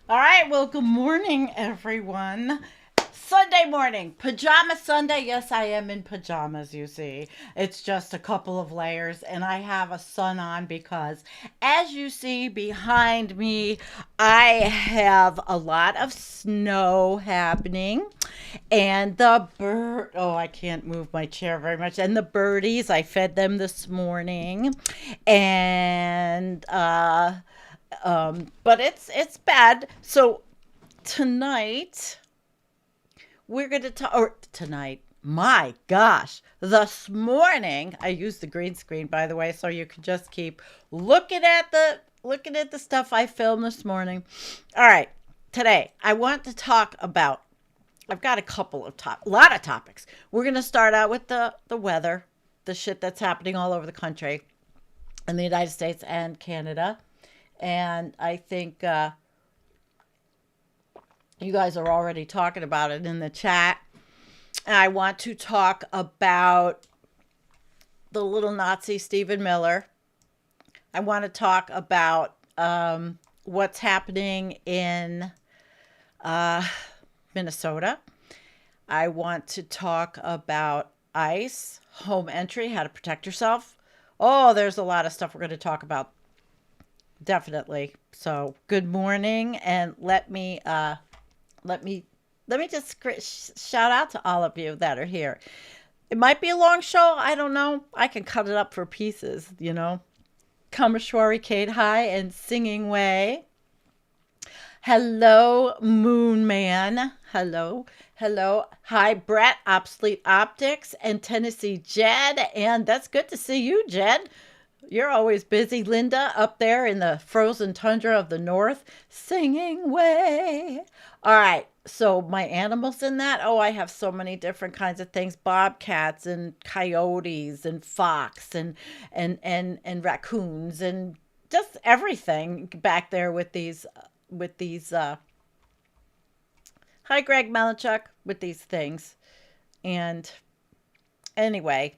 All right, well, good morning, everyone. Sunday morning, pajama Sunday. Yes, I am in pajamas, you see. It's just a couple of layers, and I have a sun on because, as you see behind me, I have a lot of snow happening. And the bird, oh, I can't move my chair very much. And the birdies, I fed them this morning. And, but it's bad. So tonight we're gonna talk. Or tonight, my gosh, this morning I used the green screen, by the way, so you can just keep looking at the stuff I filmed this morning. All right, today I want to talk about. I've got a lot of topics. We're gonna start out with the weather, the shit that's happening all over the country in the United States and Canada. And I think you guys are already talking about it in the chat. And I want to talk about the little Nazi Stephen Miller. I want to talk about what's happening in uh, Minnesota. I want to talk about ICE, home entry, how to protect yourself. Oh, there's a lot of stuff we're going to talk about. Definitely. So, good morning, and let me let me just shout out to all of you that are here. It might be a long show. I don't know. I can cut it up for pieces. Kameshwari Kate High and Singing Way. Hello, Moon Man. Hello. Hello. Hi, Brett, Obsolete Optics, and Tennessee Jed. And that's good to see you, Jed. You're always busy, Linda, up there in the frozen tundra of the north, singing way. All right, so my animals in that. Oh, I have so many different kinds of things: bobcats and coyotes and fox and raccoons and just everything back there with these. Hi, Greg Melichuk, with these things. And anyway,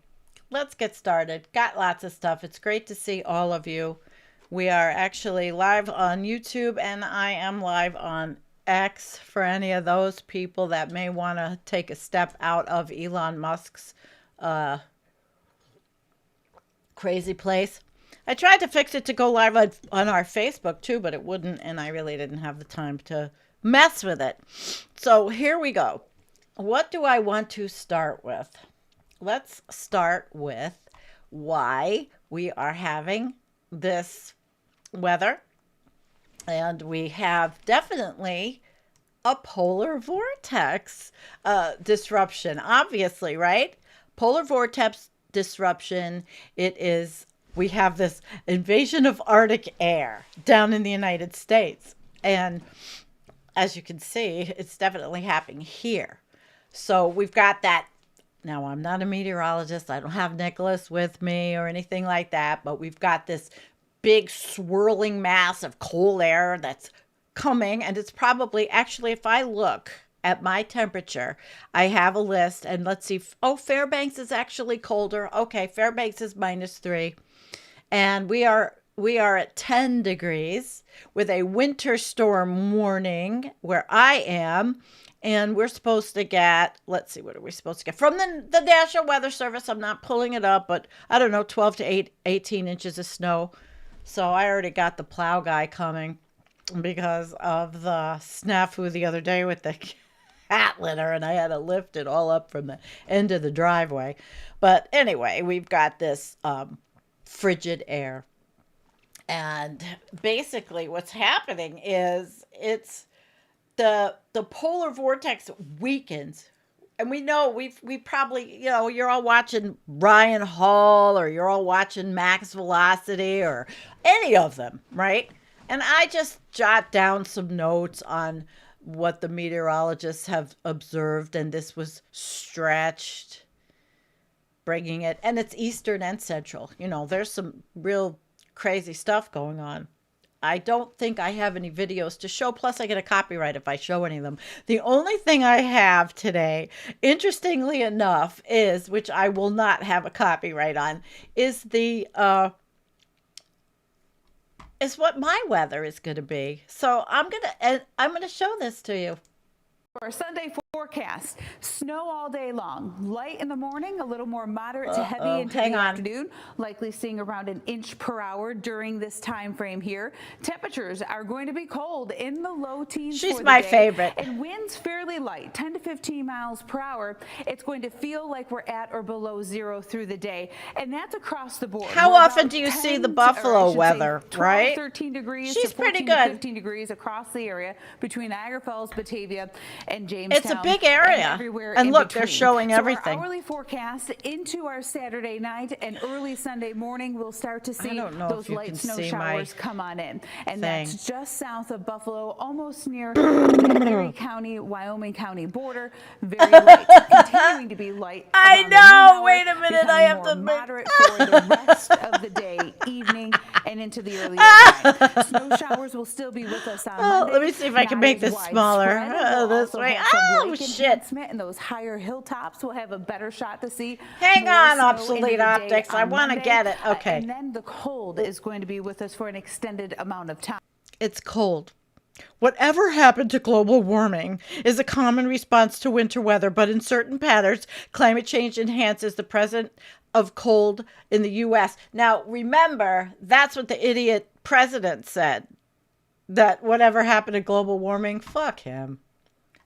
let's get started. Got lots of stuff. It's great to see all of you. We are actually live on YouTube, and I am live on X for any of those people that may want to take a step out of Elon Musk's uh, crazy place. I tried to fix it to go live on our Facebook too, but it wouldn't, and I really didn't have the time to mess with it. So here we go. What do I want to start with? Let's start with why we are having this weather. And we have definitely a polar vortex disruption, obviously, right? Polar vortex disruption. We have this invasion of Arctic air down in the United States. And as you can see, it's definitely happening here. So we've got that. Now, I'm not a meteorologist. I don't have Nicholas with me or anything like that, but we've got this big swirling mass of cold air that's coming. And it's probably, actually, if I look at my temperature, I have a list. And let's see. Oh, Fairbanks is actually colder. Okay, Fairbanks is -3. And we are at 10 degrees with a winter storm warning where I am. And we're supposed to get, let's see, what are we supposed to get? From the National Weather Service, I'm not pulling it up, but I don't know, 12 to 18 inches of snow. So I already got the plow guy coming because of the snafu the other day with the cat litter, and I had to lift it all up from the end of the driveway. But anyway, we've got this frigid air. And basically what's happening is the polar vortex weakens. And we know we probably, you're all watching Ryan Hall, or you're all watching Max Velocity, or any of them, right? And I just jot down some notes on what the meteorologists have observed, and this was stretched, bringing it, and it's Eastern and Central. There's some real crazy stuff going on. I don't think I have any videos to show. Plus, I get a copyright if I show any of them. The only thing I have today, interestingly enough, which I will not have a copyright on, is the is what my weather is going to be. So I'm going to show this to you. For our Sunday forecast, snow all day long. Light in the morning, a little more moderate to heavy into the afternoon. Likely seeing around an inch per hour during this time frame here. Temperatures are going to be cold in the low teens. She's my favorite. And winds fairly light, 10 to 15 miles per hour. It's going to feel like we're at or below zero through the day. And that's across the board. How often do you see the Buffalo weather, 12, right? 13 degrees She's to 14 pretty good. to 15 degrees across the area between Niagara Falls, Batavia, and Jamestown. It's a big area. And look, they're showing everything. Our hourly forecast into our Saturday night and early Sunday morning, we'll start to see those light snow showers come on in. And that's just south of Buffalo, almost near the Erie County, Wyoming County border. Very light, continuing to be light. I know. Wait a minute. I have to moderate for the rest of the day, evening, and into the early overnight. Snow showers will still be with us on Monday. Let me see if I can make this smaller. This way. Oh, shit. And those higher hilltops will have a better shot to see. Hang on, obsolete optics. I want to get it. Okay. And then the cold is going to be with us for an extended amount of time. It's cold. Whatever happened to global warming is a common response to winter weather, but in certain patterns, climate change enhances the presence of cold in the U.S. Now, remember, that's what the idiot president said, that whatever happened to global warming, fuck him.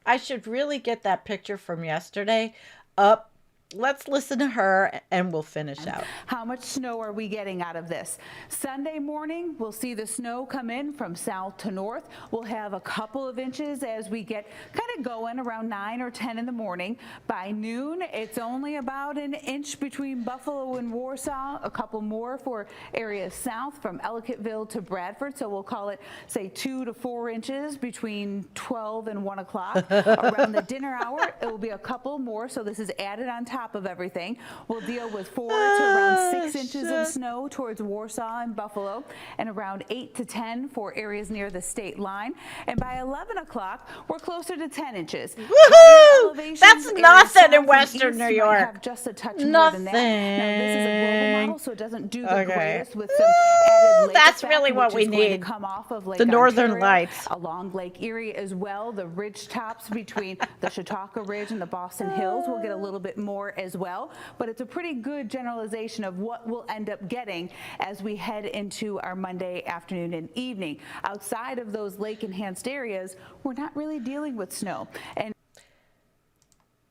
I should really get that picture from yesterday up. Let's listen to her and we'll finish out. How much snow are we getting out of this? Sunday morning, we'll see the snow come in from south to north. We'll have a couple of inches as we get kind of going around 9 or 10 in the morning. By noon, it's only about an inch between Buffalo and Warsaw, a couple more for areas south from Ellicottville to Bradford. So we'll call it, say, 2 to 4 inches between 12 and 1 o'clock. Around the dinner hour, it will be a couple more. So this is added on top of everything. We'll deal with 4 to around 6 inches of snow towards Warsaw and Buffalo, and around 8 to 10 for areas near the state line. And by 11 o'clock, we're closer to 10 inches. Woohoo! That's nothing in Western New York. Have just a touch more than that. Now, this is a global model, so it doesn't do the greatest with some added lake That's effect, really what we need. Come off of Lake the Northern Ontario, Lights. along Lake Erie as well. The ridge tops between the Chautauqua Ridge and the Boston Hills will get a little bit more as well, but it's a pretty good generalization of what we'll end up getting as we head into our Monday afternoon and evening. Outside of those lake enhanced areas, we're not really dealing with snow. And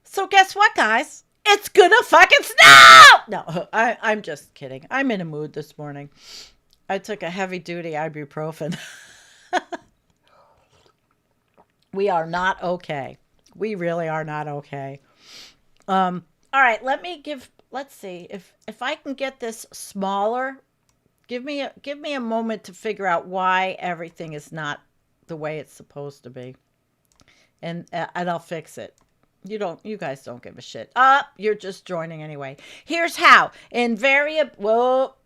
so guess what, guys? It's gonna fucking snow! No, I'm just kidding. I'm in a mood this morning. I took a heavy duty ibuprofen. We are not okay. We really are not okay. All right, let's see if I can get this smaller. Give me a moment to figure out why everything is not the way it's supposed to be. And I'll fix it. You guys don't give a shit. You're just joining anyway. Here's how. Whoop.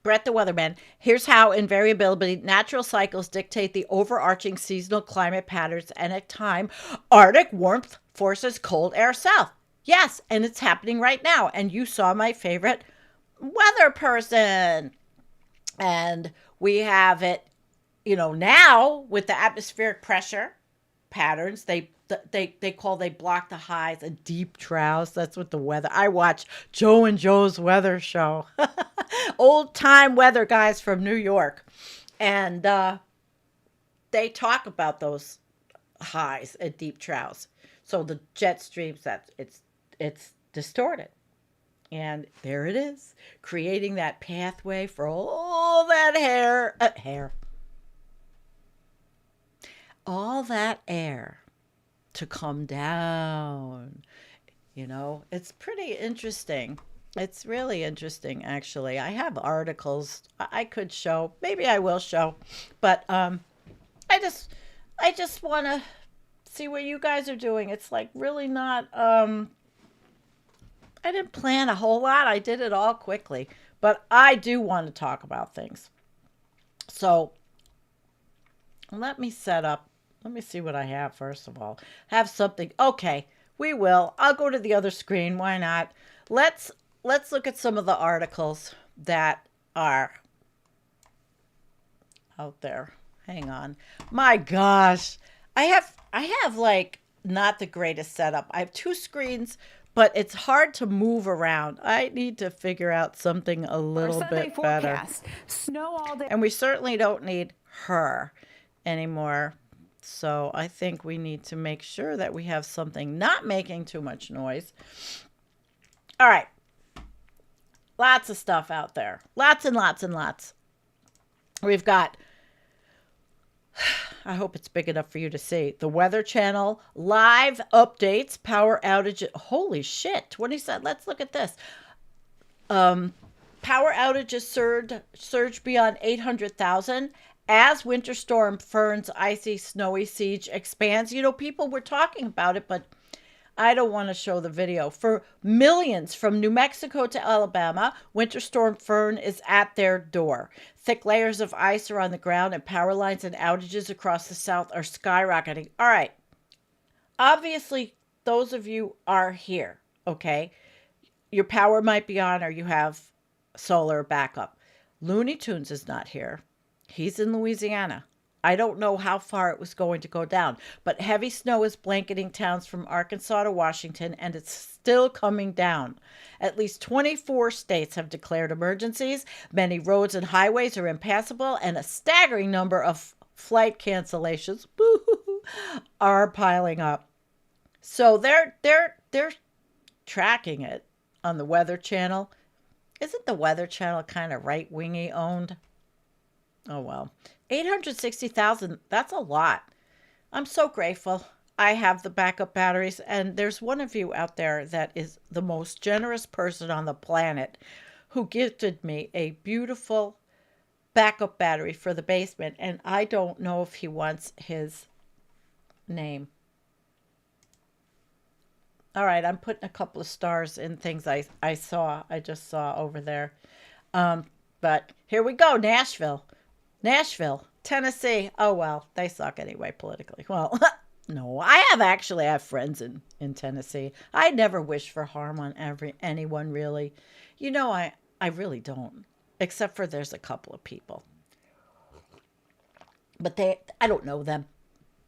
Brett the Weatherman. Here's how invariability, natural cycles dictate the overarching seasonal climate patterns, and at time, Arctic warmth forces cold air south. Yes, and it's happening right now. And you saw my favorite weather person. And we have it, now with the atmospheric pressure patterns, they block the highs and deep troughs. That's what the weather. I watch Joe and Joe's weather show. Old time weather guys from New York. And they talk about those highs and deep troughs. So the jet streams, it's distorted. And there it is, creating that pathway for all that hair. All that air to come down. It's pretty interesting. It's really interesting, actually. I have articles I could show. Maybe I will show. But I just want to see what you guys are doing. It's like really not... I didn't plan a whole lot. I did it all quickly. But I do want to talk about things. So let me set up. Let me see what I have, first of all. Have something. Okay, we will. I'll go to the other screen. Why not? Let's look at some of the articles that are out there. Hang on. My gosh. I have like not the greatest setup. I have two screens, but it's hard to move around. I need to figure out something a Our little Sunday bit better. forecast. Snow all day. And we certainly don't need her anymore. So I think we need to make sure that we have something not making too much noise. All right. Lots of stuff out there. Lots and lots and lots. We've got, I hope it's big enough for you to see, the Weather Channel, live updates, power outage. Holy shit. 27. Let's look at this. Power outages surged beyond 800,000 as Winter Storm Fern's icy, snowy siege expands. You know, people were talking about it, but I don't want to show the video. For millions from New Mexico to Alabama, Winter Storm Fern is at their door. Thick layers of ice are on the ground, and power lines and outages across the South are skyrocketing. All right. Obviously, those of you are here, okay? Your power might be on or you have solar backup. Looney Tunes is not here. He's in Louisiana. I don't know how far it was going to go down, but heavy snow is blanketing towns from Arkansas to Washington, and it's still coming down. At least 24 states have declared emergencies. Many roads and highways are impassable, and a staggering number of flight cancellations are piling up. So they're tracking it on the Weather Channel. Isn't the Weather Channel kind of right-wingy owned? Oh, well. 860,000, that's a lot. I'm so grateful I have the backup batteries, and there's one of you out there that is the most generous person on the planet who gifted me a beautiful backup battery for the basement, and I don't know if he wants his name. All right, I'm putting a couple of stars in things I just saw over there. But here we go, Nashville, Tennessee. Oh, well, they suck anyway politically. Well, no, I have friends in Tennessee. I never wish for harm on anyone, really. You know, I really don't, except for there's a couple of people. But I don't know them.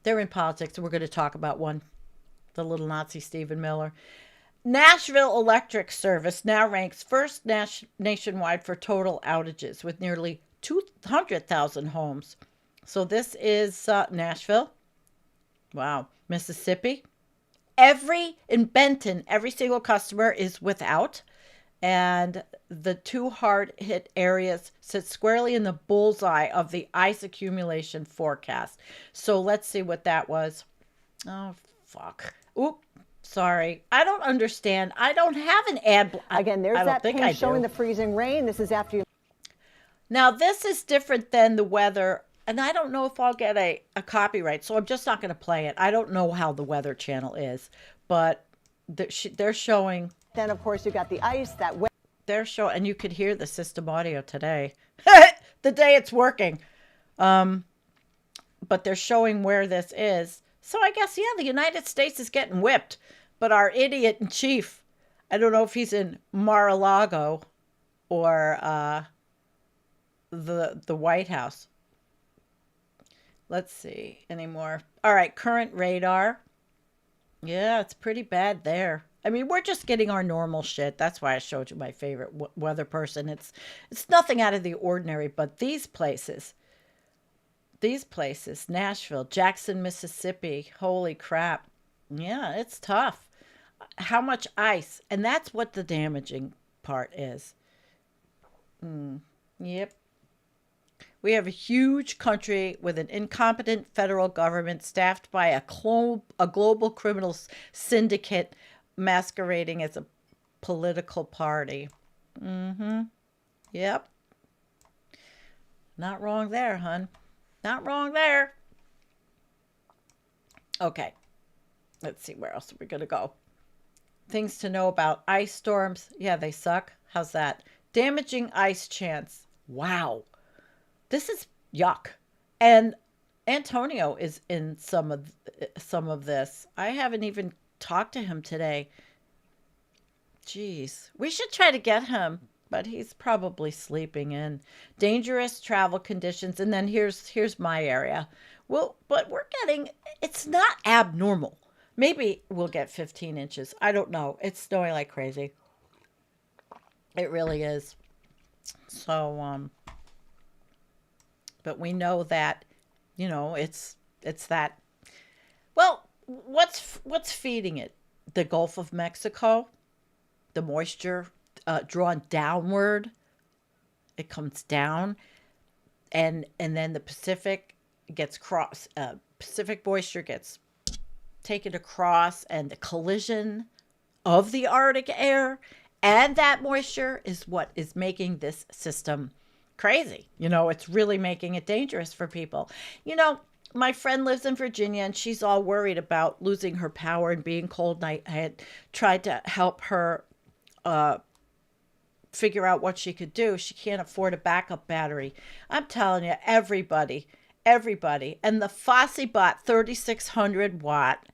They're in politics, and we're going to talk about one, the little Nazi Stephen Miller. Nashville Electric Service now ranks first nationwide for total outages with nearly 200,000 homes. So this is Nashville. Wow. Mississippi. In Benton, every single customer is without. And the two hard-hit areas sit squarely in the bullseye of the ice accumulation forecast. So let's see what that was. Oh, fuck. Oop. Sorry. I don't understand. I don't have an ad. Again, there's that pin showing the freezing rain. This is after you. Now, this is different than the weather, and I don't know if I'll get a copyright, so I'm just not going to play it. I don't know how the Weather Channel is, but they're showing. Then, of course, you got the ice. They're showing, and you could hear the system audio today, the day it's working. But they're showing where this is. So I guess, yeah, the United States is getting whipped, but our idiot in chief, I don't know if he's in Mar-a-Lago or the White House. Let's see anymore. All right, current radar. Yeah, it's pretty bad there. I mean, we're just getting our normal shit. That's why I showed you my favorite weather person. It's nothing out of the ordinary, but these places, Nashville, Jackson, Mississippi, holy crap. Yeah, it's tough. How much ice? And that's what the damaging part is. Yep. We have a huge country with an incompetent federal government staffed by a global criminal syndicate masquerading as a political party. Yep. Not wrong there, hun. Not wrong there. Okay. Let's see, where else are we going to go? Things to know about ice storms. Yeah, they suck. How's that? Damaging ice chance. Wow. This is yuck. And Antonio is in some of this. I haven't even talked to him today. Jeez. We should try to get him. but he's probably sleeping in. Dangerous travel conditions. And then here's my area. Well, but we're getting, it's not abnormal. Maybe we'll get 15 inches. I don't know. It's snowing like crazy. It really is. So, but we know that, it's that. Well, what's feeding it? The Gulf of Mexico, the moisture drawn downward. It comes down, and then the Pacific gets cross. Pacific moisture gets taken across, and the collision of the Arctic air and that moisture is what is making this system crazy. It's really making it dangerous for people. My friend lives in Virginia and she's all worried about losing her power and being cold. And I had tried to help her figure out what she could do. She can't afford a backup battery. I'm telling you, everybody. And the Fosse bought 3,600 watt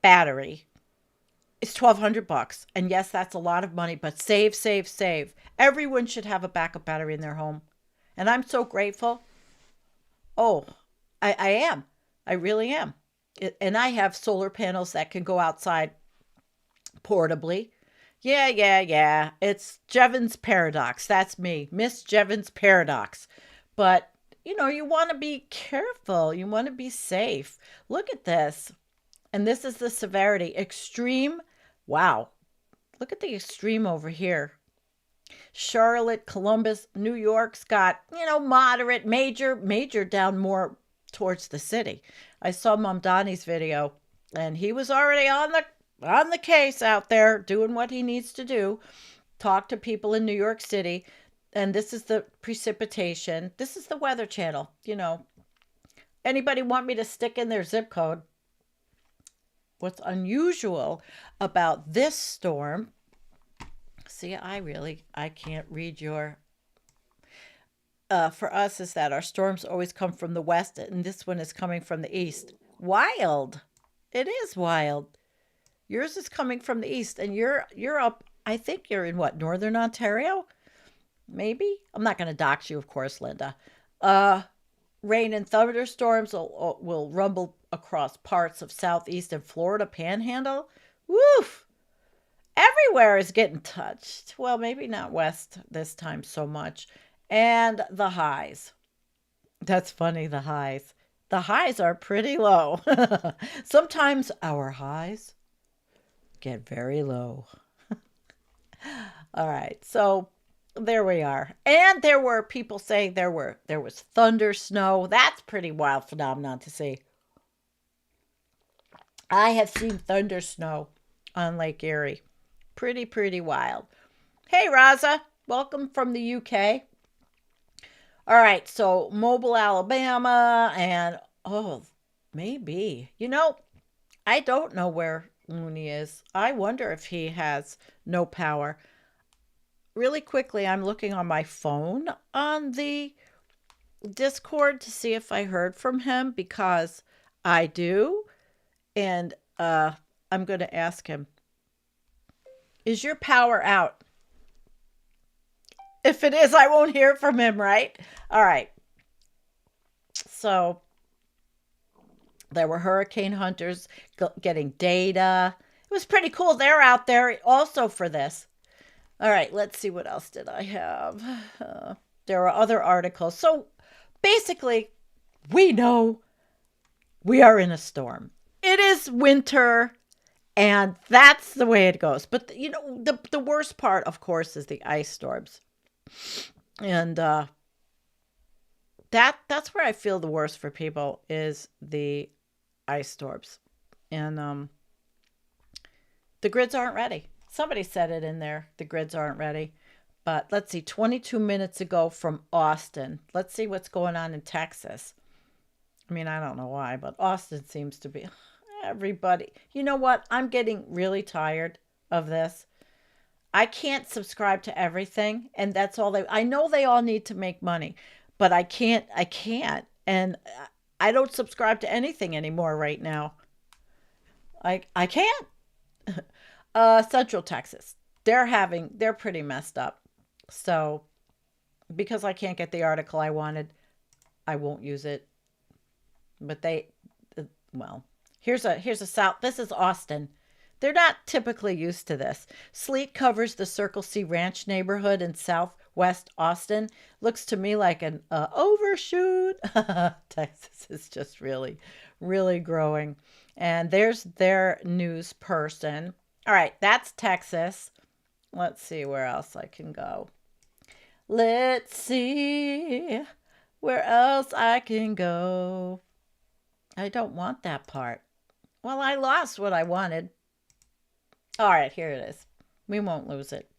battery. It's $1,200. And yes, that's a lot of money, but save. Everyone should have a backup battery in their home. And I'm so grateful. Oh, I am. I really am. And I have solar panels that can go outside portably. Yeah. It's Jevons paradox. That's me, Miss Jevons paradox. But, you want to be careful. You want to be safe. Look at this. And this is the severity. Extreme. Wow. Look at the extreme over here. Charlotte, Columbus, New York's got, moderate, major down more towards the city. I saw Mom Donnie's video and he was already on the case out there doing what he needs to do. Talk to people in New York City. And this is the precipitation. This is the Weather Channel. Anybody want me to stick in their zip code? What's unusual about this storm, see, I can't read your, for us is that our storms always come from the west and this one is coming from the east. Wild. It is wild. Yours is coming from the east and you're up, I think you're in what, Northern Ontario? Maybe? I'm not going to dox you, of course, Linda. Rain and thunderstorms will rumble across parts of southeast and Florida panhandle. Woof! Everywhere is getting touched. Well, maybe not west this time so much. And the highs. That's funny, the highs. The highs are pretty low. Sometimes our highs get very low. All right, so there we are. And there were people saying there was thunder snow. That's pretty wild phenomenon to see. I have seen thunder snow on Lake Erie. Pretty wild. Hey, Raza. Welcome from the UK. All right, so Mobile, Alabama, and maybe. I don't know where Looney is. I wonder if he has no power. Really quickly, I'm looking on my phone on the Discord to see if I heard from him because I do. And I'm going to ask him, is your power out? If it is, I won't hear from him, right? All right. So there were hurricane hunters getting data. It was pretty cool. They're out there also for this. All right, let's see, what else did I have? There are other articles. So basically, we know we are in a storm. It is winter, and that's the way it goes. But, the worst part, of course, is the ice storms. And that's where I feel the worst for people is the ice storms. And the grids aren't ready. Somebody said it in there. The grids aren't ready. But let's see, 22 minutes ago from Austin. Let's see what's going on in Texas. I mean, I don't know why, but Austin seems to be everybody. You know what? I'm getting really tired of this. I can't subscribe to everything, and that's all I know they all need to make money, but I can't. And I don't subscribe to anything anymore right now. I can't. Central Texas. They're pretty messed up. So because I can't get the article I wanted, I won't use it. But well, here's a south. This is Austin. They're not typically used to this. Sleet covers the Circle C Ranch neighborhood in southwest Austin. Looks to me like an overshoot. Texas is just really, really growing. And there's their news person. All right, that's Texas. Let's see where else I can go. Let's see where else I can go. I don't want that part. Well, I lost what I wanted. All right, here it is. We won't lose it.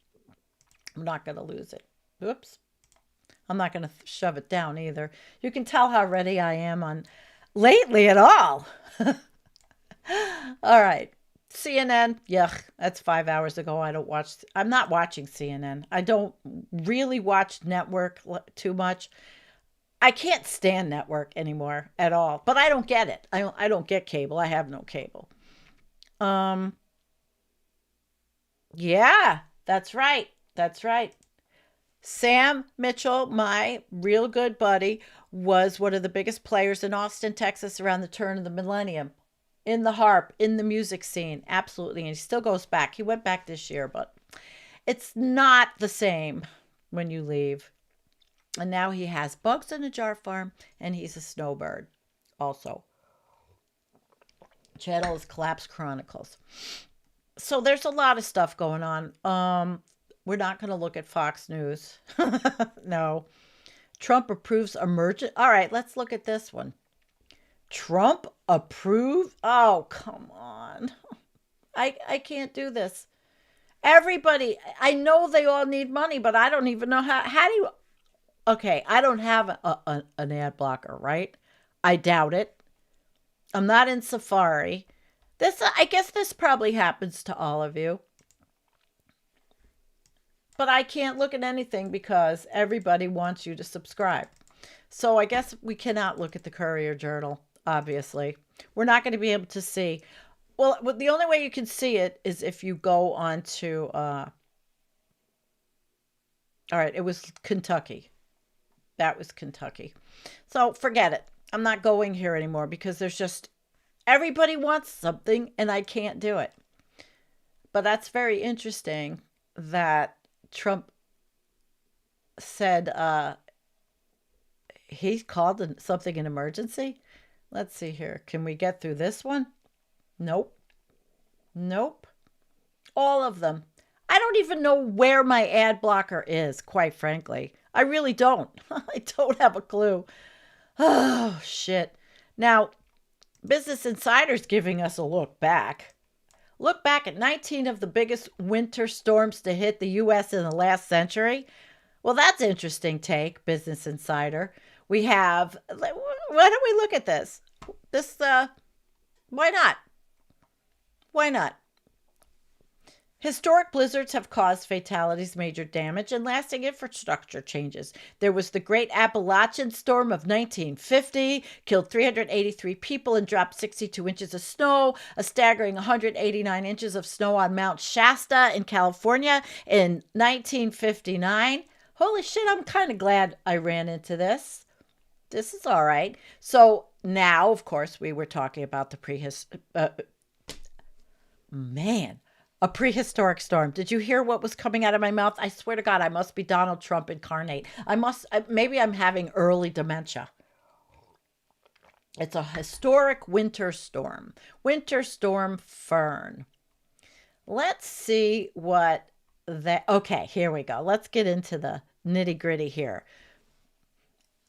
I'm not going to lose it. Oops. I'm not going to shove it down either. You can tell how ready I am on lately at all. All right. CNN. Yuck. That's 5 hours ago. I'm not watching CNN. I don't really watch network too much. I can't stand network anymore at all, but I don't get it. I don't get cable. I have no cable. Yeah, that's right. That's right. Sam Mitchell, my real good buddy, was one of the biggest players in Austin, Texas around the turn of the millennium. In the harp, in the music scene. Absolutely. And he still goes back. He went back this year, but it's not the same when you leave. And now he has Bugs in a Jar Farm, and he's a snowbird also. Channel is Collapse Chronicles. So there's a lot of stuff going on. We're not going to look at Fox News. No. Trump approves emergent. All right, let's look at this one. Trump approve? Oh, come on. I can't do this. Everybody, I know they all need money, but I don't even know how do you. Okay, I don't have an ad blocker, right? I doubt it. I'm not in Safari. I guess this probably happens to all of you. But I can't look at anything because everybody wants you to subscribe. So I guess we cannot look at the Courier Journal, obviously. We're not going to be able to see. Well, the only way you can see it is if you go on to, all right, it was Kentucky. That was Kentucky. So forget it. I'm not going here anymore because there's just, everybody wants something and I can't do it. But that's very interesting that Trump said he called something an emergency. Let's see here. Can we get through this one? Nope. Nope. All of them. I don't even know where my ad blocker is, quite frankly. I really don't. I don't have a clue. Oh, shit. Now, Business Insider's giving us a look back. Look back at 19 of the biggest winter storms to hit the U.S. in the last century. Well, that's an interesting take, Business Insider. We have, why don't we look at this? Why not? Why not? Historic blizzards have caused fatalities, major damage, and lasting infrastructure changes. There was the Great Appalachian Storm of 1950, killed 383 people and dropped 62 inches of snow, a staggering 189 inches of snow on Mount Shasta in California in 1959. Holy shit, I'm kind of glad I ran into this. This is all right. So now, of course, we were talking about the a prehistoric storm. Did you hear what was coming out of my mouth? I swear to God, I must be Donald Trump incarnate. Maybe I'm having early dementia. It's a historic winter storm. Winter storm Fern. Let's see okay, here we go. Let's get into the nitty gritty here.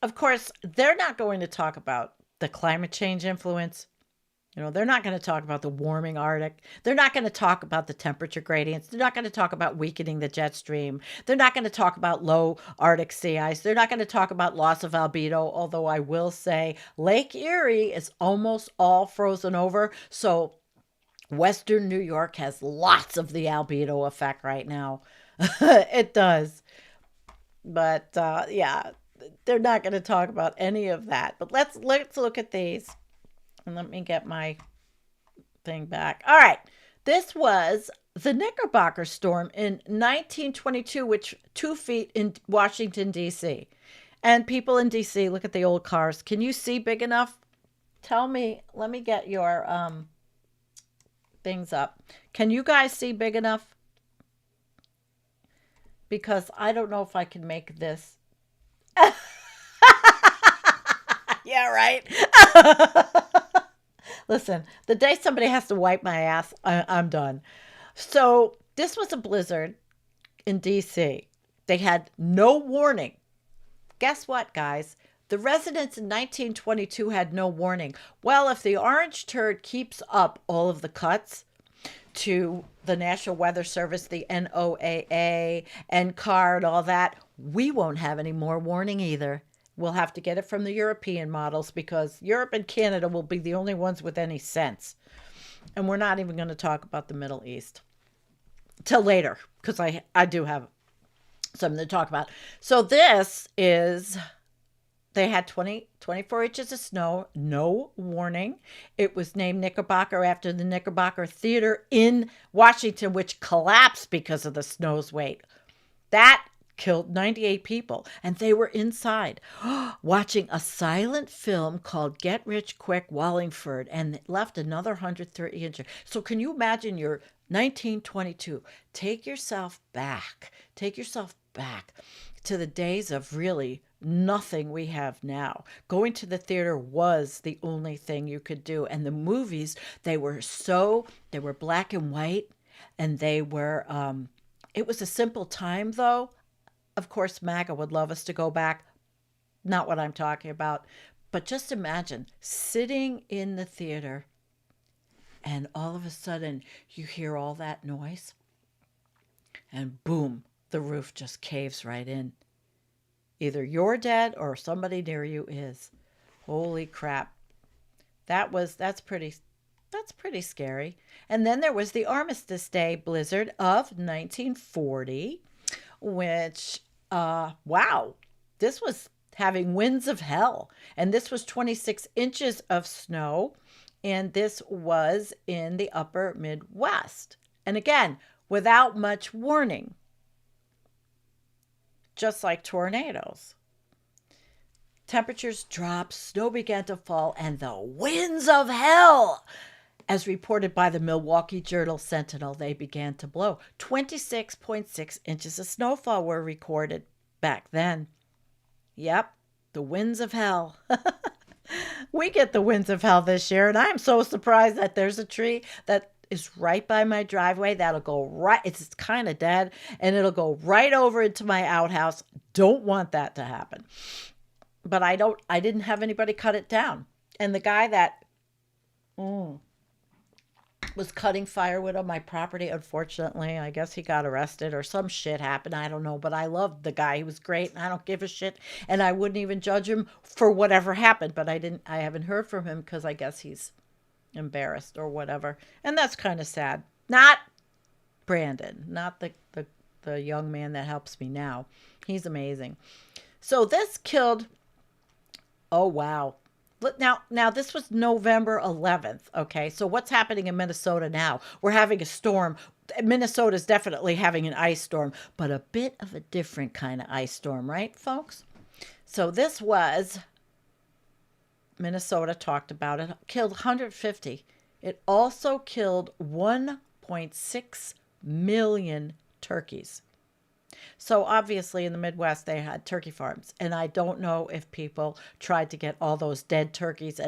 Of course, they're not going to talk about the climate change influence. They're not going to talk about the warming Arctic. They're not going to talk about the temperature gradients. They're not going to talk about weakening the jet stream. They're not going to talk about low Arctic sea ice. They're not going to talk about loss of albedo, although I will say Lake Erie is almost all frozen over. So Western New York has lots of the albedo effect right now. It does. But yeah, they're not going to talk about any of that. But let's look at these. And let me get my thing back. All right. This was the Knickerbocker storm in 1922, which 2 feet in Washington, D.C. And people in D.C., look at the old cars. Can you see big enough? Tell me, let me get your things up. Can you guys see big enough? Because I don't know if I can make this. Yeah, right. Listen, the day somebody has to wipe my ass, I'm done. So this was a blizzard in DC. They had no warning. Guess what, guys? The residents in 1922 had no warning. Well, if the orange turd keeps up all of the cuts to the National Weather Service, the NOAA, NCAR, and all that, we won't have any more warning either. We'll have to get it from the European models because Europe and Canada will be the only ones with any sense. And we're not even going to talk about the Middle East till later because I do have something to talk about. So this is, they had 24 inches of snow, no warning. It was named Knickerbocker after the Knickerbocker Theater in Washington, which collapsed because of the snow's weight. That killed 98 people, and they were inside watching a silent film called Get Rich Quick Wallingford, and it left another 130 inches. So can you imagine your 1922? Take yourself back to the days of really nothing we have now. Going to the theater was the only thing you could do, and the movies, they were black and white, and they were it was a simple time though. Of course, MAGA would love us to go back. Not what I'm talking about. But just imagine sitting in the theater and all of a sudden you hear all that noise and boom, the roof just caves right in. Either you're dead or somebody near you is. Holy crap. That's pretty scary. And then there was the Armistice Day blizzard of 1940, which wow, this was having winds of hell. And this was 26 inches of snow. And this was in the upper Midwest. And again, without much warning, just like tornadoes. Temperatures dropped, snow began to fall, and the winds of hell, as reported by the Milwaukee Journal Sentinel, they began to blow. 26.6 inches of snowfall were recorded back then. Yep, the winds of hell. We get the winds of hell this year, and I'm so surprised that there's a tree that is right by my driveway that'll go right, it's kind of dead, and it'll go right over into my outhouse. Don't want that to happen. But I didn't have anybody cut it down. And the guy that was cutting firewood on my property, unfortunately, I guess he got arrested or some shit happened. I don't know, but I loved the guy. He was great, and I don't give a shit, and I wouldn't even judge him for whatever happened. But I haven't heard from him because I guess he's embarrassed or whatever, and that's kind of sad. Not Brandon, not the young man that helps me now. He's amazing. So this killed. Oh wow. Now this was November 11th. Okay, so what's happening in Minnesota now? We're having a storm. Minnesota's definitely having an ice storm, but a bit of a different kind of ice storm, right, folks? So this was Minnesota, talked about it, killed 150. It also killed 1.6 million turkeys. So obviously in the Midwest, they had turkey farms. And I don't know if people tried to get all those dead turkeys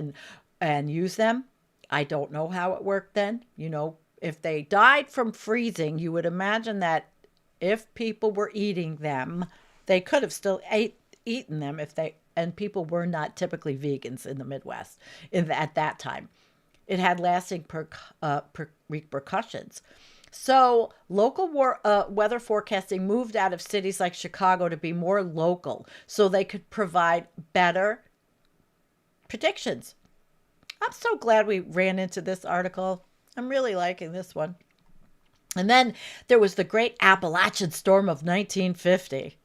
and use them. I don't know how it worked then. You know, if they died from freezing, you would imagine that if people were eating them, they could have still eaten them and people were not typically vegans in the Midwest at that time. It had lasting repercussions. So local weather forecasting moved out of cities like Chicago to be more local so they could provide better predictions. I'm so glad we ran into this article. I'm really liking this one. And then there was the Great Appalachian Storm of 1950.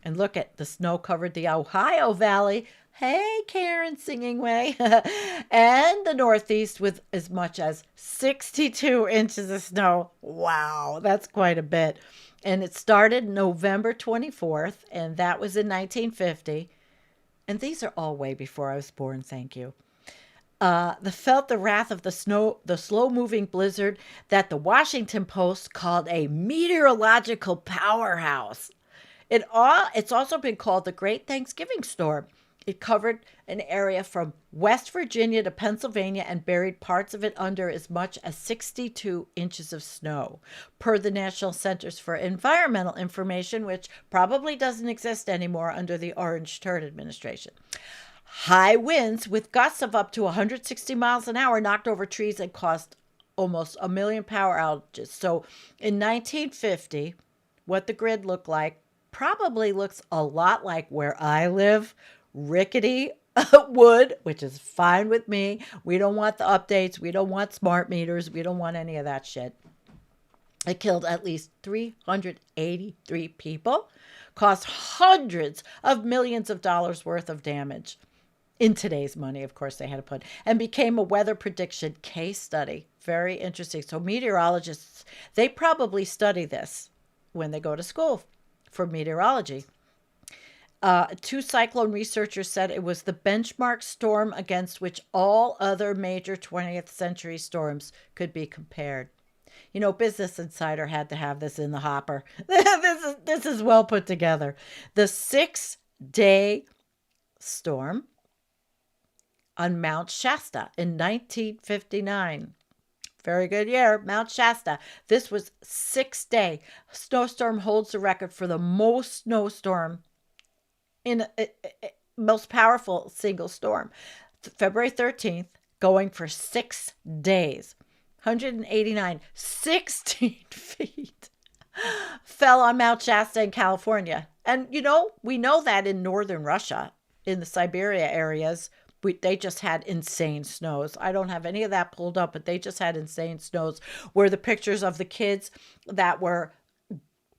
And look at the snow covered the Ohio Valley. Hey, Karen, singing way. And the Northeast with as much as 62 inches of snow. Wow, that's quite a bit. And it started November 24th, and that was in 1950. And these are all way before I was born, thank you. Felt the wrath of the slow moving blizzard that the Washington Post called a meteorological powerhouse. It's also been called the Great Thanksgiving Storm. It covered an area from West Virginia to Pennsylvania and buried parts of it under as much as 62 inches of snow, per the National Centers for Environmental Information, which probably doesn't exist anymore under the Orange Turd administration. High winds with gusts of up to 160 miles an hour knocked over trees and caused almost a million power outages. So in 1950, what the grid looked like probably looks a lot like where I live, rickety wood, which is fine with me. We don't want the updates. We don't want smart meters. We don't want any of that shit. It killed at least 383 people, cost hundreds of millions of dollars worth of damage. In today's money, of course, they had to put, and became a weather prediction case study. Very interesting. So meteorologists, they probably study this when they go to school for meteorology. Two cyclone researchers said it was the benchmark storm against which all other major 20th century storms could be compared. You know, Business Insider had to have this in the hopper. This is well put together. The 6-day storm on Mount Shasta in 1959. Very good year, Mount Shasta. This was 6-day. Snowstorm holds the record for the most snowstorm in most powerful single storm. February 13th, going for 6 days. 189, 16 feet fell on Mount Shasta in California. And, you know, we know that in northern Russia, in the Siberia areas, they just had insane snows. I don't have any of that pulled up, but they just had insane snows where the pictures of the kids that were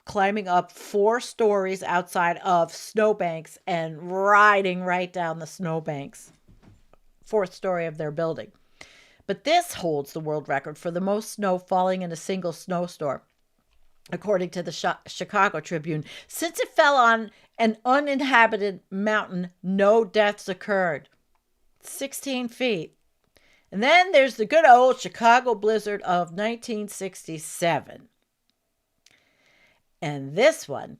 climbing up 4 stories outside of snowbanks and riding right down the snowbanks. 4th story of their building. But this holds the world record for the most snow falling in a single snowstorm, according to the Chicago Tribune. Since it fell on an uninhabited mountain, no deaths occurred. 16 feet. And then there's the good old Chicago blizzard of 1967. And this one,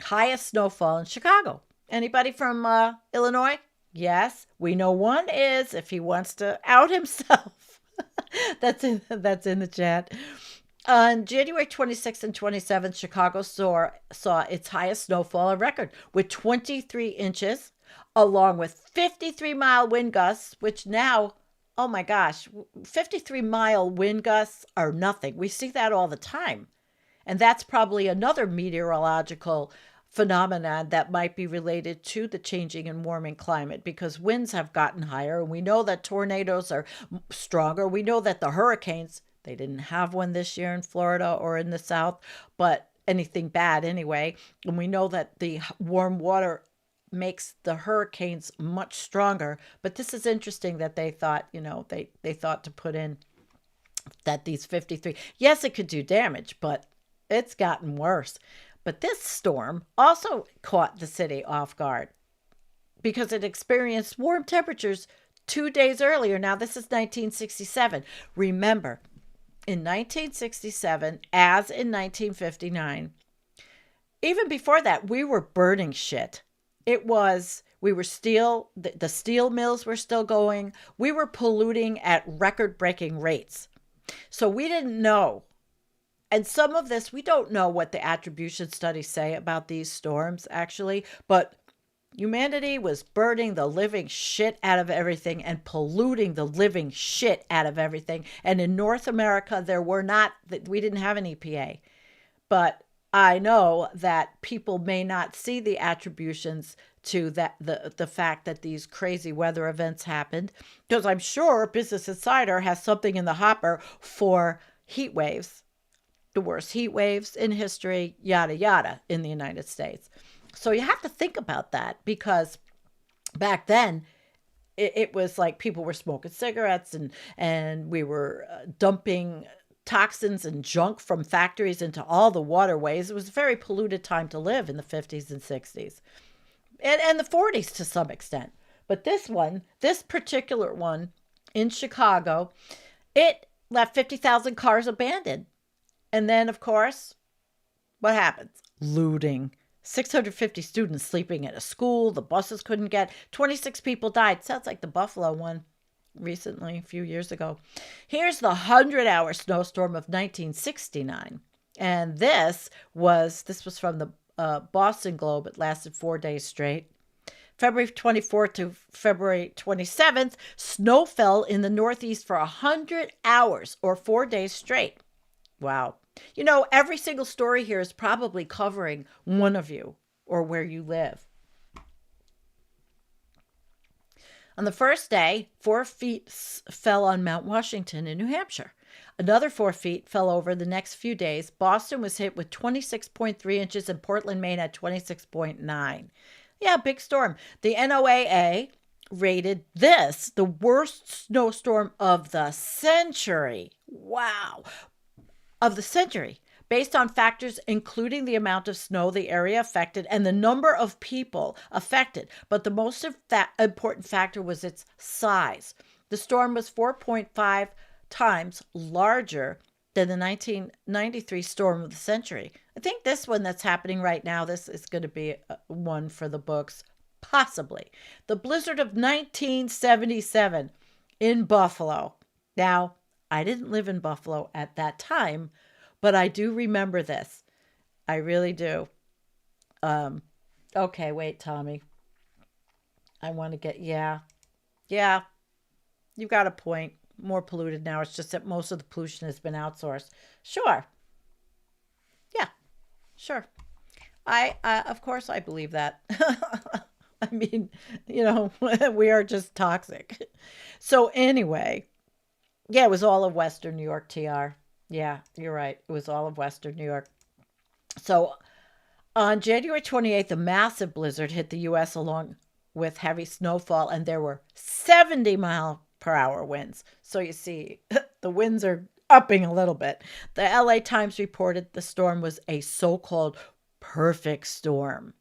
highest snowfall in Chicago. Anybody from Illinois? Yes, we know one is if he wants to out himself. That's in the chat. On January 26th and 27th, Chicago saw its highest snowfall on record with 23 inches, along with 53-mile wind gusts, which now, oh my gosh, 53-mile wind gusts are nothing. We see that all the time. And that's probably another meteorological phenomenon that might be related to the changing and warming climate, because winds have gotten higher. And we know that tornadoes are stronger. We know that the hurricanes, they didn't have one this year in Florida or in the South, but anything bad anyway. And we know that the warm water makes the hurricanes much stronger. But this is interesting that they thought, they thought to put in that these 53, yes, it could do damage, but it's gotten worse. But this storm also caught the city off guard because it experienced warm temperatures 2 days earlier. Now, this is 1967. Remember, in 1967, as in 1959, even before that, we were burning shit. The steel mills were still going. We were polluting at record-breaking rates. So we didn't know. And some of this, we don't know what the attribution studies say about these storms, actually, but humanity was burning the living shit out of everything and polluting the living shit out of everything. And in North America, we didn't have an EPA. But I know that people may not see the attributions to that the fact that these crazy weather events happened, because I'm sure Business Insider has something in the hopper for heat waves. the worst heat waves in history, yada, yada, in the United States. So you have to think about that because back then, it was like people were smoking cigarettes and we were dumping toxins and junk from factories into all the waterways. It was a very polluted time to live in the 50s and 60s and the 40s to some extent. But this particular one in Chicago, it left 50,000 cars abandoned. And then, of course, what happens? Looting. 650 students sleeping at a school. The buses couldn't get. 26 people died. Sounds like the Buffalo one recently, a few years ago. Here's the 100-hour snowstorm of 1969. And this was from the Boston Globe. It lasted 4 days straight. February 24th to February 27th, snow fell in the Northeast for 100 hours or 4 days straight. Wow. You know, every single story here is probably covering one of you or where you live. On the first day, 4 feet fell on Mount Washington in New Hampshire. Another 4 feet fell over the next few days. Boston was hit with 26.3 inches and Portland, Maine had 26.9. Yeah, big storm. The NOAA rated this the worst snowstorm of the century. Wow. Of the century, based on factors including the amount of snow, the area affected, and the number of people affected. But the most important factor was its size. The storm was 4.5 times larger than the 1993 storm of the century. I think this one that's happening right now, this is going to be one for the books, possibly. The blizzard of 1977 in Buffalo. Now, I didn't live in Buffalo at that time, but I do remember this. I really do. Okay, wait, Tommy. I want to get, yeah, you got a point. More polluted now. It's just that most of the pollution has been outsourced. Sure. Yeah, sure. Of course, I believe that. I mean, you know, we are just toxic. So anyway, yeah, it was all of Western New York, TR. Yeah, you're right. It was all of Western New York. So on January 28th, a massive blizzard hit the U.S. along with heavy snowfall, and there were 70-mile-per-hour winds. So you see, the winds are upping a little bit. The LA Times reported the storm was a so-called perfect storm.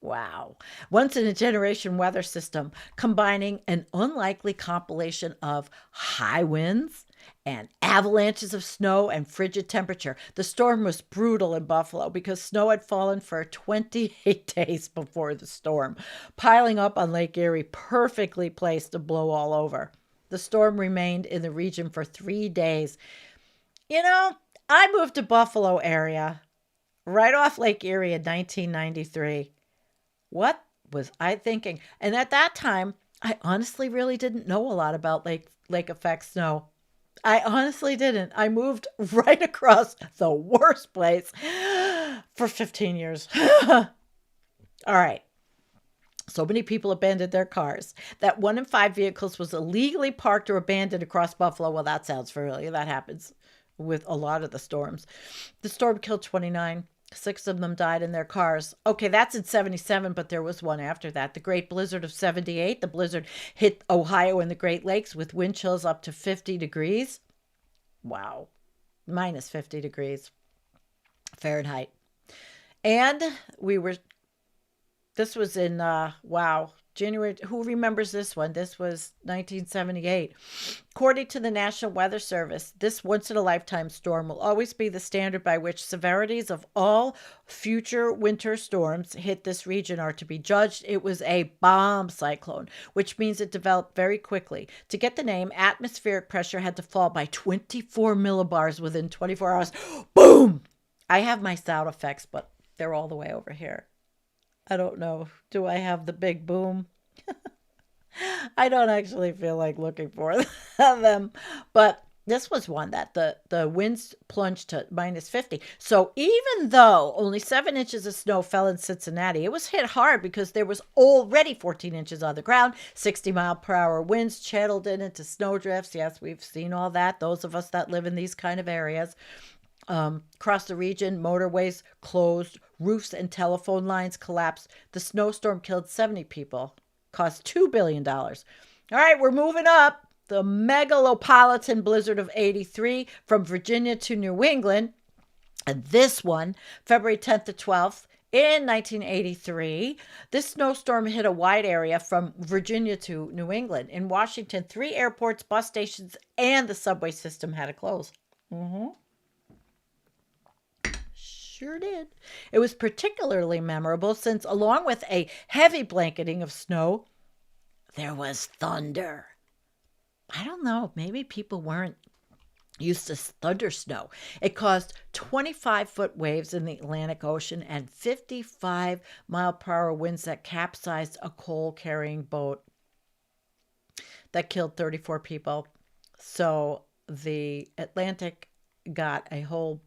Wow. Once in a generation weather system, combining an unlikely compilation of high winds and avalanches of snow and frigid temperature. The storm was brutal in Buffalo because snow had fallen for 28 days before the storm, piling up on Lake Erie, perfectly placed to blow all over. The storm remained in the region for 3 days. You know, I moved to Buffalo area right off Lake Erie in 1993. What was I thinking? And at that time, I honestly really didn't know a lot about lake effect snow. I honestly didn't. I moved right across the worst place for 15 years. All right. So many people abandoned their cars that 1 in 5 vehicles was illegally parked or abandoned across Buffalo. Well, that sounds familiar. That happens with a lot of the storms. The storm killed 29. 6 of them died in their cars. Okay, that's in 77, but there was one after that. The Great Blizzard of 78. The blizzard hit Ohio and the Great Lakes with wind chills up to 50 degrees. Wow. Minus 50 degrees Fahrenheit. And this was in, January. Who remembers this one? This was 1978. According to the National Weather Service, this once-in-a-lifetime storm will always be the standard by which severities of all future winter storms hit this region are to be judged. It was a bomb cyclone, which means it developed very quickly. To get the name, atmospheric pressure had to fall by 24 millibars within 24 hours. Boom! I have my sound effects, but they're all the way over here. I don't know. Do I have the big boom? I don't actually feel like looking for them. But this was one that the winds plunged to minus 50. So even though only 7 inches of snow fell in Cincinnati, it was hit hard because there was already 14 inches on the ground. 60-mile-per-hour winds channeled into snowdrifts. Yes, we've seen all that. Those of us that live in these kind of areas. Across the region, motorways closed, roofs and telephone lines collapsed. The snowstorm killed 70 people, cost $2 billion. All right, we're moving up. The megalopolitan blizzard of 83 from Virginia to New England. And this one, February 10th to 12th, in 1983, this snowstorm hit a wide area from Virginia to New England. In Washington, 3 airports, bus stations, and the subway system had to close. Sure did. It was particularly memorable since, along with a heavy blanketing of snow, there was thunder. I don't know, maybe people weren't used to thunder snow. It caused 25-foot waves in the Atlantic Ocean and 55-mile-per-hour winds that capsized a coal-carrying boat that killed 34 people. So the Atlantic got a whole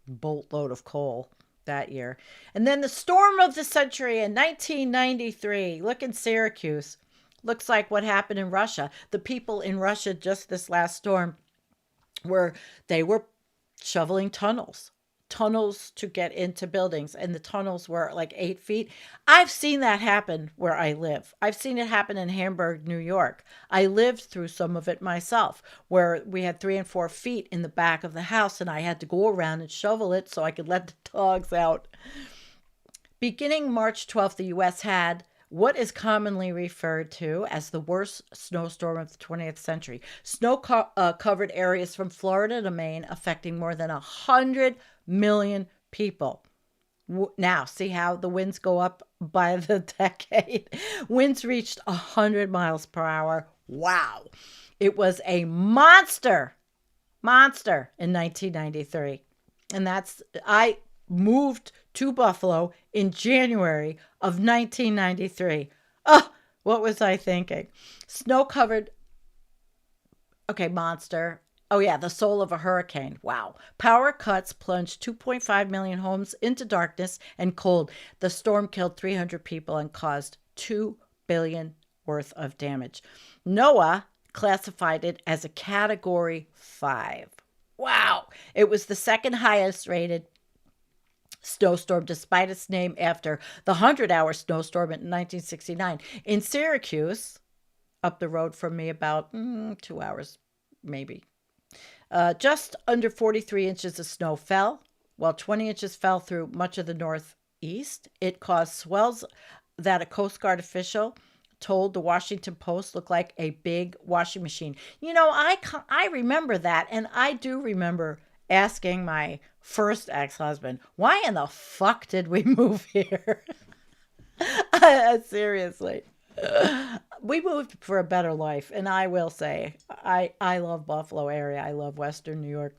boatload of coal that year. And then the storm of the century in 1993. Look in Syracuse. Looks like what happened in Russia. The people in Russia just this last storm were shoveling tunnels to get into buildings, and the tunnels were like 8 feet. I've seen that happen where I live. I've seen it happen in Hamburg, New York. I lived through some of it myself, where we had 3 and 4 feet in the back of the house, and I had to go around and shovel it so I could let the dogs out. Beginning March 12th, the U.S. had what is commonly referred to as the worst snowstorm of the 20th century. Snow covered areas from Florida to Maine, affecting more than 100 million people. Now, see how the winds go up by the decade? Winds reached 100 miles per hour. Wow. It was a monster in 1993. And I moved to Buffalo in January of 1993. Oh, what was I thinking? Snow-covered, monster. Oh, yeah, the soul of a hurricane. Wow. Power cuts plunged 2.5 million homes into darkness and cold. The storm killed 300 people and caused $2 billion worth of damage. NOAA classified it as a Category 5. Wow. It was the second highest rated snowstorm, despite its name after the 100-hour snowstorm in 1969. In Syracuse, up the road from me about 2 hours, maybe. Just under 43 inches of snow fell, while 20 inches fell through much of the Northeast. It caused swells that a Coast Guard official told the Washington Post looked like a big washing machine. You know, I remember that, and I do remember asking my first ex-husband, why in the fuck did we move here? Seriously. We moved for a better life, and I will say, I love Buffalo area. I love Western New York.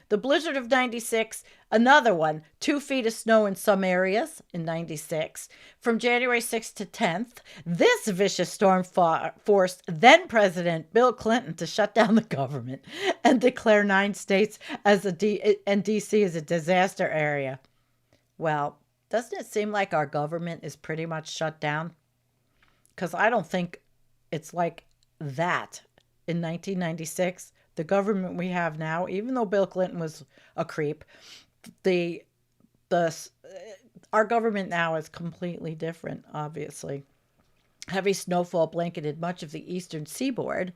The blizzard of 96, another one, 2 feet of snow in some areas in 96. From January 6th to 10th, this vicious storm forced then President Bill Clinton to shut down the government and declare 9 states and D.C. as a disaster area. Well, doesn't it seem like our government is pretty much shut down? Because I don't think it's like that in 1996. The government we have now, even though Bill Clinton was a creep, our government now is completely different, obviously. Heavy snowfall blanketed much of the eastern seaboard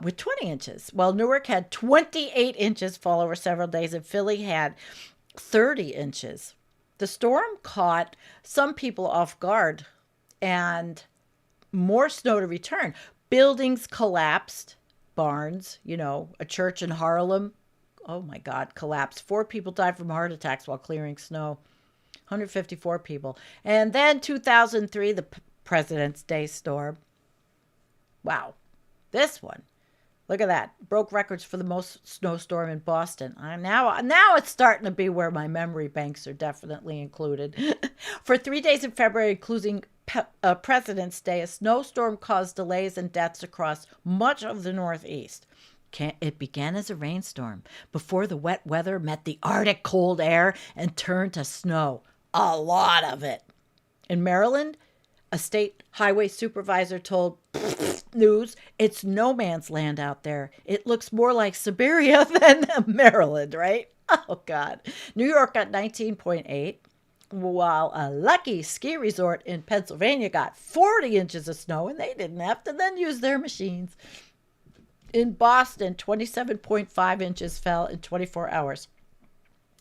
with 20 inches, while Newark had 28 inches fall over several days, and Philly had 30 inches. The storm caught some people off guard, and more snow to return. Buildings collapsed. Barns, a church in Harlem, oh my God, collapsed. 4 people died from heart attacks while clearing snow. 154 people. And then 2003, the President's Day storm. Wow. This one. Look at that. Broke records for the most snowstorm in Boston. Now it's starting to be where my memory banks are definitely included. For 3 days in February, including President's Day, a snowstorm caused delays and deaths across much of the Northeast. It began as a rainstorm before the wet weather met the Arctic cold air and turned to snow. A lot of it. In Maryland, a state highway supervisor told News, it's no man's land out there. It looks more like Siberia than Maryland, right? Oh, God. New York got 19.8, while a lucky ski resort in Pennsylvania got 40 inches of snow, and they didn't have to then use their machines. In Boston, 27.5 inches fell in 24 hours.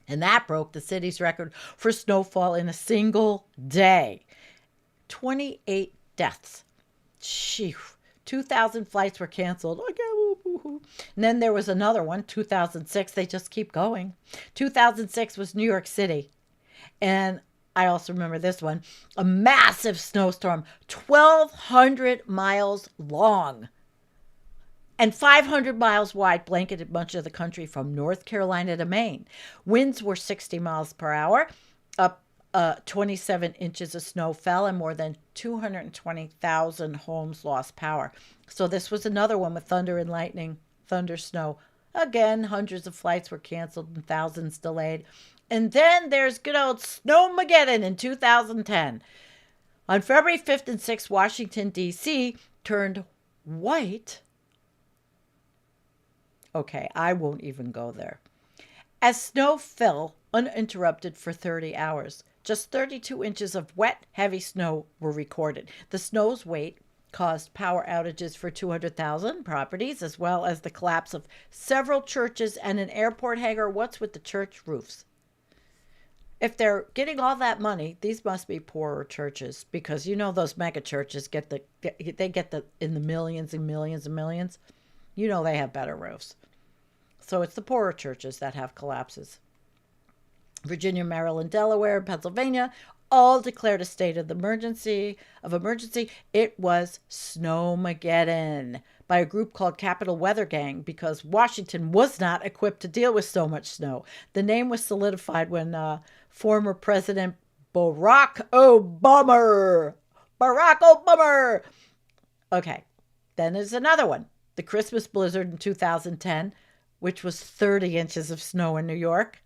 And that broke the city's record for snowfall in a single day. 28 deaths. Phew. 2,000 flights were canceled. And then there was another one, 2006. They just keep going. 2006 was New York City. And I also remember this one, a massive snowstorm, 1,200 miles long and 500 miles wide, blanketed much of the country from North Carolina to Maine. Winds were 60 miles per hour, up 27 inches of snow fell, and more than 220,000 homes lost power. So this was another one with thunder and lightning, thunder, snow. Again, hundreds of flights were canceled and thousands delayed. And then there's good old Snowmageddon in 2010. On February 5th and 6th, Washington, D.C. turned white. Okay, I won't even go there. As snow fell uninterrupted for 30 hours, just 32 inches of wet, heavy snow were recorded. The snow's weight caused power outages for 200,000 properties, as well as the collapse of several churches and an airport hangar. What's with the church roofs? If they're getting all that money, these must be poorer churches, because you know those mega churches get the in the millions and millions and millions. You know they have better roofs. So it's the poorer churches that have collapses. Virginia, Maryland, Delaware, and Pennsylvania all declared a state of emergency. It was Snowmageddon by a group called Capital Weather Gang, because Washington was not equipped to deal with so much snow. The name was solidified when former President Barack Obama. Okay, then there's another one. The Christmas blizzard in 2010, which was 30 inches of snow in New York.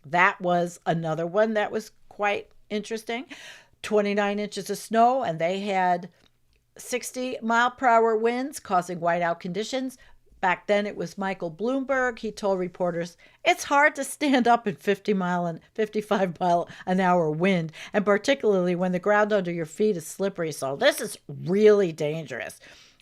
That was another one that was quite interesting. 29 inches of snow, and they had 60-mile-per-hour winds causing whiteout conditions. Back then, it was Michael Bloomberg. He told reporters, it's hard to stand up in 50-mile and 55-mile-an-hour wind, and particularly when the ground under your feet is slippery. So this is really dangerous.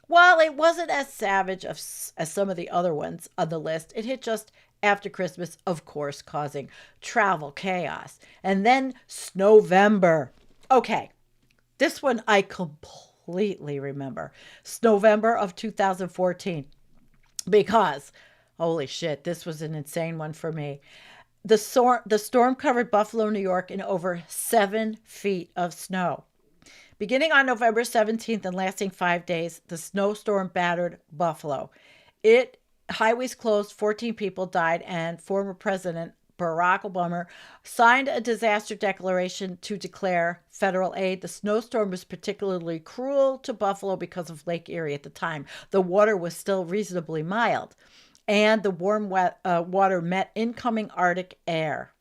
While it wasn't as savage as some of the other ones on the list, it hit just after Christmas, of course, causing travel chaos. And then Snowvember. Okay, this one I completely remember. Snowvember of 2014. Because, holy shit, this was an insane one for me. The storm covered Buffalo, New York in over 7 feet of snow. Beginning on November 17th and lasting 5 days, the snowstorm battered Buffalo. Highways closed, 14 people died, and former President Barack Obama signed a disaster declaration to declare federal aid. The snowstorm was particularly cruel to Buffalo because of Lake Erie at the time. The water was still reasonably mild, and the warm water met incoming Arctic air.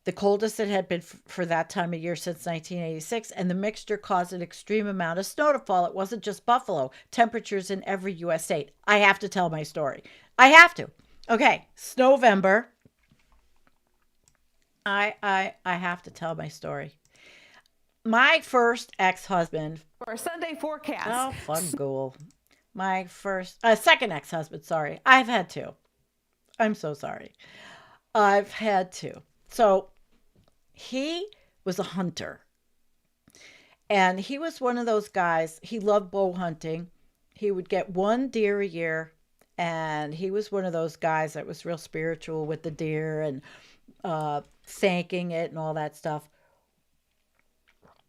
The coldest it had been for that time of year since 1986, and the mixture caused an extreme amount of snow to fall. It wasn't just Buffalo. Temperatures in every U.S. state. I have to tell my story. I have to. Okay, Snowvember. I have to tell my story. My first ex-husband. For our Sunday forecast. Oh, fun ghoul. My second ex-husband, sorry. I've had two. I'm so sorry. I've had two. So he was a hunter, and he was one of those guys. He loved bow hunting. He would get one deer a year, and he was one of those guys that was real spiritual with the deer and thanking it and all that stuff.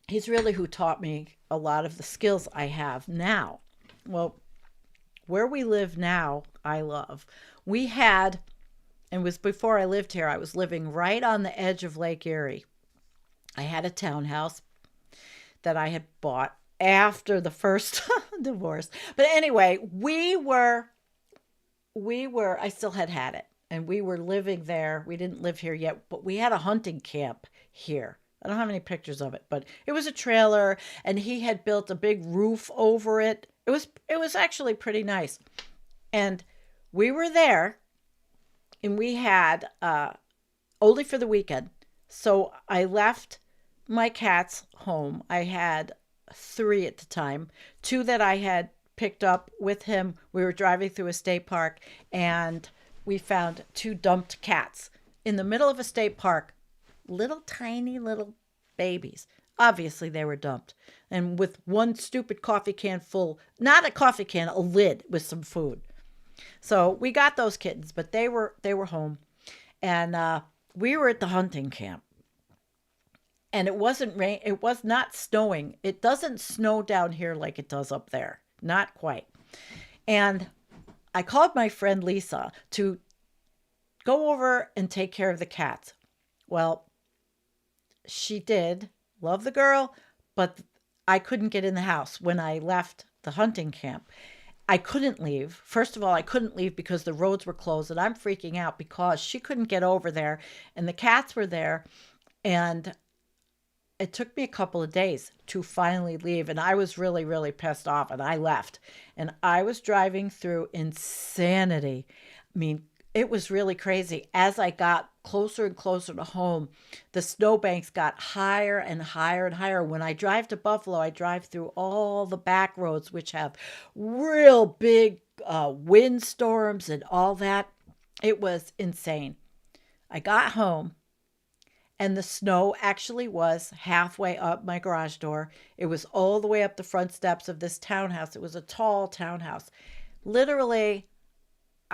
He's really who taught me a lot of the skills I have now. Well, where we live now, I love. We had... And it was before I lived here. I was living right on the edge of Lake Erie. I had a townhouse that I had bought after the first divorce. But anyway, I still had it. And we were living there. We didn't live here yet, but we had a hunting camp here. I don't have any pictures of it, but it was a trailer, and he had built a big roof over it. It was actually pretty nice. And we were there. and we had only for the weekend. So I left my cats home. I had three at the time, two that I had picked up with him. We were driving through a state park and we found two dumped cats in the middle of a state park, little tiny little babies. Obviously, they were dumped. And with one stupid coffee can full, not a coffee can, a lid with some food. So we got those kittens, but they were home. And we were at the hunting camp. And it wasn't rain, it was not snowing. It doesn't snow down here like it does up there. Not quite. And I called my friend Lisa to go over and take care of the cats. Well, she did. Love the girl, but I couldn't get in the house when I left the hunting camp. I couldn't leave. First of all, I couldn't leave because the roads were closed, and I'm freaking out because she couldn't get over there, and the cats were there, and it took me a couple of days to finally leave, and I was really, really pissed off, and I left. And I was driving through insanity. I mean, it was really crazy. As I got closer and closer to home, the snowbanks got higher and higher and higher. When I drive to Buffalo, I drive through all the back roads, which have real big windstorms and all that. It was insane. I got home, and the snow actually was halfway up my garage door. It was all the way up the front steps of this townhouse. It was a tall townhouse. Literally,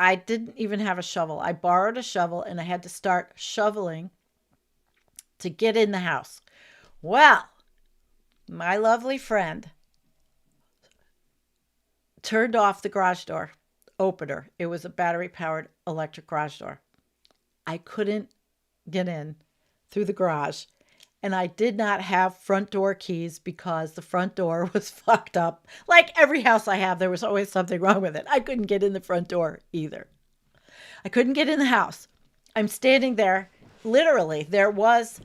I didn't even have a shovel. I borrowed a shovel and I had to start shoveling to get in the house. Well, my lovely friend turned off the garage door opener. It was a battery-powered electric garage door. I couldn't get in through the garage, and I did not have front door keys because the front door was fucked up. Like every house I have, there was always something wrong with it. I couldn't get in the front door either. I couldn't get in the house. I'm standing there. Literally, there was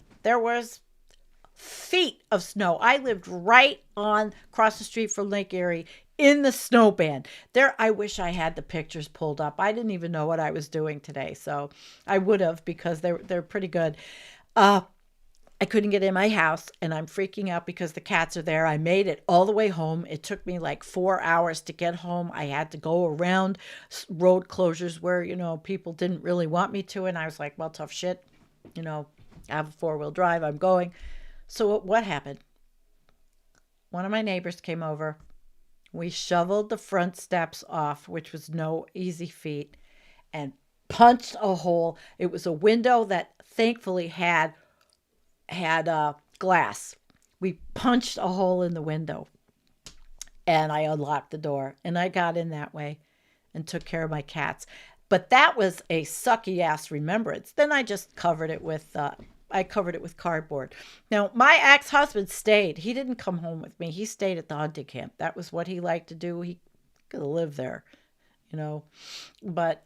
feet of snow. I lived right on across the street from Lake Erie in the snow band. There, I wish I had the pictures pulled up. I didn't even know what I was doing today, so I would have because they're pretty good. I couldn't get in my house, and I'm freaking out because the cats are there. I made it all the way home. It took me like 4 hours to get home. I had to go around road closures where, people didn't really want me to. And I was like, well, tough shit. I have a four-wheel drive. I'm going. So what happened? One of my neighbors came over. We shoveled the front steps off, which was no easy feat, and punched a hole. It was a window that thankfully had glass. We punched a hole in the window, and I unlocked the door, and I got in that way and took care of my cats. But that was a sucky ass remembrance. Then I just covered it with cardboard. Now, my ex-husband stayed. He didn't come home with me. He stayed at the hunting camp. That was what he liked to do. He could have lived there, But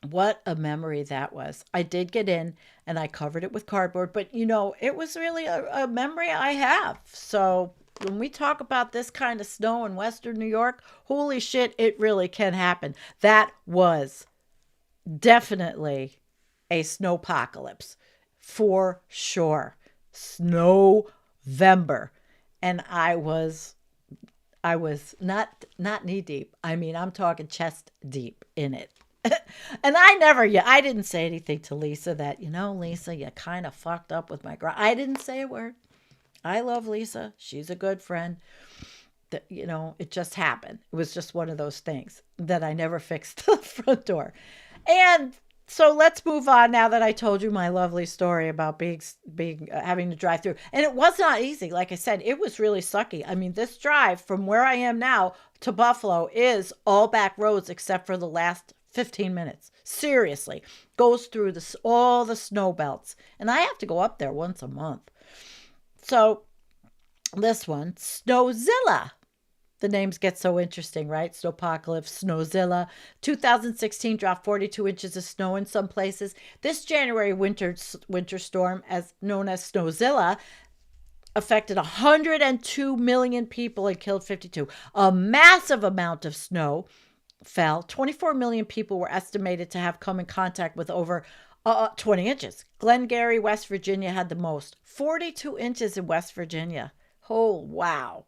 what a memory that was. I did get in and I covered it with cardboard, but it was really a memory I have. So when we talk about this kind of snow in Western New York, holy shit, it really can happen. That was definitely a snowpocalypse for sure. Snowvember. And I was not knee deep. I mean, I'm talking chest deep in it. And I didn't say anything to Lisa that, Lisa, you kind of fucked up with my girl. I didn't say a word. I love Lisa. She's a good friend. It just happened. It was just one of those things that I never fixed the front door. And so let's move on now that I told you my lovely story about being having to drive through. And it was not easy. Like I said, it was really sucky. I mean, this drive from where I am now to Buffalo is all back roads except for the last 15 minutes. Seriously. Goes through all the snow belts. And I have to go up there once a month. So this one, Snowzilla. The names get so interesting, right? Snowpocalypse, Snowzilla. 2016 dropped 42 inches of snow in some places. This January winter storm, as known as Snowzilla, affected 102 million people and killed 52. A massive amount of snow fell. 24 million people were estimated to have come in contact with over 20 inches. Glengarry, West Virginia had the most. 42 inches in West Virginia. Oh, wow.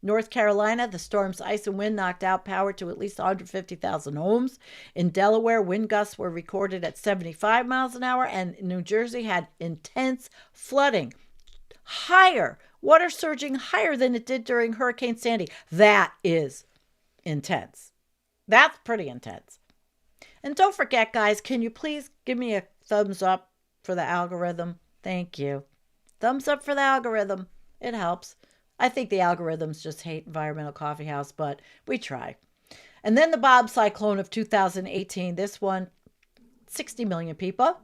North Carolina, the storm's ice and wind knocked out power to at least 150,000 homes. In Delaware, wind gusts were recorded at 75 miles an hour, and New Jersey had intense flooding. Water surging higher than it did during Hurricane Sandy. That is intense. That's pretty intense. And don't forget, guys, can you please give me a thumbs up for the algorithm? Thank you. Thumbs up for the algorithm. It helps. I think the algorithms just hate Environmental Coffee House, but we try. And then the Bob cyclone of 2018. This one, 60 million people.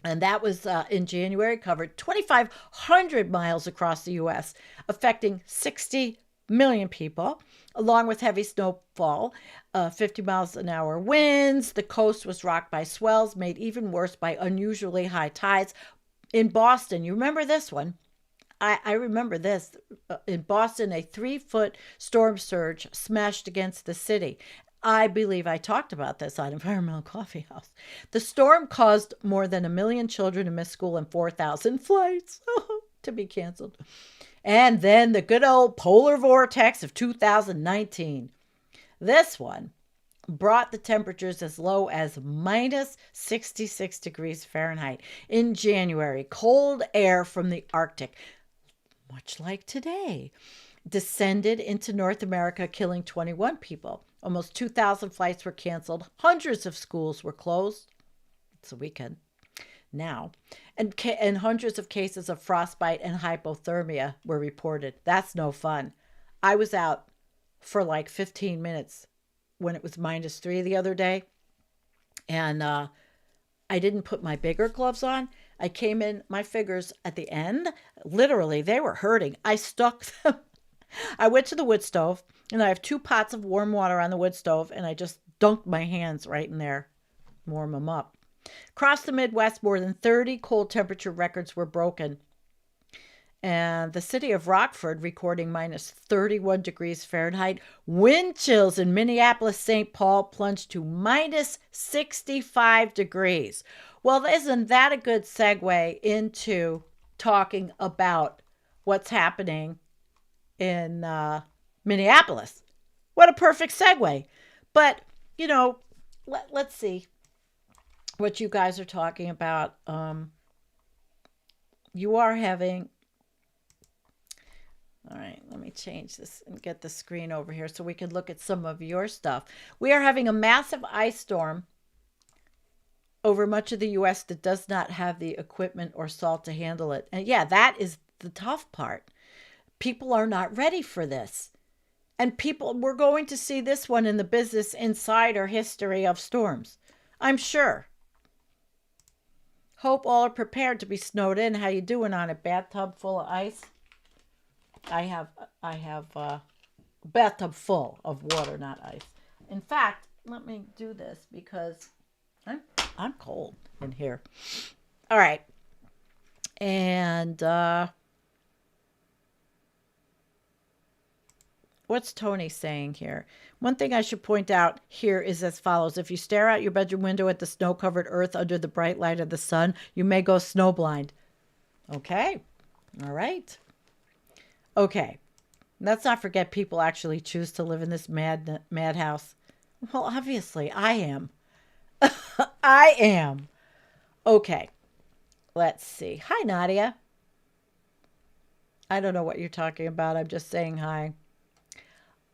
And that was in January, covered 2,500 miles across the U.S., affecting 60 million people, along with heavy snowfall, 50 miles an hour winds. The coast was rocked by swells, made even worse by unusually high tides. In Boston, you remember this one? I remember this. In Boston, a 3-foot storm surge smashed against the city. I believe I talked about this on Environmental Coffee House. The storm caused more than 1 million children to miss school and 4,000 flights to be canceled. And then the good old polar vortex of 2019. This one brought the temperatures as low as minus 66 degrees Fahrenheit in January. Cold air from the Arctic, much like today, descended into North America, killing 21 people. Almost 2,000 flights were canceled. Hundreds of schools were closed. It's a weekend now. And hundreds of cases of frostbite and hypothermia were reported. That's no fun. I was out for like 15 minutes when it was -3 the other day. And I didn't put my bigger gloves on. I came in, my fingers at the end, literally, they were hurting. I stuck them. I went to the wood stove, and I have 2 pots of warm water on the wood stove, and I just dunked my hands right in there, warm them up. Across the Midwest, more than 30 cold temperature records were broken. And the city of Rockford recording -31 degrees Fahrenheit. Wind chills in Minneapolis, St. Paul plunged to -65 degrees. Well, isn't that a good segue into talking about what's happening in Minneapolis? What a perfect segue. But, you know, let's see what you guys are talking about. You are having... All right, let me change this and get the screen over here so we can look at some of your stuff. We are having a massive ice storm over much of the U.S. that does not have the equipment or salt to handle it. And yeah, that is the tough part. People are not ready for this. And we're going to see this one in the Business Insider history of storms, I'm sure. Hope all are prepared to be snowed in. How you doing on a bathtub full of ice? I have a bathtub full of water, not ice. In fact, let me do this because I'm cold in here. All right. And what's Tony saying here? One thing I should point out here is as follows. If you stare out your bedroom window at the snow-covered earth under the bright light of the sun, you may go snowblind. Okay. All right. Okay. Let's not forget people actually choose to live in this madhouse. Well, obviously, I am. I am. Okay. Let's see. Hi, Nadia. I don't know what you're talking about. I'm just saying hi.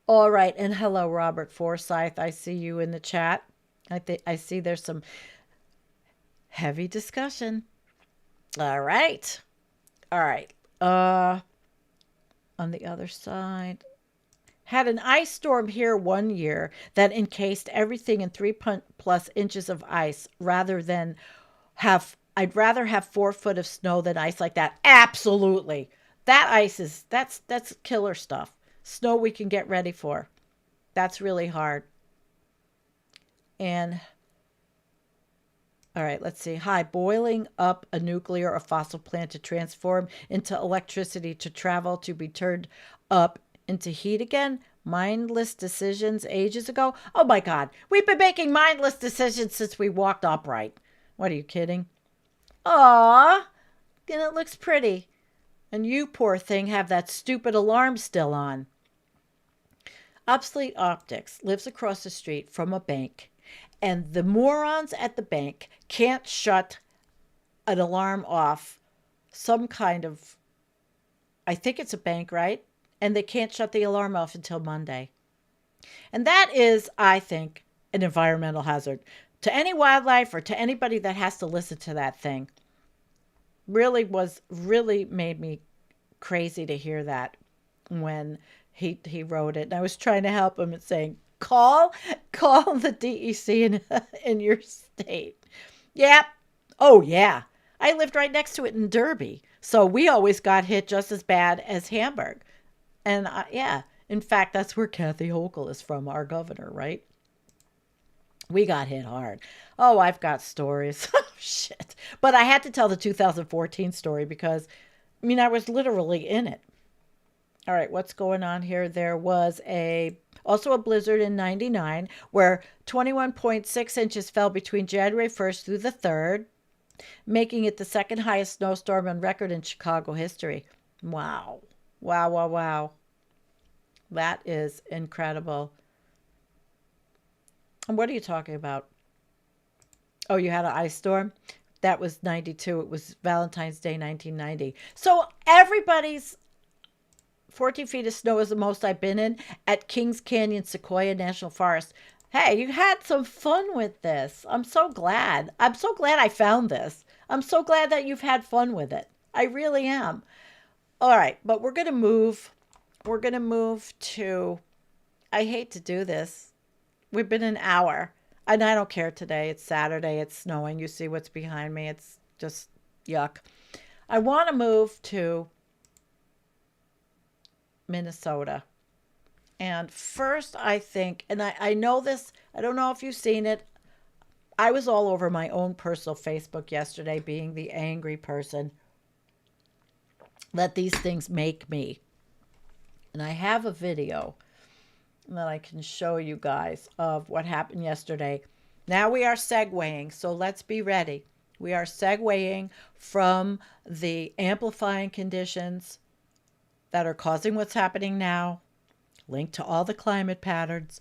All right. And hello, Robert Forsyth. I see you in the chat. I see there's some heavy discussion. All right. All right. On the other side, had an ice storm here one year that encased everything in 3+ inches of ice I'd rather have 4 foot of snow than ice like that. Absolutely. That ice that's killer stuff. Snow we can get ready for. That's really hard. And all right, let's see. Hi, boiling up a nuclear or fossil plant to transform into electricity to travel to be turned up into heat again Mindless decisions ages ago. Oh my God. We've been making mindless decisions since we walked upright. What, are you kidding? Aw. And it looks pretty. And you, poor thing, have that stupid alarm still on. Obsolete Optics lives across the street from a bank, and the morons at the bank can't shut an alarm off. Some kind of, I think it's a bank, right? And they can't shut the alarm off until Monday. And that is, I think, an environmental hazard to any wildlife or to anybody that has to listen to that thing. Really made me crazy to hear that when he wrote it. And I was trying to help him and saying, call the DEC in your state. Yep. Oh yeah. I lived right next to it in Derby. So we always got hit just as bad as Hamburg. And yeah, in fact, that's where Kathy Hochul is from, our governor, right? We got hit hard. Oh, I've got stories. Oh, shit. But I had to tell the 2014 story because, I mean, I was literally in it. All right, what's going on here? There was also a blizzard in 99 where 21.6 inches fell between January 1st through the 3rd, making it the second highest snowstorm on record in Chicago history. Wow. Wow. That is incredible. And what are you talking about? Oh, you had an ice storm? That was 92. It was Valentine's Day, 1990. So everybody's 14 feet of snow is the most I've been in at Kings Canyon Sequoia National Forest. Hey, you had some fun with this. I'm so glad. I'm so glad I found this. I'm so glad that you've had fun with it. I really am. All right, but we're going to move. We're going to move to, I hate to do this. We've been an hour. And I don't care today. It's Saturday. It's snowing. You see what's behind me. It's just yuck. I want to move to Minnesota. And first, I think, and I know this, I don't know if you've seen it. I was all over my own personal Facebook yesterday, being the angry person that these things make me. And I have a video that I can show you guys of what happened yesterday. Now we are segueing, so let's be ready. We are segueing from the amplifying conditions that are causing what's happening now, linked to all the climate patterns.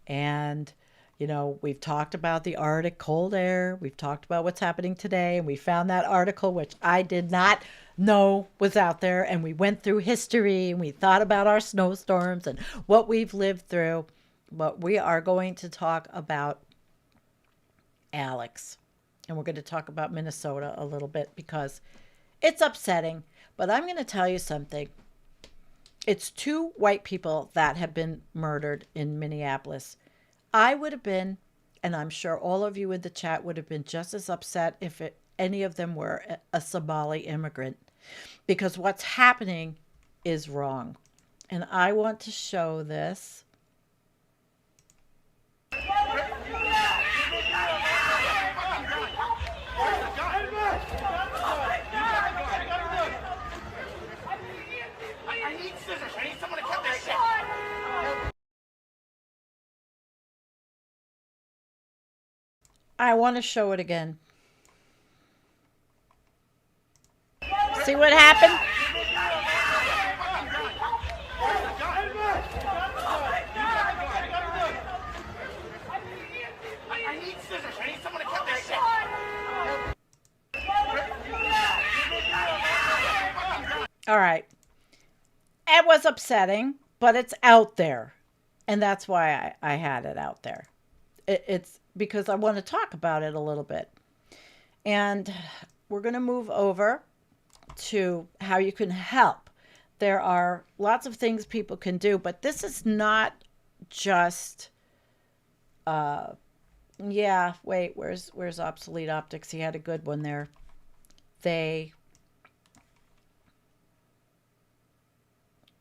And, you know, we've talked about the Arctic cold air. We've talked about what's happening today. And we found that article, which I did not know was out there. And we went through history and we thought about our snowstorms and what we've lived through. But we are going to talk about Alex. And we're going to talk about Minnesota a little bit because it's upsetting. But I'm going to tell you something. It's 2 white people that have been murdered in Minneapolis. I would have been, and I'm sure all of you in the chat would have been just as upset if any of them were a Somali immigrant, because what's happening is wrong. And I want to show this. I want to show it again. See what happened? All right. It was upsetting, but it's out there. And that's why I had it out there. It's because I want to talk about it a little bit. And we're going to move over to how you can help. There are lots of things people can do, but this is not just, yeah, wait, where's Obsolete Optics? He had a good one there.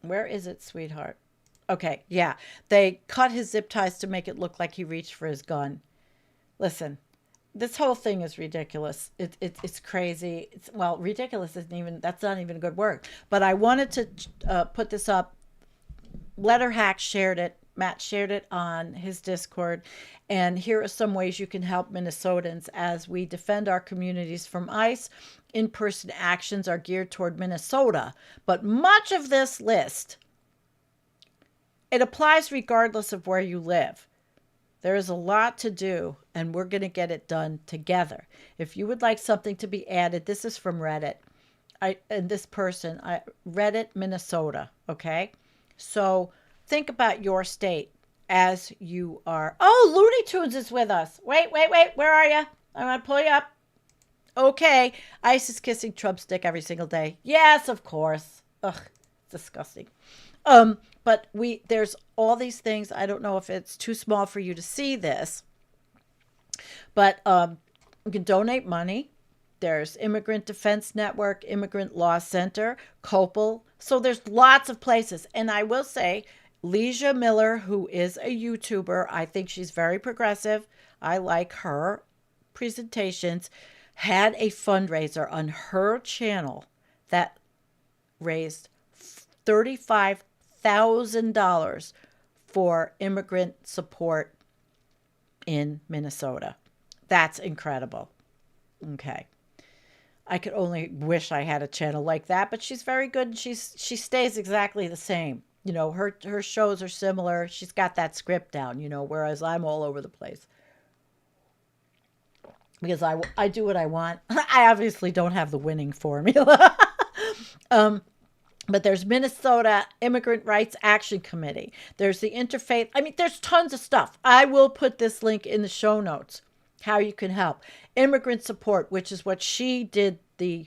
Where is it, sweetheart? Okay, yeah. They cut his zip ties to make it look like he reached for his gun. Listen, this whole thing is ridiculous. It's crazy. Well, ridiculous isn't even, that's not even a good word. But I wanted to put this up Letter Hack shared it. Matt shared it on his Discord. And here are some ways you can help Minnesotans as we defend our communities from ICE. In-person actions are geared toward Minnesota. But much of this list, it applies regardless of where you live. There is a lot to do, and we're going to get it done together. If you would like something to be added, this is from Reddit. Reddit, Minnesota, okay? So think about your state as you are. Oh, Looney Tunes is with us. Wait. Where are you? I'm going to pull you up. Okay. ICE is kissing Trump's dick every single day. Yes, of course. Ugh, disgusting. But there's all these things. I don't know if it's too small for you to see this, but you can donate money. There's Immigrant Defense Network, Immigrant Law Center, COPL. So there's lots of places. And I will say, Leisha Miller, who is a YouTuber, I think she's very progressive. I like her presentations, had a fundraiser on her channel that raised $35,000 for immigrant support in Minnesota. That's incredible. Okay. I could only wish I had a channel like that, but she's very good. She stays exactly the same. You know, her shows are similar. She's got that script down, you know, whereas I'm all over the place. Because I do what I want. I obviously don't have the winning formula. But there's Minnesota Immigrant Rights Action Committee. There's the Interfaith. I mean, there's tons of stuff. I will put this link in the show notes, how you can help. Immigrant Support, which is what she did the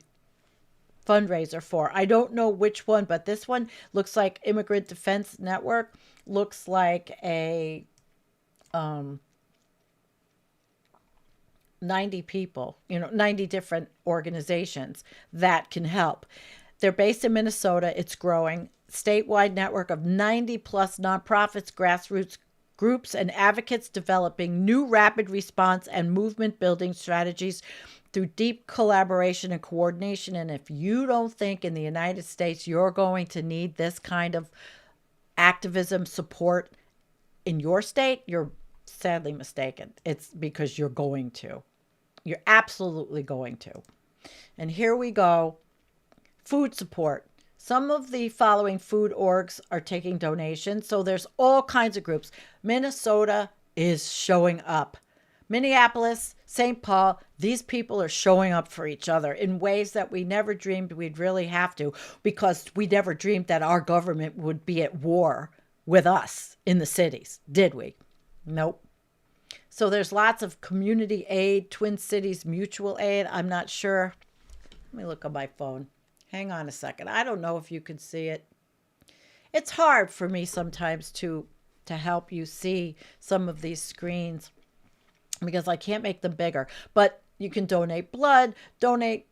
fundraiser for. I don't know which one, but this one looks like Immigrant Defense Network. Looks like a 90 people, 90 different organizations that can help. They're based in Minnesota. It's growing. Statewide network of 90 plus nonprofits, grassroots groups, and advocates developing new rapid response and movement building strategies through deep collaboration and coordination. And if you don't think in the United States you're going to need this kind of activism support in your state, you're sadly mistaken. It's because you're going to. You're absolutely going to. And here we go. Food support. Some of the following food orgs are taking donations. So there's all kinds of groups. Minnesota is showing up. Minneapolis, St. Paul, these people are showing up for each other in ways that we never dreamed we'd really have to, because we never dreamed that our government would be at war with us in the cities. Did we? Nope. So there's lots of community aid, Twin Cities mutual aid. I'm not sure. Let me look on my phone. Hang on a second. I don't know if you can see it. It's hard for me sometimes to help you see some of these screens because I can't make them bigger. But you can donate blood,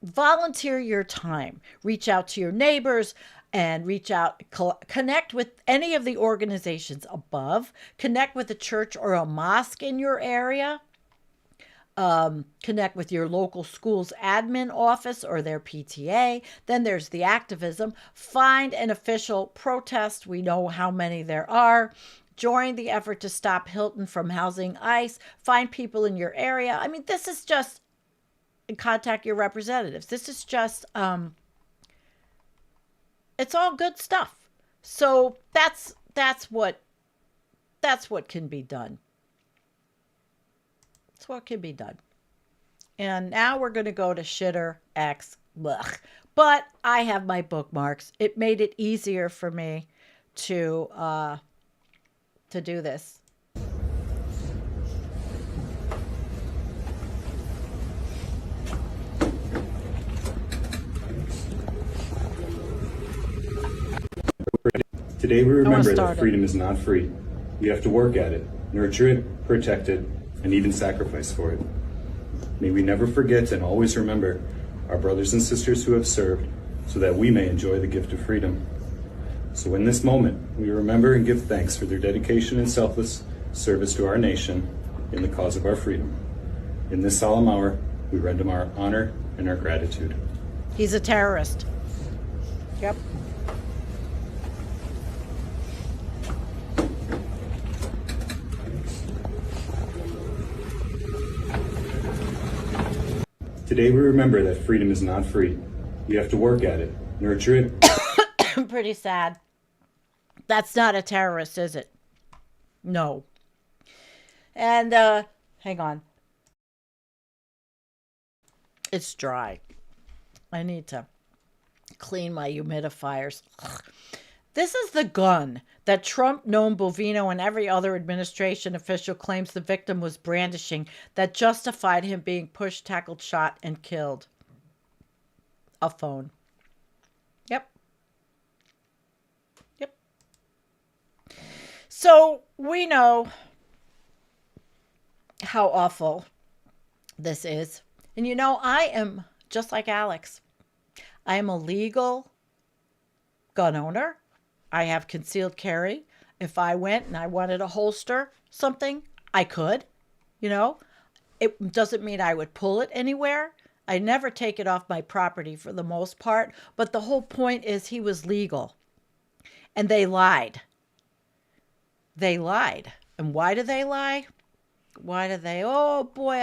volunteer your time, reach out to your neighbors and connect with any of the organizations above, connect with a church or a mosque in your area. Connect with your local school's admin office or their PTA. Then there's the activism. Find an official protest. We know how many there are. Join the effort to stop Hilton from housing ICE. Find people in your area. I mean, this is just, contact your representatives. This is just, it's all good stuff. So that's what can be done. That's what can be done. And now we're going to go to Shitter X. Blech. But I have my bookmarks. It made it easier for me to do this. Today we remember that freedom is not free. We have to work at it, nurture it, protect it, and even sacrifice for it. May we never forget and always remember our brothers and sisters who have served so that we may enjoy the gift of freedom. So in this moment, we remember and give thanks for their dedication and selfless service to our nation in the cause of our freedom. In this solemn hour, we render them our honor and our gratitude. He's a terrorist. Yep. Today we remember that freedom is not free. You have to work at it, nurture it. Pretty sad. That's not a terrorist, is it? No. And, hang on. It's dry. I need to clean my humidifiers. Ugh. This is the gun that Trump, Noam Bovino, and every other administration official claims the victim was brandishing that justified him being pushed, tackled, shot, and killed. A phone. Yep. Yep. So we know how awful this is. And you know, I am just like Alex. I am a legal gun owner. I have concealed carry. If I went and I wanted to holster something, I could. You know, it doesn't mean I would pull it anywhere. I never take it off my property for the most part. But the whole point is he was legal. And they lied. They lied. And why do they lie? Why do they? Oh, boy,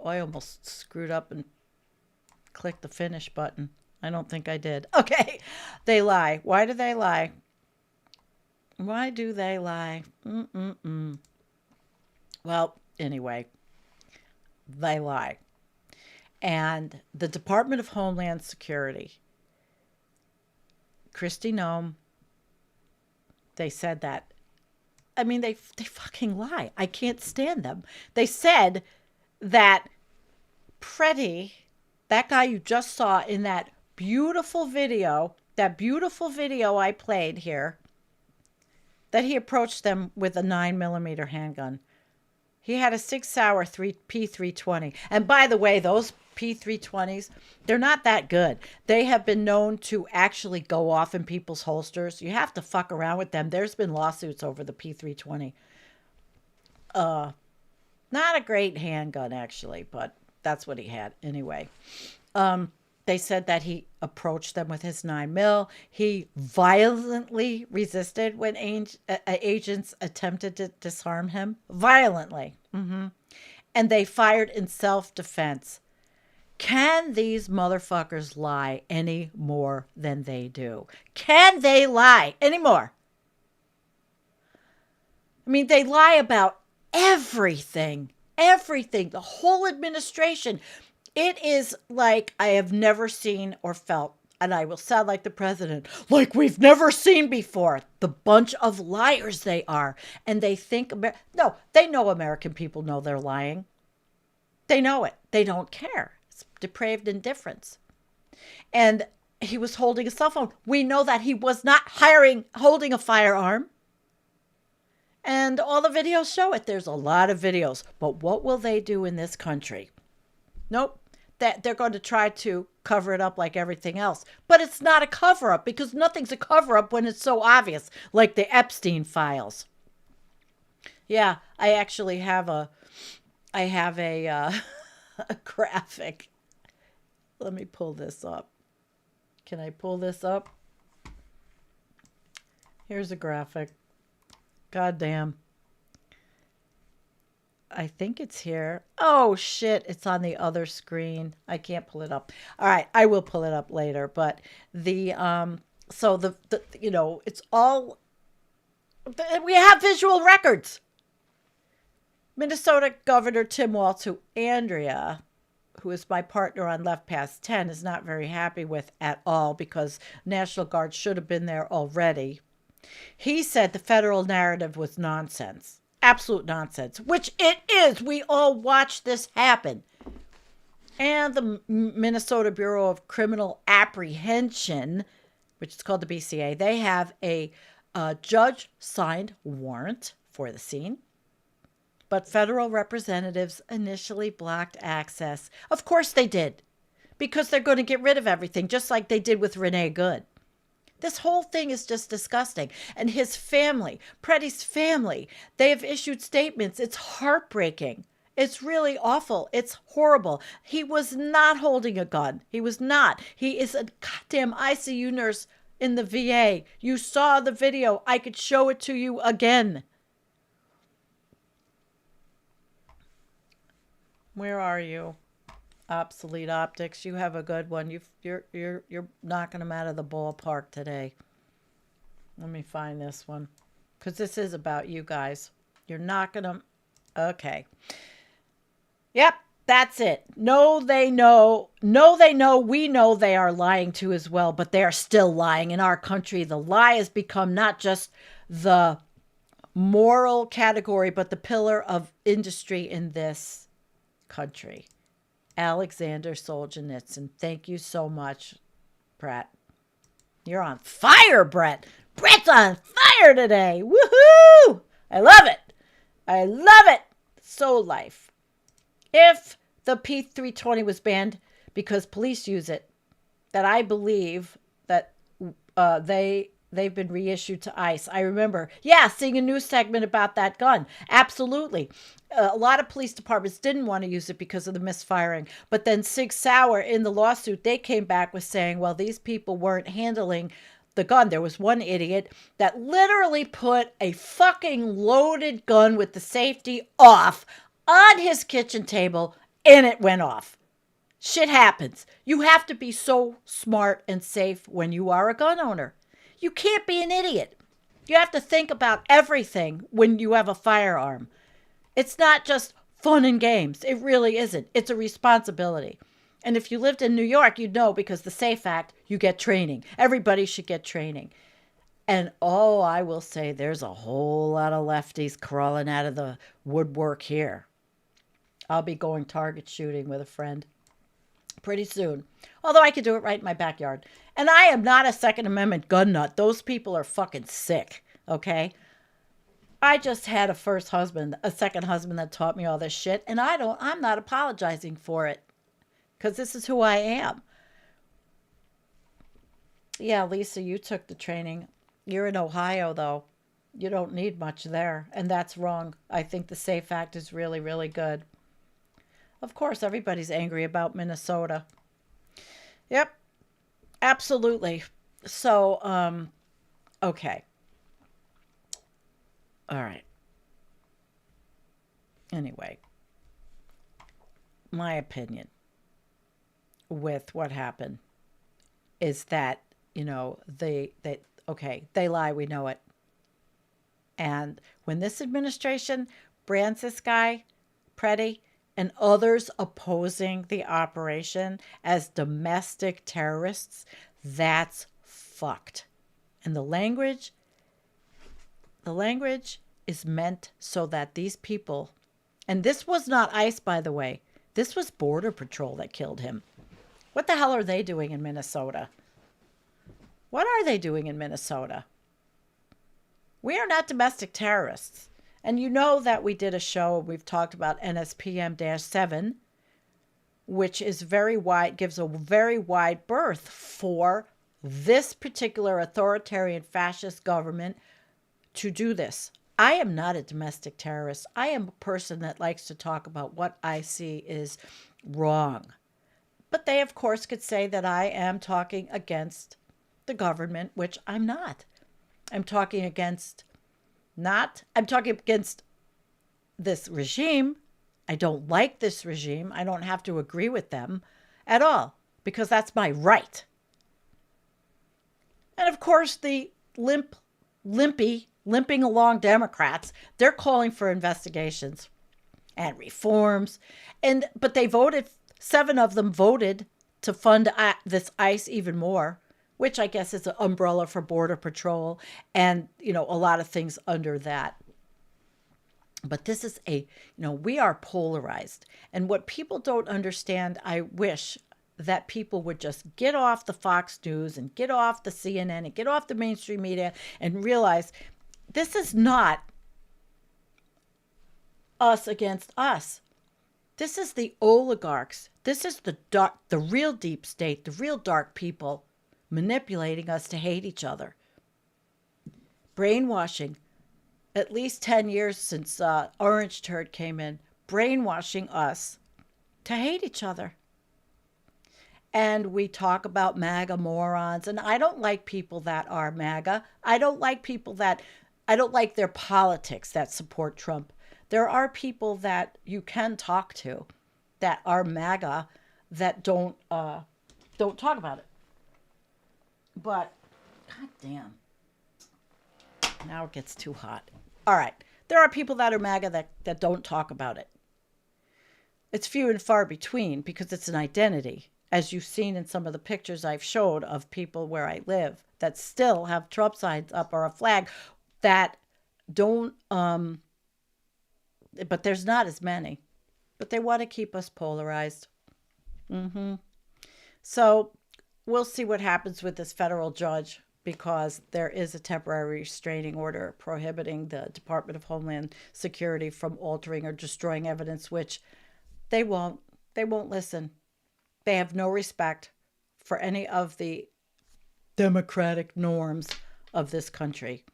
I almost screwed up and clicked the finish button. I don't think I did. Okay. They lie. Why do they lie? Why do they lie? Well, anyway, they lie. And the Department of Homeland Security, Kristi Noem, they said that. I mean, they fucking lie. I can't stand them. They said that Pretty, that guy you just saw in that beautiful video I played here, that he approached them with a 9mm handgun. He had a 6-hour P320. And by the way, those P320s, they're not that good. They have been known to actually go off in people's holsters. You have to fuck around with them. There's been lawsuits over the P320. Not a great handgun, actually, but that's what he had anyway. They said that he approached them with his 9mm. He violently resisted when agents attempted to disarm him. Violently. And they fired in self-defense. Can these motherfuckers lie any more than they do? Can they lie anymore? I mean, they lie about everything. Everything. The whole administration. It is like I have never seen or felt, and I will sound like the president, like we've never seen before. The bunch of liars they are. And they think, no, they know American people know they're lying. They know it. They don't care. It's depraved indifference. And he was holding a cell phone. We know that he was not holding a firearm. And all the videos show it. There's a lot of videos. But what will they do in this country? Nope. That they're going to try to cover it up like everything else. But it's not a cover-up because nothing's a cover-up when it's so obvious, like the Epstein files. Yeah, I actually have a graphic. Let me pull this up. Can I pull this up? Here's a graphic. God damn. I think it's here. Oh, shit. It's on the other screen. I can't pull it up. All right. I will pull it up later. But so the you know, it's all, we have visual records. Minnesota Governor Tim Walz, who Andrea, who is my partner on Left Past 10, is not very happy with at all because National Guard should have been there already. He said the federal narrative was nonsense. Absolute nonsense, which it is. We all watched this happen. And the Minnesota Bureau of Criminal Apprehension, which is called the BCA, they have a judge-signed warrant for the scene. But federal representatives initially blocked access. Of course they did, because they're going to get rid of everything, just like they did with Renee Good. This whole thing is just disgusting. And his family, Pretty's family, they have issued statements. It's heartbreaking. It's really awful. It's horrible. He was not holding a gun. He was not. He is a goddamn ICU nurse in the VA. You saw the video. I could show it to you again. Where are you? Obsolete optics. You have a good one. You're knocking them out of the ballpark today. Let me find this one, because this is about you guys. You're knocking them. Okay. Yep, that's it. No, they know. No, they know. We know they are lying too as well, but they are still lying. In our country, the lie has become not just the moral category, but the pillar of industry in this country. Alexander Solzhenitsyn. Thank you so much, Brett. You're on fire, Brett. Brett's on fire today. Woohoo! I love it. I love it. So life. If the P320 was banned because police use it, that I believe that they've been reissued to ICE. I remember, seeing a news segment about that gun. Absolutely. A lot of police departments didn't want to use it because of the misfiring. But then Sig Sauer, in the lawsuit, they came back with saying, well, these people weren't handling the gun. There was one idiot that literally put a fucking loaded gun with the safety off on his kitchen table, and it went off. Shit happens. You have to be so smart and safe when you are a gun owner. You can't be an idiot. You have to think about everything when you have a firearm. It's not just fun and games. It really isn't. It's a responsibility. And if you lived in New York, you'd know, because the SAFE Act, you get training. Everybody should get training. And I will say there's a whole lot of lefties crawling out of the woodwork here. I'll be going target shooting with a friend pretty soon. Although I could do it right in my backyard. And I am not a Second Amendment gun nut. Those people are fucking sick, okay? I just had a second husband that taught me all this shit, and I'm not apologizing for it, because this is who I am. Yeah, Lisa, you took the training. You're in Ohio, though. You don't need much there, and that's wrong. I think the SAFE Act is really, really good. Of course, everybody's angry about Minnesota. Yep, absolutely. So, okay. All right. Anyway, my opinion with what happened is that, they lie, we know it. And when this administration brands this guy, Preddy, and others opposing the operation as domestic terrorists, that's fucked. And the language is meant so that these people, and this was not ICE, by the way, this was Border Patrol that killed him. What the hell are they doing in Minnesota? What are they doing in Minnesota? We are not domestic terrorists. And you know that we did a show, we've talked about NSPM-7, which is very wide, gives a very wide berth for this particular authoritarian fascist government to do this. I am not a domestic terrorist. I am a person that likes to talk about what I see is wrong. But they, of course, could say that I am talking against the government, which I'm not. I'm talking against this regime. I don't like this regime. I don't have to agree with them at all, because that's my right. And of course, the limping along Democrats, they're calling for investigations and reforms. But they voted, 7 of them voted to fund this ICE even more, which I guess is an umbrella for Border Patrol and, a lot of things under that. But this is we are polarized. And what people don't understand, I wish that people would just get off the Fox News and get off the CNN and get off the mainstream media and realize this is not us against us. This is the oligarchs. This is the real deep state, the real dark people manipulating us to hate each other. Brainwashing. At least 10 years since Orange Turd came in, brainwashing us to hate each other. And we talk about MAGA morons, and I don't like people that are MAGA. I don't like their politics that support Trump. There are people that you can talk to that are MAGA that don't talk about it. But god damn, now it gets too hot. All right, there are people that are MAGA that don't talk about it. It's few and far between because it's an identity, as you've seen in some of the pictures I've showed of people where I live that still have Trump signs up or a flag that don't, but there's not as many. But they want to keep us polarized. So we'll see what happens with this federal judge, because there is a temporary restraining order prohibiting the Department of Homeland Security from altering or destroying evidence, which they won't listen. They have no respect for any of the democratic norms of this country.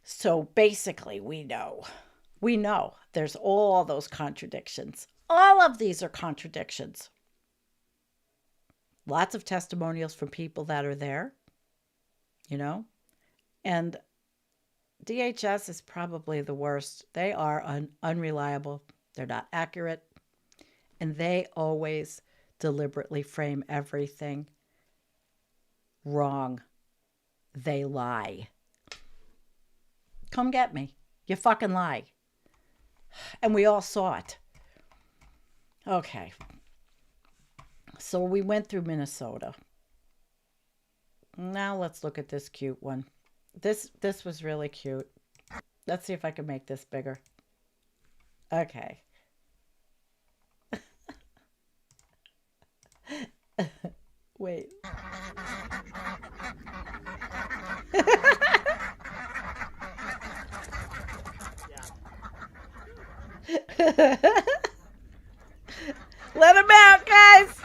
So basically, we know there's all those contradictions. All of these are contradictions. Lots of testimonials from people that are there, and DHS is probably the worst. They are unreliable. They're not accurate. And they always deliberately frame everything wrong. They lie. Come get me. You fucking lie. And we all saw it. Okay. So we went through Minnesota. Now let's look at this cute one. This was really cute. Let's see if I can make this bigger. Okay. Wait. Let him out, guys.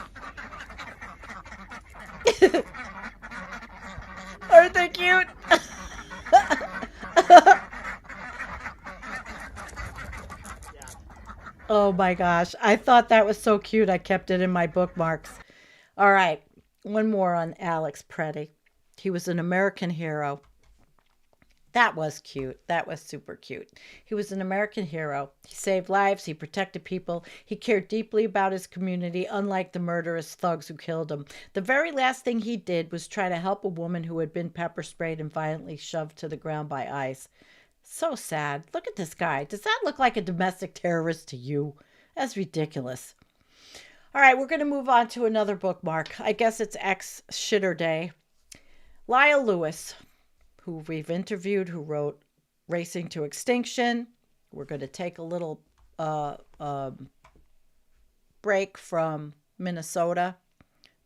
Aren't they cute? Oh my gosh. I thought that was so cute. I kept it in my bookmarks. All right. One more on Alex Preddy. He was an American hero. That was cute. That was super cute. He was an American hero. He saved lives. He protected people. He cared deeply about his community, unlike the murderous thugs who killed him. The very last thing he did was try to help a woman who had been pepper sprayed and violently shoved to the ground by ICE. So sad. Look at this guy. Does that look like a domestic terrorist to you? That's ridiculous. All right, we're going to move on to another bookmark. I guess it's X Shitter Day. Lyle Lewis, who we've interviewed, who wrote Racing to Extinction. We're going to take a little break from Minnesota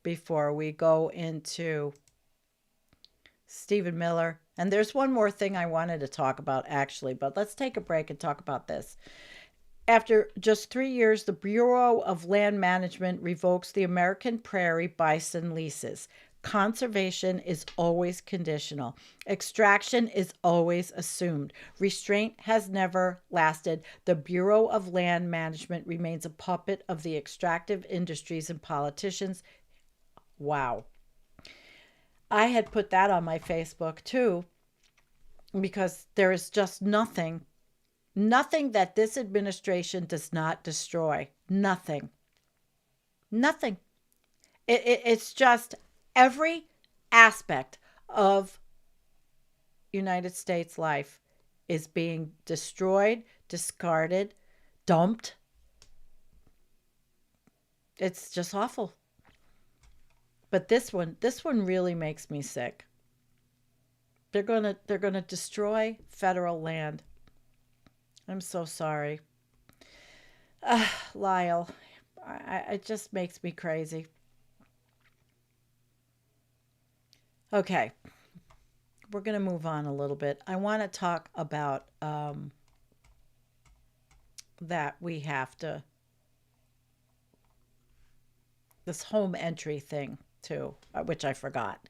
before we go into Stephen Miller. And there's one more thing I wanted to talk about, actually, but let's take a break and talk about this. After just 3 years, the Bureau of Land Management revokes the American prairie bison leases. Conservation is always conditional. Extraction is always assumed. Restraint has never lasted. The Bureau of Land Management remains a puppet of the extractive industries and politicians. Wow. I had put that on my Facebook too, because there is just nothing that this administration does not destroy. Nothing. It's just every aspect of United States life is being destroyed, discarded, dumped. It's just awful. But this one really makes me sick. They're gonna destroy federal land. I'm so sorry. Lyle, it just makes me crazy. Okay, we're going to move on a little bit. I want to talk about that we have to, this home entry thing too, which I forgot,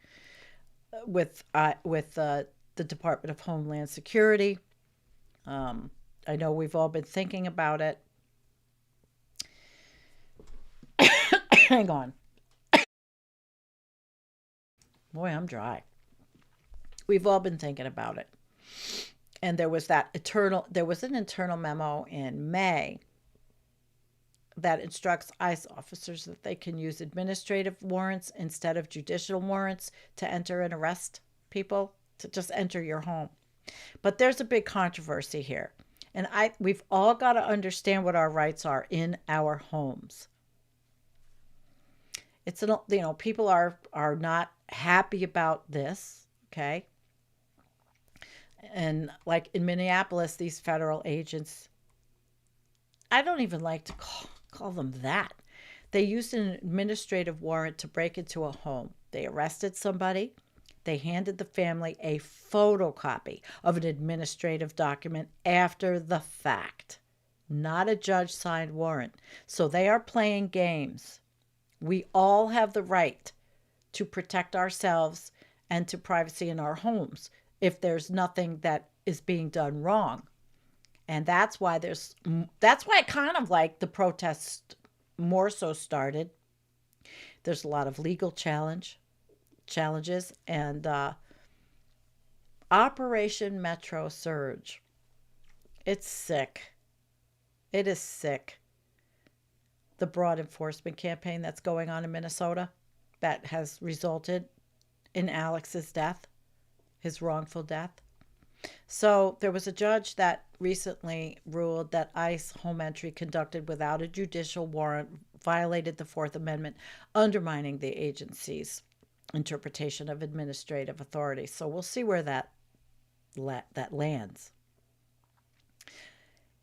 with the Department of Homeland Security. I know we've all been thinking about it. Hang on. Boy, I'm dry. We've all been thinking about it. And there was an internal memo in May that instructs ICE officers that they can use administrative warrants instead of judicial warrants to enter and arrest people, to just enter your home. But there's a big controversy here. And we've all got to understand what our rights are in our homes. It's people are not happy about this, okay? And like in Minneapolis, these federal agents, I don't even like to call them that. They used an administrative warrant to break into a home. They arrested somebody. They handed the family a photocopy of an administrative document after the fact, not a judge-signed warrant. So they are playing games. We all have the right to protect ourselves and to privacy in our homes if there's nothing that is being done wrong. And that's why kind of like the protests more so started. There's a lot of legal challenges, and Operation Metro Surge. It's sick. It is sick. The broad enforcement campaign that's going on in Minnesota that has resulted in Alex's death, his wrongful death. So there was a judge that recently ruled that ICE home entry conducted without a judicial warrant violated the Fourth Amendment, undermining the agency's interpretation of administrative authority. So we'll see where that lands.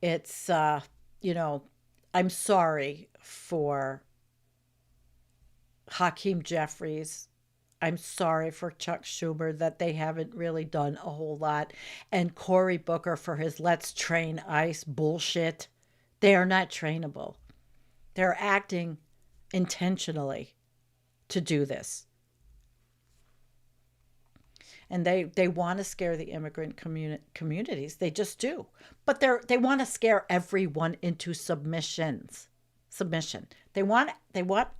It's, I'm sorry for Hakeem Jeffries. I'm sorry for Chuck Schumer that they haven't really done a whole lot. And Cory Booker for his let's train ICE bullshit. They are not trainable. They're acting intentionally to do this. And they want to scare the immigrant communities. They just do. But they want to scare everyone into submission. They want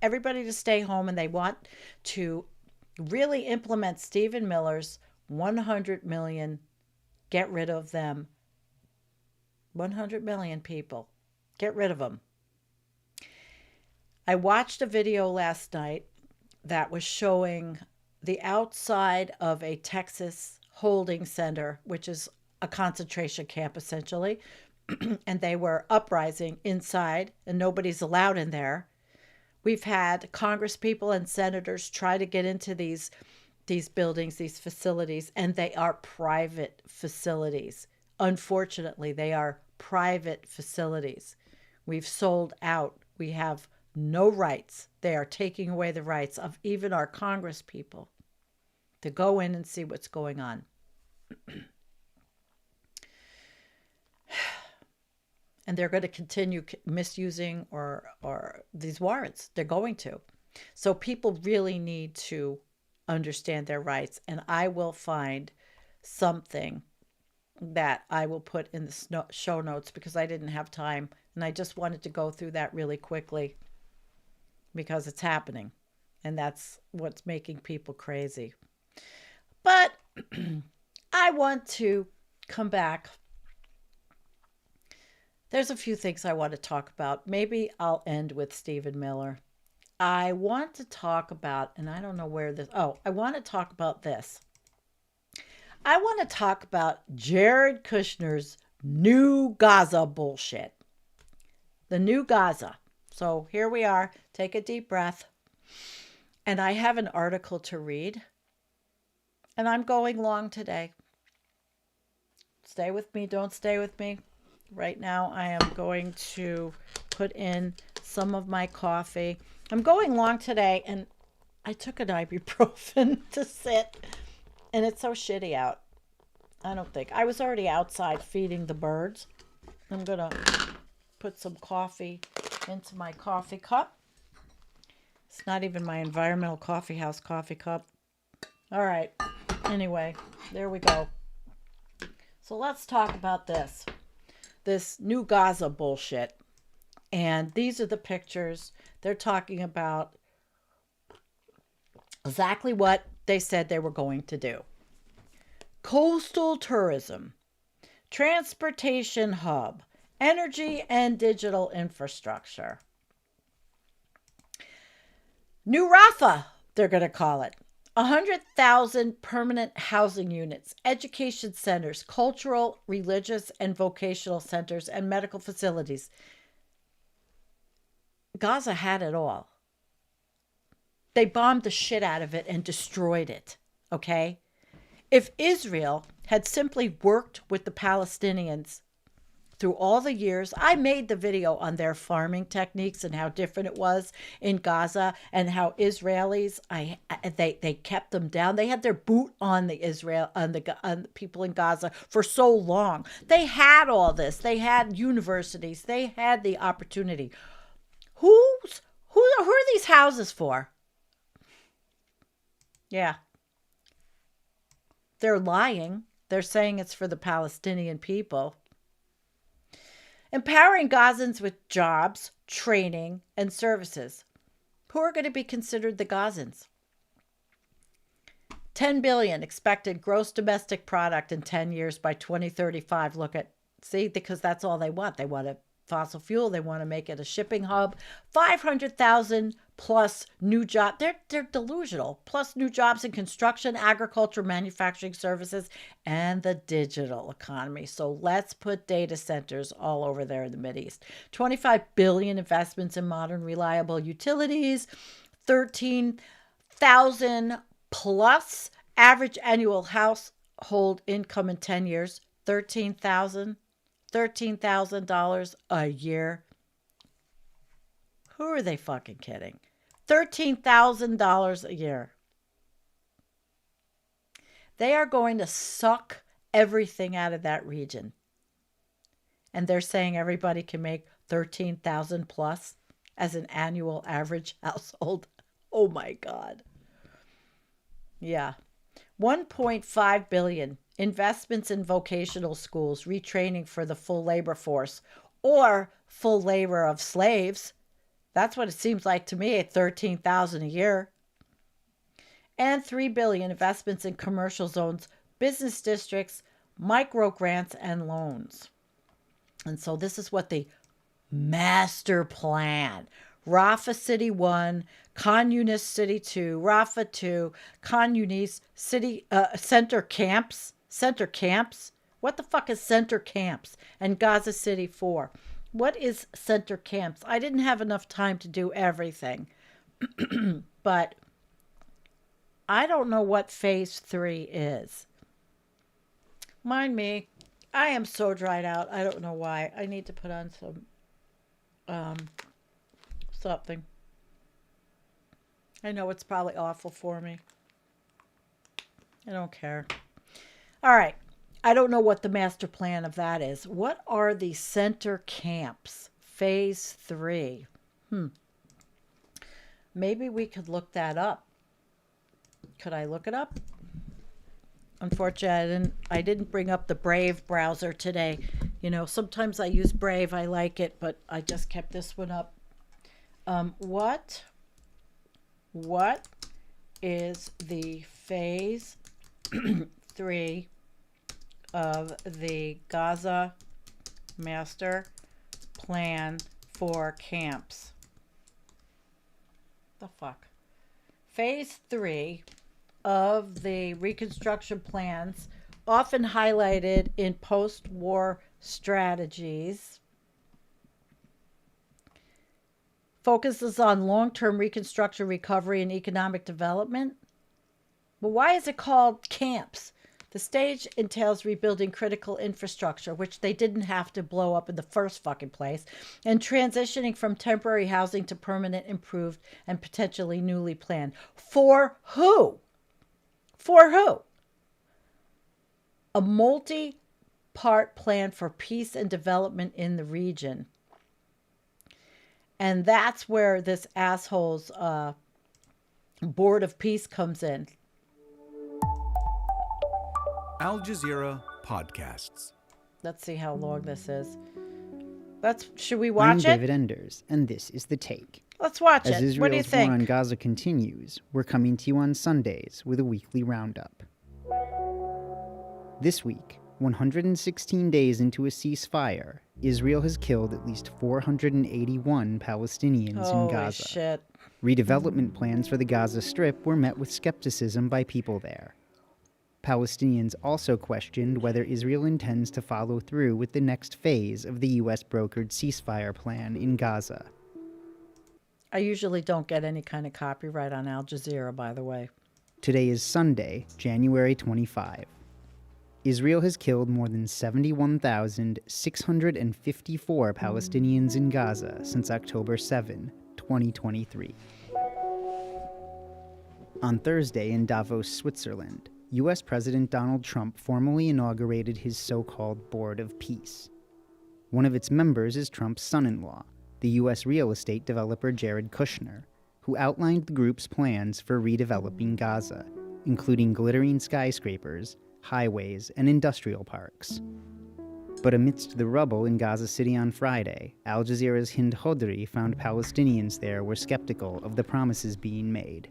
everybody to stay home, and they want to really implement Stephen Miller's 100 million, get rid of them. 100 million people. Get rid of them. I watched a video last night that was showing the outside of a Texas holding center, which is a concentration camp essentially, and they were uprising inside and nobody's allowed in there. We've had Congress people and senators try to get into these buildings, these facilities, and they are private facilities. Unfortunately, they are private facilities. We've sold out. We have no rights. They are taking away the rights of even our Congress people to go in and see what's going on. And they're going to continue misusing or these warrants. They're going to. So people really need to understand their rights. And I will find something that I will put in the show notes because I didn't have time. And I just wanted to go through that really quickly because it's happening. And that's what's making people crazy. But I want to come back. There's a few things I want to talk about. Maybe I'll end with Stephen Miller. I want to talk about, and I don't know where this, I want to talk about this. I want to talk about Jared Kushner's new Gaza bullshit. The new Gaza. So here we are. Take a deep breath. And I have an article to read. And I'm going long today. Stay with me. Don't stay with me. Right now, I am going to put in some of my coffee. I'm going long today, and I took an ibuprofen to sit, and it's so shitty out. I don't think. I was already outside feeding the birds. I'm going to put some coffee into my coffee cup. It's not even my Environmental Coffee House coffee cup. All right. Anyway, there we go. So let's talk about this new Gaza bullshit. And these are the pictures. They're talking about exactly what they said they were going to do. Coastal tourism, transportation hub, energy and digital infrastructure. New Rafa, they're going to call it. 100,000 permanent housing units, education centers, cultural, religious, and vocational centers, and medical facilities. Gaza had it all. They bombed the shit out of it and destroyed it, okay? If Israel had simply worked with the Palestinians through all the years, I made the video on their farming techniques and how different it was in Gaza and how Israelis, they kept them down. They had their boot on the people in Gaza for so long. They had all this. They had universities. They had the opportunity. Who are these houses for? Yeah. They're lying. They're saying it's for the Palestinian people. Empowering Gazans with jobs, training, and services. Who are going to be considered the Gazans? 10 billion expected gross domestic product in 10 years by 2035. Because that's all they want. They want a fossil fuel. They want to make it a shipping hub. 500,000 plus new jobs. They're delusional. Plus new jobs in construction, agriculture, manufacturing services, and the digital economy. So let's put data centers all over there in the Mideast. 25 billion investments in modern, reliable utilities. 13,000 plus average annual household income in 10 years. $13,000 a year. Who are they fucking kidding? $13,000 a year. They are going to suck everything out of that region. And they're saying everybody can make 13,000 plus as an annual average household. Oh my God. Yeah. 1.5 billion investments in vocational schools, retraining for the full labor force or full labor of slaves. That's what it seems like to me at 13,000 a year. And 3 billion investments in commercial zones, business districts, micro grants and loans. And so this is what the master plan. Rafah City 1, Khan Yunis City 2, Rafah 2, Khan Yunis City Center Camps. Center Camps? What the fuck is Center Camps? And Gaza City 4. What is Center Camps? I didn't have enough time to do everything. But I don't know what phase 3 is. Mind me, I am so dried out. I don't know why. I need to put on some something. I know it's probably awful for me. I don't care. All right. I don't know what the master plan of that is. What are the center camps? Phase 3. Maybe we could look that up. Could I look it up? Unfortunately, I didn't bring up the Brave browser today. You know, sometimes I use Brave. I like it, but I just kept this one up. What is the phase 3 of the Gaza master plan for camps? The fuck? Phase 3 of the reconstruction plans, often highlighted in post-war strategies, focuses on long-term reconstruction, recovery, and economic development. But why is it called camps? The stage entails rebuilding critical infrastructure, which they didn't have to blow up in the first fucking place, and transitioning from temporary housing to permanent, improved, and potentially newly planned. For who? For who? A multi-part plan for peace and development in the region. And that's where this asshole's Board of Peace comes in. Al Jazeera Podcasts. Let's see how long this is. Should we watch it? I'm David Enders, and this is The Take. Let's watch As it. Israel's What do you think? war on Gaza continues, we're coming to you on Sundays with a weekly roundup. This week, 116 days into a ceasefire, Israel has killed at least 481 Palestinians in Holy Gaza. shit. Redevelopment plans for the Gaza Strip were met with skepticism by people there. Palestinians also questioned whether Israel intends to follow through with the next phase of the U.S.-brokered ceasefire plan in Gaza. I usually don't get any kind of copyright on Al Jazeera, by the way. Today is Sunday, January 25. Israel has killed more than 71,654 Palestinians in Gaza since October 7, 2023. On Thursday in Davos, Switzerland, U.S. President Donald Trump formally inaugurated his so-called Board of Peace. One of its members is Trump's son-in-law, the U.S. real estate developer Jared Kushner, who outlined the group's plans for redeveloping Gaza, including glittering skyscrapers, highways, and industrial parks. But amidst the rubble in Gaza City on Friday, Al Jazeera's Hind Hodri found Palestinians there were skeptical of the promises being made.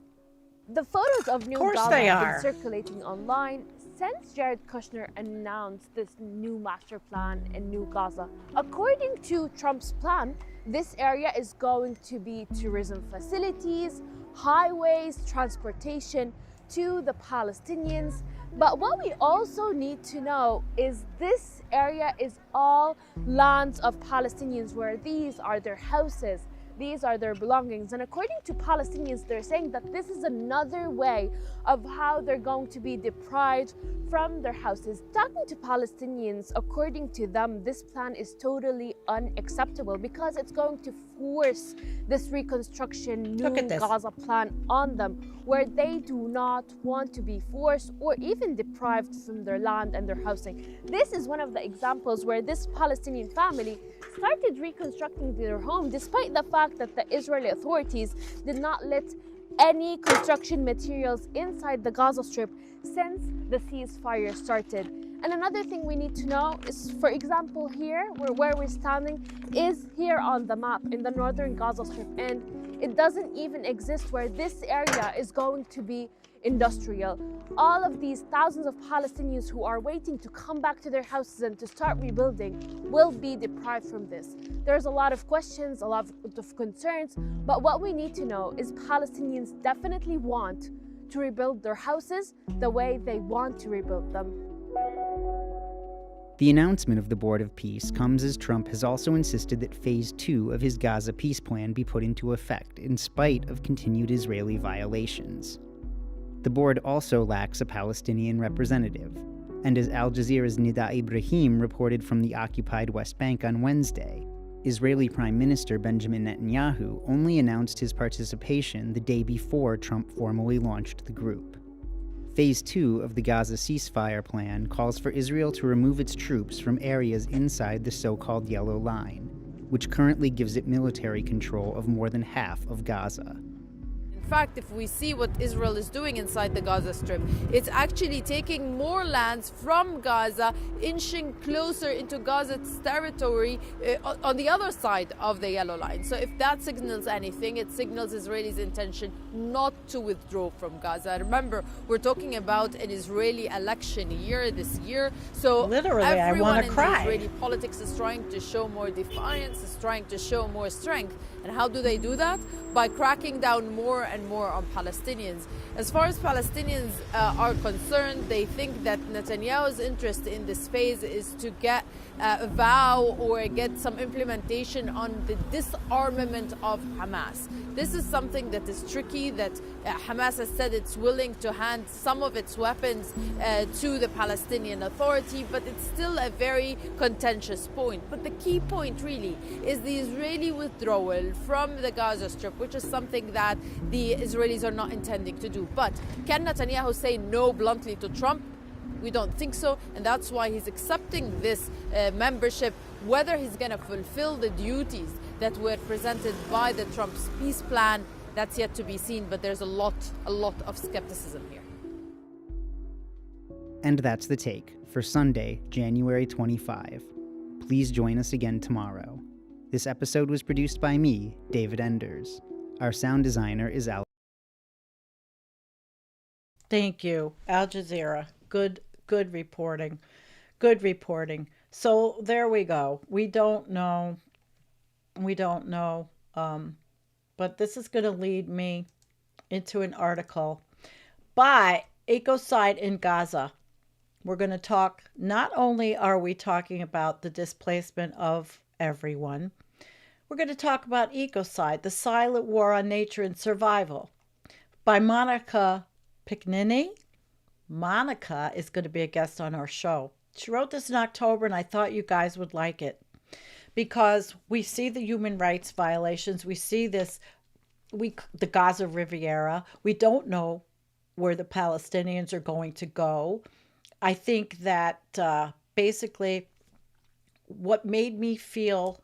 The photos of New Gaza they have are. been circulating online since Jared Kushner announced this new master plan in New Gaza. According to Trump's plan, this area is going to be tourism facilities, highways, transportation to the Palestinians. But what we also need to know is this area is all lands of Palestinians, where these are their houses, these are their belongings. And according to Palestinians, they're saying that this is another way of how they're going to be deprived from their houses. Talking to Palestinians, according to them, this plan is totally unacceptable because it's going to force this reconstruction new Gaza plan on them, where they do not want to be forced or even deprived from their land and their housing. This is one of the examples where this Palestinian family started reconstructing their home despite the fact that the Israeli authorities did not let any construction materials inside the Gaza Strip since the ceasefire started. And another thing we need to know is, for example, here, where we're standing, is here on the map in the northern Gaza Strip. And it doesn't even exist where this area is going to be industrial. All of these thousands of Palestinians who are waiting to come back to their houses and to start rebuilding will be deprived from this. There's a lot of questions, a lot of concerns, but what we need to know is Palestinians definitely want to rebuild their houses the way they want to rebuild them. The announcement of the Board of Peace comes as Trump has also insisted that Phase 2 of his Gaza peace plan be put into effect in spite of continued Israeli violations. The board also lacks a Palestinian representative, and as Al Jazeera's Nida Ibrahim reported from the occupied West Bank on Wednesday, Israeli Prime Minister Benjamin Netanyahu only announced his participation the day before Trump formally launched the group. Phase 2 of the Gaza ceasefire plan calls for Israel to remove its troops from areas inside the so-called Yellow Line, which currently gives it military control of more than half of Gaza. In fact, if we see what Israel is doing inside the Gaza Strip, it's actually taking more lands from Gaza, inching closer into Gaza's territory on the other side of the Yellow Line. So if that signals anything, it signals Israelis' intention not to withdraw from Gaza. Remember, we're talking about an Israeli election year this year, so literally, I everyone want to cry. Israeli politics is trying to show more defiance, is trying to show more strength. And how do they do that? By cracking down more and more on Palestinians. As far as Palestinians are concerned, they think that Netanyahu's interest in this phase is to get a vow or get some implementation on the disarmament of Hamas. This is something that is tricky, that Hamas has said it's willing to hand some of its weapons to the Palestinian Authority, but it's still a very contentious point. But the key point really is the Israeli withdrawal from the Gaza Strip, which is something that the Israelis are not intending to do. But can Netanyahu say no bluntly to Trump? We don't think so, and that's why he's accepting this membership. Whether he's going to fulfill the duties that were presented by the Trump's peace plan, that's yet to be seen, but there's a lot of skepticism here. And that's The Take for Sunday, January 25. Please join us again tomorrow. This episode was produced by me, David Enders. Our sound designer is Alex. Thank you, Al Jazeera. Good reporting. Good reporting. So there we go. We don't know. We don't know. But this is going to lead me into an article by Ecocide in Gaza. We're going to talk, not only are we talking about the displacement of everyone, we're going to talk about ecocide, the silent war on nature and survival, by Monica Piccinini. Monica is going to be a guest on our show. She wrote this in October, and I thought you guys would like it because we see the human rights violations. We see this, the Gaza Riviera. We don't know where the Palestinians are going to go. I think that basically what made me feel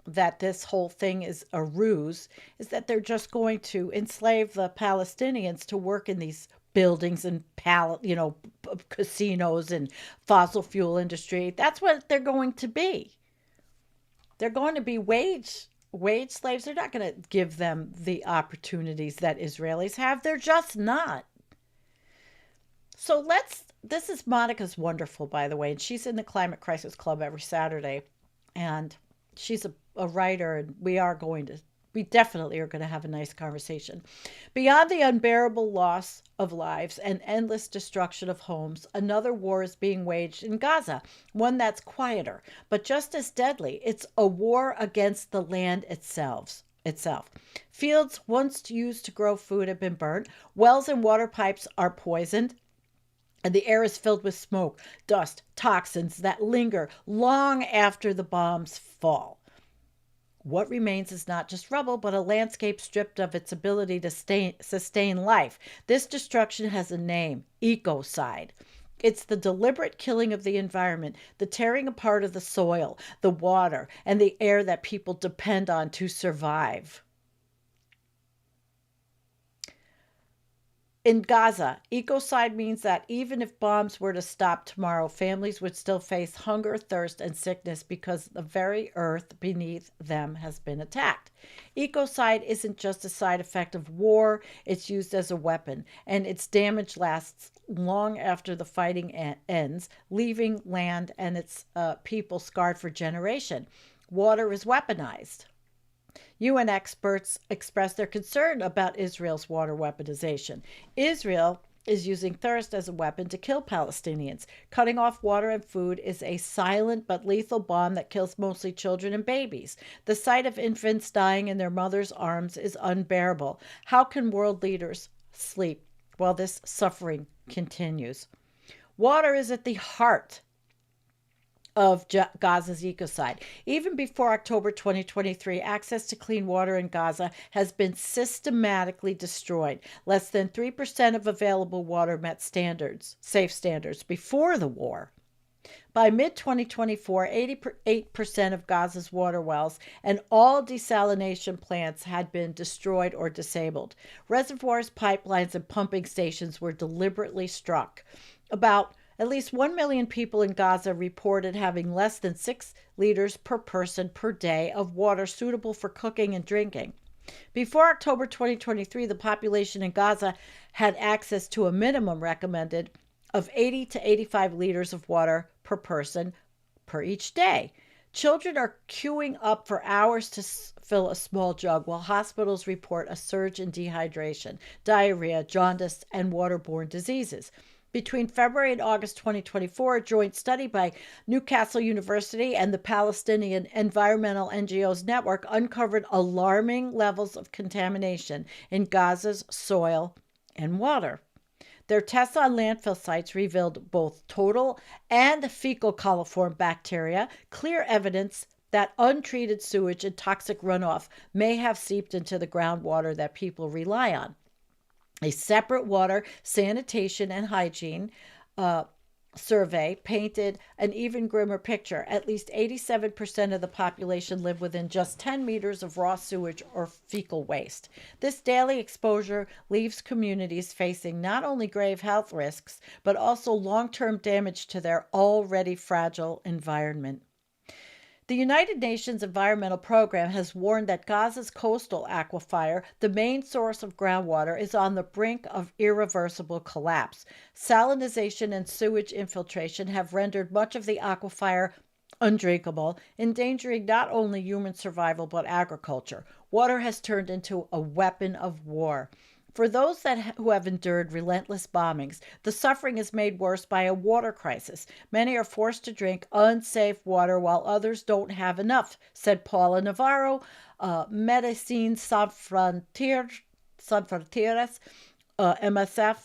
that this whole thing is a ruse is that they're just going to enslave the Palestinians to work in these buildings and casinos and fossil fuel industry. That's what they're going to be. They're going to be wage slaves. They're not going to give them the opportunities that Israelis have. They're just not. So this is Monica's wonderful, by the way, and she's in the Climate Crisis Club every Saturday, and she's a writer, and we definitely are going to have a nice conversation. Beyond the unbearable loss of lives and endless destruction of homes, another war is being waged in Gaza, one that's quieter, but just as deadly. It's a war against the land itself. Fields once used to grow food have been burnt. Wells and water pipes are poisoned. And the air is filled with smoke, dust, toxins that linger long after the bombs fall. What remains is not just rubble, but a landscape stripped of its ability to sustain life. This destruction has a name: ecocide. It's the deliberate killing of the environment, the tearing apart of the soil, the water, and the air that people depend on to survive. In Gaza, ecocide means that even if bombs were to stop tomorrow, families would still face hunger, thirst, and sickness because the very earth beneath them has been attacked. Ecocide isn't just a side effect of war, it's used as a weapon, and its damage lasts long after the fighting ends, leaving land and its people scarred for generations. Water is weaponized. UN experts expressed their concern about Israel's water weaponization. Israel is using thirst as a weapon to kill Palestinians. Cutting off water and food is a silent but lethal bomb that kills mostly children and babies. The sight of infants dying in their mother's arms is unbearable. How can world leaders sleep while this suffering continues? Water is at the heart of Gaza's ecocide. Even before October 2023, access to clean water in Gaza has been systematically destroyed. Less than 3% of available water met safe standards before the war. By mid-2024, 88% of Gaza's water wells and all desalination plants had been destroyed or disabled. Reservoirs, pipelines, and pumping stations were deliberately struck. At least 1 million people in Gaza reported having less than 6 liters per person per day of water suitable for cooking and drinking. Before October 2023, the population in Gaza had access to a minimum recommended of 80 to 85 liters of water per person per each day. Children are queuing up for hours to fill a small jug, while hospitals report a surge in dehydration, diarrhea, jaundice, and waterborne diseases. Between February and August 2024, a joint study by Newcastle University and the Palestinian Environmental NGOs Network uncovered alarming levels of contamination in Gaza's soil and water. Their tests on landfill sites revealed both total and fecal coliform bacteria, clear evidence that untreated sewage and toxic runoff may have seeped into the groundwater that people rely on. A separate water, sanitation, and hygiene survey painted an even grimmer picture. At least 87% of the population live within just 10 meters of raw sewage or fecal waste. This daily exposure leaves communities facing not only grave health risks, but also long-term damage to their already fragile environment. The United Nations Environmental Program has warned that Gaza's coastal aquifer, the main source of groundwater, is on the brink of irreversible collapse. Salinization and sewage infiltration have rendered much of the aquifer undrinkable, endangering not only human survival but agriculture. Water has turned into a weapon of war. For those who have endured relentless bombings, the suffering is made worse by a water crisis. Many are forced to drink unsafe water while others don't have enough, said Paula Navarro, Medicine Sans Frontieres, MSF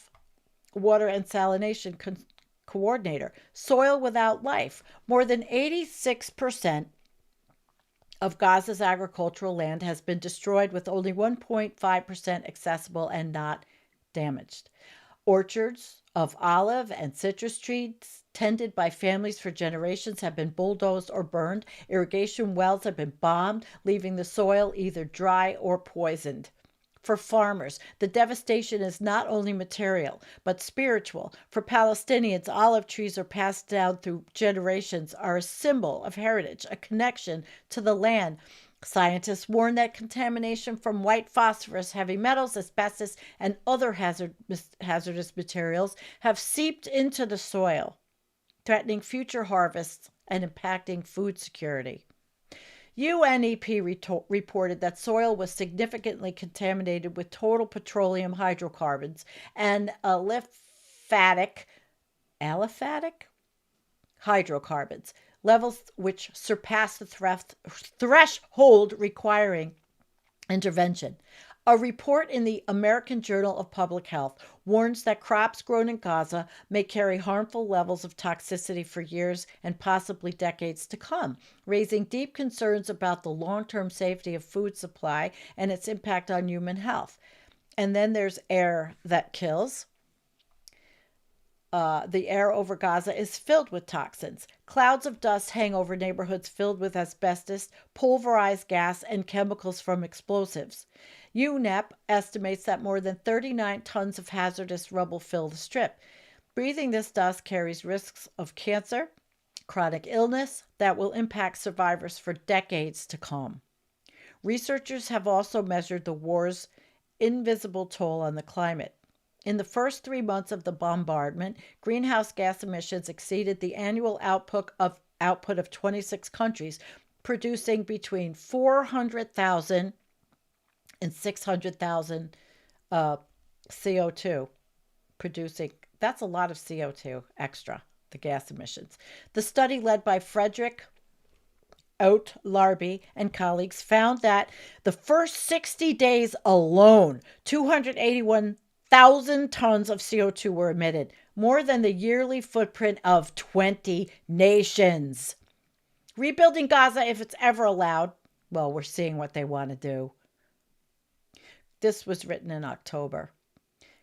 Water and Salination Coordinator. Soil without life. More than 86% of Gaza's agricultural land has been destroyed, with only 1.5% accessible and not damaged. Orchards of olive and citrus trees tended by families for generations have been bulldozed or burned. Irrigation wells have been bombed, leaving the soil either dry or poisoned. For farmers, the devastation is not only material, but spiritual. For Palestinians, olive trees are passed down through generations, are a symbol of heritage, a connection to the land. Scientists warn that contamination from white phosphorus, heavy metals, asbestos, and other hazardous materials have seeped into the soil, threatening future harvests and impacting food security. UNEP reported that soil was significantly contaminated with total petroleum hydrocarbons and aliphatic hydrocarbons, levels which surpass the threshold requiring intervention. A report in the American Journal of Public Health warns that crops grown in Gaza may carry harmful levels of toxicity for years and possibly decades to come, raising deep concerns about the long-term safety of food supply and its impact on human health. And then there's air that kills. The air over Gaza is filled with toxins. Clouds of dust hang over neighborhoods filled with asbestos, pulverized gas, and chemicals from explosives. UNEP estimates that more than 39 tons of hazardous rubble fill the strip. Breathing this dust carries risks of cancer, chronic illness that will impact survivors for decades to come. Researchers have also measured the war's invisible toll on the climate. In the first 3 months of the bombardment, greenhouse gas emissions exceeded the annual output of 26 countries, producing between 400,000 and 600,000 CO2 producing. That's a lot of CO2 extra, the gas emissions. The study led by Frederick Larby and colleagues found that the first 60 days alone, 281,000 tons of CO2 were emitted, more than the yearly footprint of 20 nations. Rebuilding Gaza, if it's ever allowed, well, we're seeing what they want to do. This was written in October.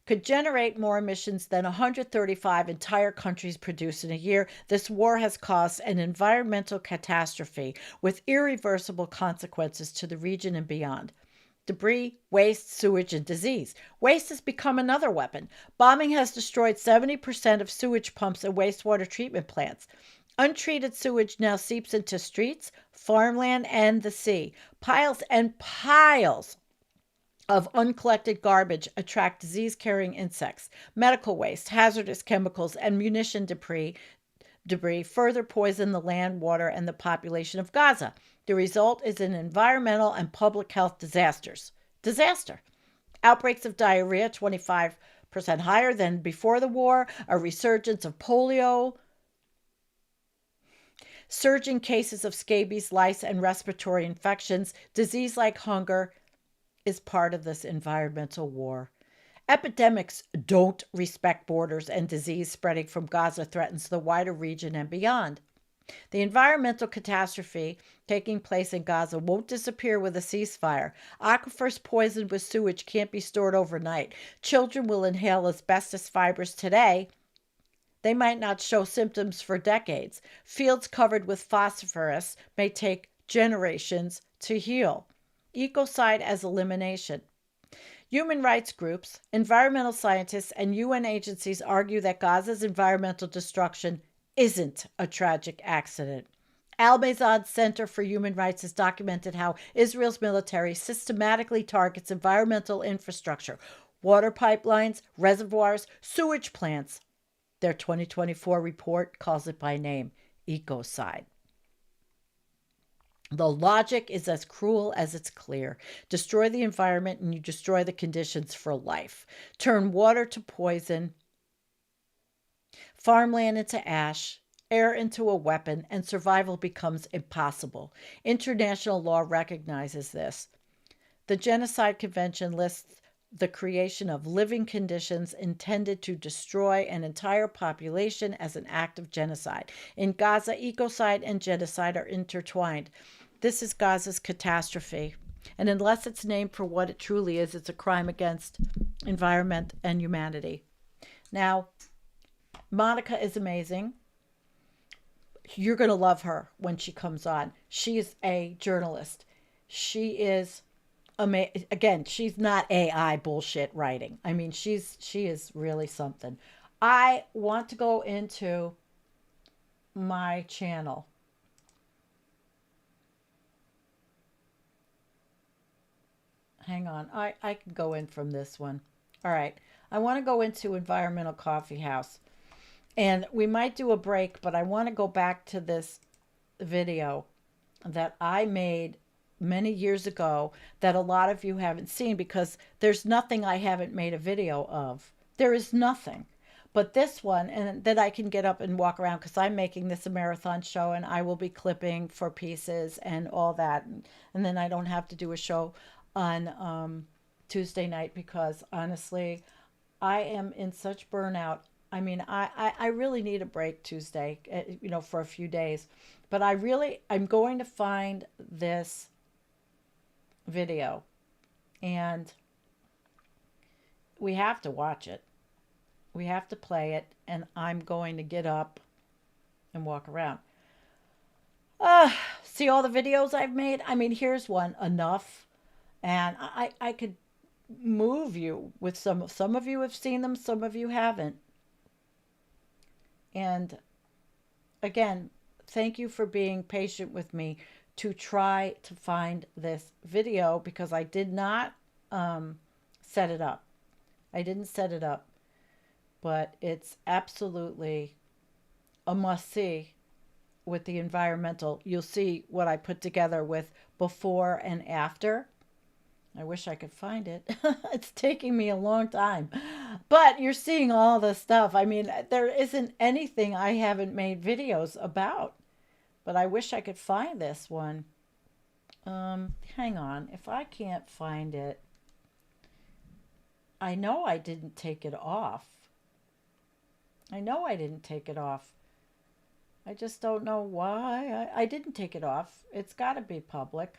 Could generate more emissions than 135 entire countries produce in a year. This war has caused an environmental catastrophe with irreversible consequences to the region and beyond. Debris, waste, sewage, and disease. Waste has become another weapon. Bombing has destroyed 70% of sewage pumps and wastewater treatment plants. Untreated sewage now seeps into streets, farmland, and the sea. Piles and piles of uncollected garbage attract disease-carrying insects. Medical waste, hazardous chemicals, and munition debris further poison the land, water, and the population of Gaza. The result is an environmental and public health disaster. Outbreaks of diarrhea, 25% higher than before the war, a resurgence of polio, surging cases of scabies, lice, and respiratory infections. Disease like hunger is part of this environmental war. Epidemics don't respect borders, and disease spreading from Gaza threatens the wider region and beyond. The environmental catastrophe taking place in Gaza won't disappear with a ceasefire. Aquifers poisoned with sewage can't be stored overnight. Children will inhale asbestos fibers today. They might not show symptoms for decades. Fields covered with phosphorus may take generations to heal. Ecocide as elimination. Human rights groups, environmental scientists, and UN agencies argue that Gaza's environmental destruction isn't a tragic accident. Al-Mazad Center for Human Rights has documented how Israel's military systematically targets environmental infrastructure, water pipelines, reservoirs, sewage plants. Their 2024 report calls it by name, ecocide. The logic is as cruel as it's clear. Destroy the environment and you destroy the conditions for life. Turn water to poison, farmland into ash, air into a weapon, and survival becomes impossible. International law recognizes this. The Genocide Convention lists the creation of living conditions intended to destroy an entire population as an act of genocide. In Gaza, ecocide and genocide are intertwined. This is Gaza's catastrophe. And unless it's named for what it truly is, it's a crime against environment and humanity. Now, Monica is amazing. You're going to love her when she comes on. She is a journalist. She is again, she's not AI bullshit writing. I mean, she is really something. I want to go into my channel. Hang on. I can go in from this one. All right. I want to go into Environmental Coffee House. And we might do a break, but I want to go back to this video that I made many years ago that a lot of you haven't seen, because there's nothing I haven't made a video of. There is nothing. But this one, and then I can get up and walk around, because I'm making this a marathon show and I will be clipping for pieces and all that. And then I don't have to do a show on Tuesday night, because honestly, I am in such burnout. I mean, I really need a break Tuesday, for a few days. But I'm going to find this video, and we have to watch it. We have to play it, and I'm going to get up and walk around. See all the videos I've made? I mean, here's one, enough. And I could move you with some of you have seen them, some of you haven't. And again, thank you for being patient with me to try to find this video, because I did not set it up. I didn't set it up, but it's absolutely a must-see with the environmental. You'll see what I put together with before and after. I wish I could find it. It's taking me a long time. But you're seeing all the stuff. I mean, there isn't anything I haven't made videos about. But I wish I could find this one. Hang on. If I can't find it, I know I didn't take it off. I know I didn't take it off. I just don't know why. I didn't take it off. It's got to be public.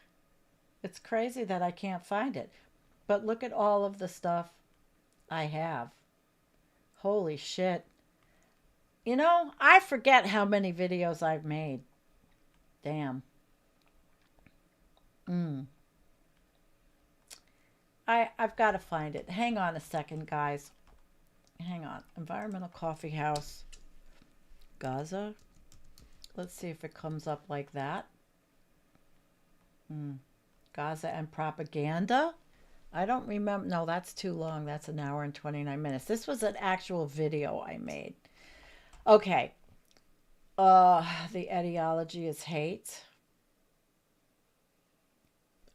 It's crazy that I can't find it. But look at all of the stuff I have. Holy shit. You know, I forget how many videos I've made. Damn. I've got to find it. Hang on a second, guys. Hang on. Environmental Coffee House. Gaza. Let's see if it comes up like that. Gaza and propaganda. I don't remember. No, that's too long. That's an hour and 29 minutes. This was an actual video I made. Okay. The ideology is hate.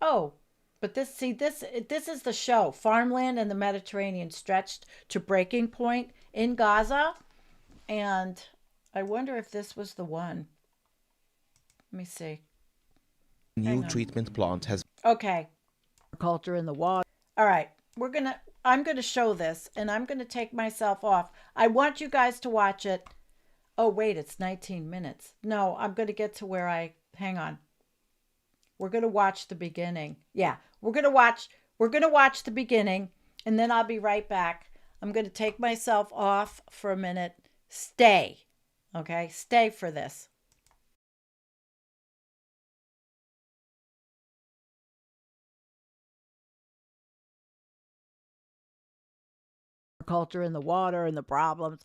Oh, but this is the show. Farmland and the Mediterranean stretched to breaking point in Gaza. And I wonder if this was the one. Let me see. New treatment plant has... Okay. Culture in the water. All right. I'm going to show this, and I'm going to take myself off. I want you guys to watch it. Oh, wait, it's 19 minutes. No, I'm going to get to where hang on. We're going to watch the beginning. Yeah, we're going to watch the beginning, and then I'll be right back. I'm going to take myself off for a minute. Stay. Okay? Stay for this. Culture in the water and the problems.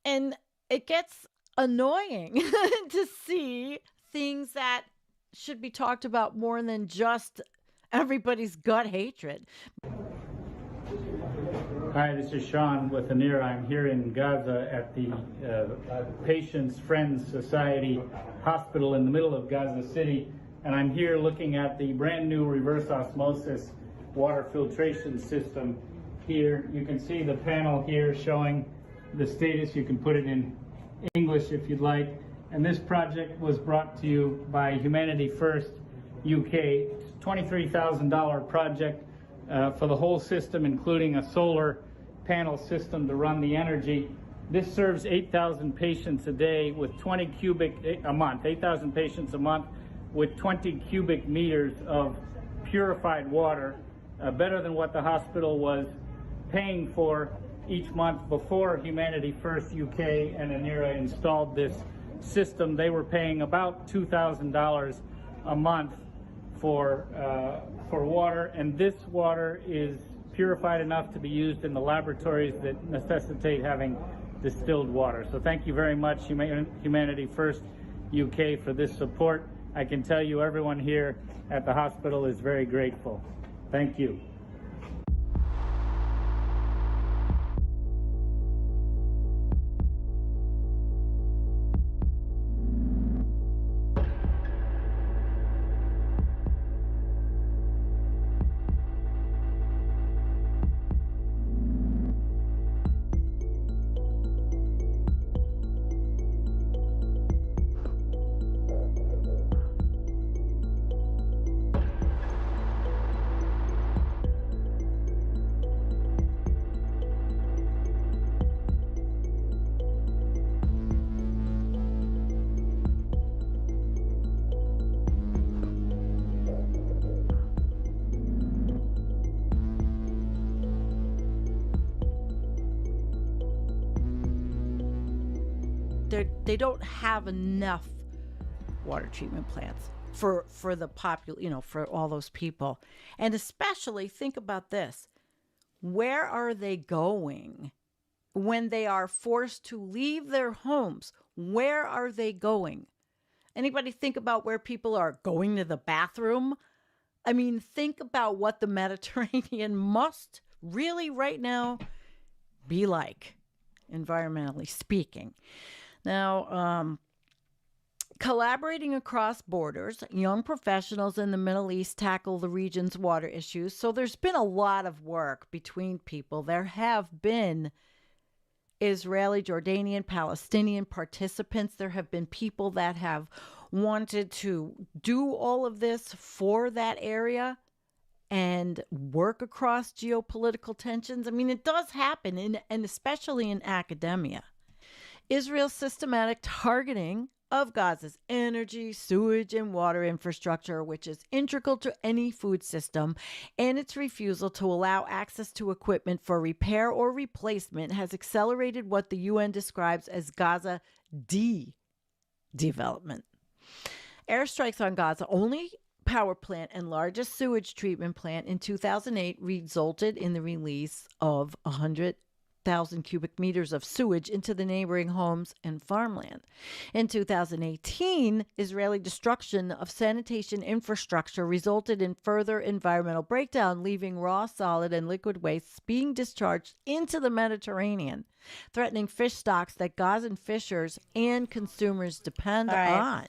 And it gets annoying to see things that should be talked about more than just everybody's gut hatred. Hi, this is Sean with Anira. I'm here in Gaza at the Patients Friends Society Hospital in the middle of Gaza City, and I'm here looking at the brand new reverse osmosis water filtration system. Here you can see the panel here showing the status. You can put it in English if you'd like. And this project was brought to you by Humanity First UK. $23,000 project for the whole system, including a solar panel system to run the energy. This serves 8,000 patients a day with 20 cubic a month, 8,000 patients a month with 20 cubic meters of purified water, better than what the hospital was paying for each month before Humanity First UK and Anira installed this system. They were paying about $2,000 a month for water, and this water is purified enough to be used in the laboratories that necessitate having distilled water. So thank you very much, Humanity First UK, for this support. I can tell you everyone here at the hospital is very grateful. Thank you. They don't have enough water treatment plants for the for all those people. And especially think about this. Where are they going when they are forced to leave their homes? Where are they going? Anybody think about where people are going to the bathroom? I mean, think about what the Mediterranean must really right now be like, environmentally speaking. Now, collaborating across borders, young professionals in the Middle East tackle the region's water issues. So there's been a lot of work between people. There have been Israeli, Jordanian, Palestinian participants. There have been people that have wanted to do all of this for that area and work across geopolitical tensions. I mean, it does happen, and especially in academia. Israel's systematic targeting of Gaza's energy, sewage, and water infrastructure, which is integral to any food system, and its refusal to allow access to equipment for repair or replacement has accelerated what the UN describes as Gaza development. Airstrikes on Gaza only power plant and largest sewage treatment plant in 2008 resulted in the release of 100,000 cubic meters of sewage into the neighboring homes and farmland. In 2018, Israeli destruction of sanitation infrastructure resulted in further environmental breakdown, leaving raw, solid, and liquid wastes being discharged into the Mediterranean, threatening fish stocks that Gazan fishers and consumers depend on.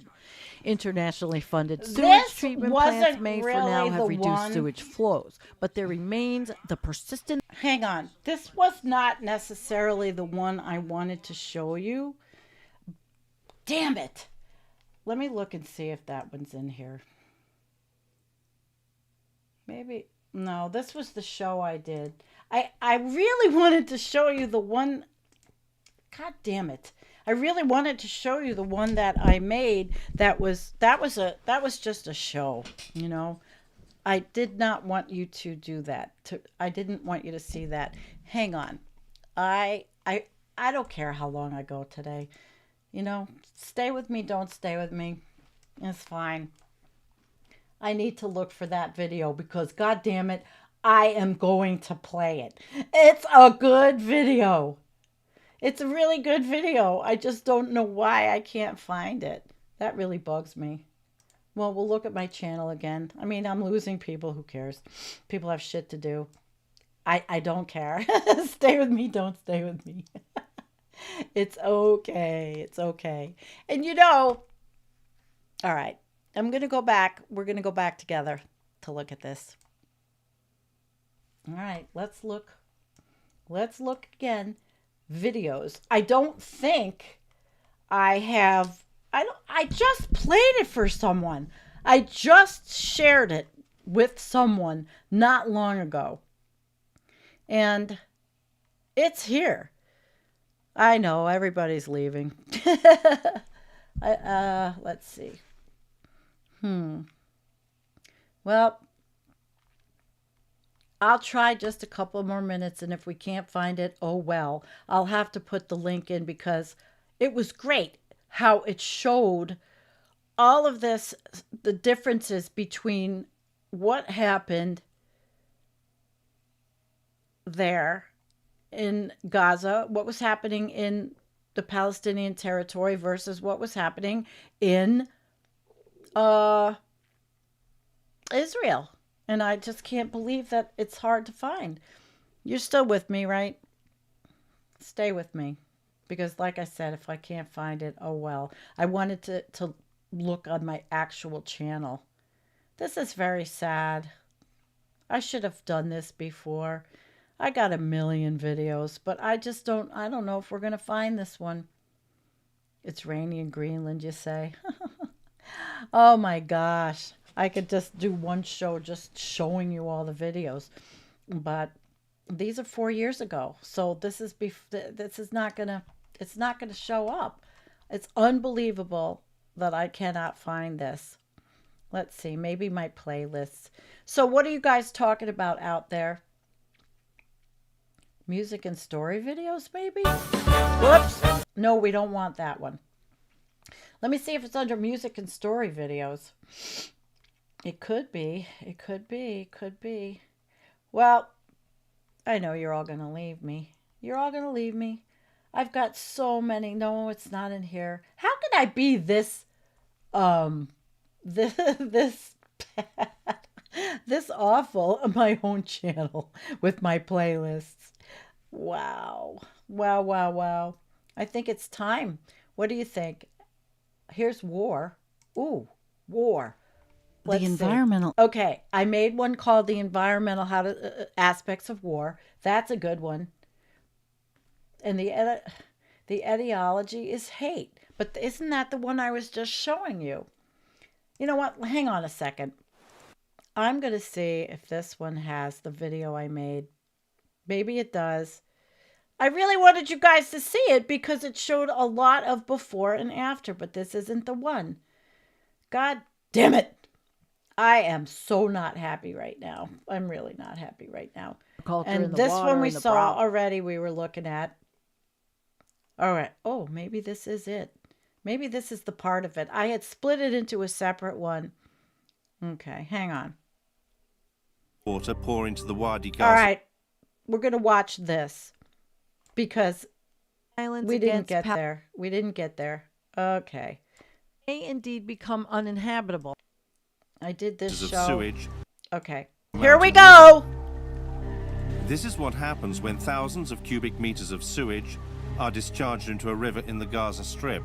Internationally funded sewage treatment plants may for now have reduced sewage flows, but there remains the persistent... Hang on. This was not necessarily the one I wanted to show you. Damn it. Let me look and see if that one's in here. Maybe. No, this was the show I did. I really wanted to show you the one. God damn it. I really wanted to show you the one that I made that was just a show, you know. I did not want you to do that. I didn't want you to see that. Hang on. I don't care how long I go today. You know, stay with me, don't stay with me. It's fine. I need to look for that video because, God damn it, I am going to play it. It's a good video. It's a really good video. I just don't know why I can't find it. That really bugs me. Well, we'll look at my channel again. I mean, I'm losing people. Who cares? People have shit to do. I don't care. Stay with me. Don't stay with me. It's okay. It's okay. And you know, all right, I'm going to go back. We're going to go back together to look at this. All right, let's look. Let's look again. Videos. I don't think I have. I just played it for someone. I just shared it with someone not long ago. And it's here. I know everybody's leaving. Let's see. Well, I'll try just a couple more minutes, and if we can't find it, oh well. I'll have to put the link in because it was great how it showed all of this, the differences between what happened there in Gaza, what was happening in the Palestinian territory versus what was happening in Israel. And I just can't believe that it's hard to find. You're still with me, right? Stay with me. Because like I said, if I can't find it, oh well. I wanted to look on my actual channel. This is very sad. I should have done this before. I got a million videos, but I don't know if we're going to find this one. It's rainy in Greenland, you say? Oh my gosh. I could just do one show just showing you all the videos. But these are 4 years ago. So this is not going to, it's not going to show up. It's unbelievable that I cannot find this. Let's see, maybe my playlists. So what are you guys talking about out there? Music and story videos, maybe? Whoops. No, we don't want that one. Let me see if it's under music and story videos. It could be. It could be. It could be. Well, I know you're all going to leave me. You're all going to leave me. I've got so many. No, it's not in here. How could I be this this awful on my own channel with my playlists? Wow. Wow, wow, wow. I think it's time. What do you think? Here's war. Ooh, war. Let's the environmental. See. Okay, I made one called the environmental aspects of war. That's a good one. And the etiology is hate. But isn't that the one I was just showing you? You know what? Hang on a second. I'm going to see if this one has the video I made. Maybe it does. I really wanted you guys to see it because it showed a lot of before and after, but this isn't the one. God damn it. I am so not happy right now. I'm really not happy right now. And this one we saw already, we were looking at. All right. Oh, maybe this is it. Maybe this is the part of it. I had split it into a separate one. Okay, hang on. Water pour into the Wadi Gaza. All right. We're going to watch this because we didn't get there. We didn't get there. Okay. May indeed become uninhabitable. I did this show. Sewage. Okay. Here we go. This is what happens when thousands of cubic meters of sewage are discharged into a river in the Gaza Strip.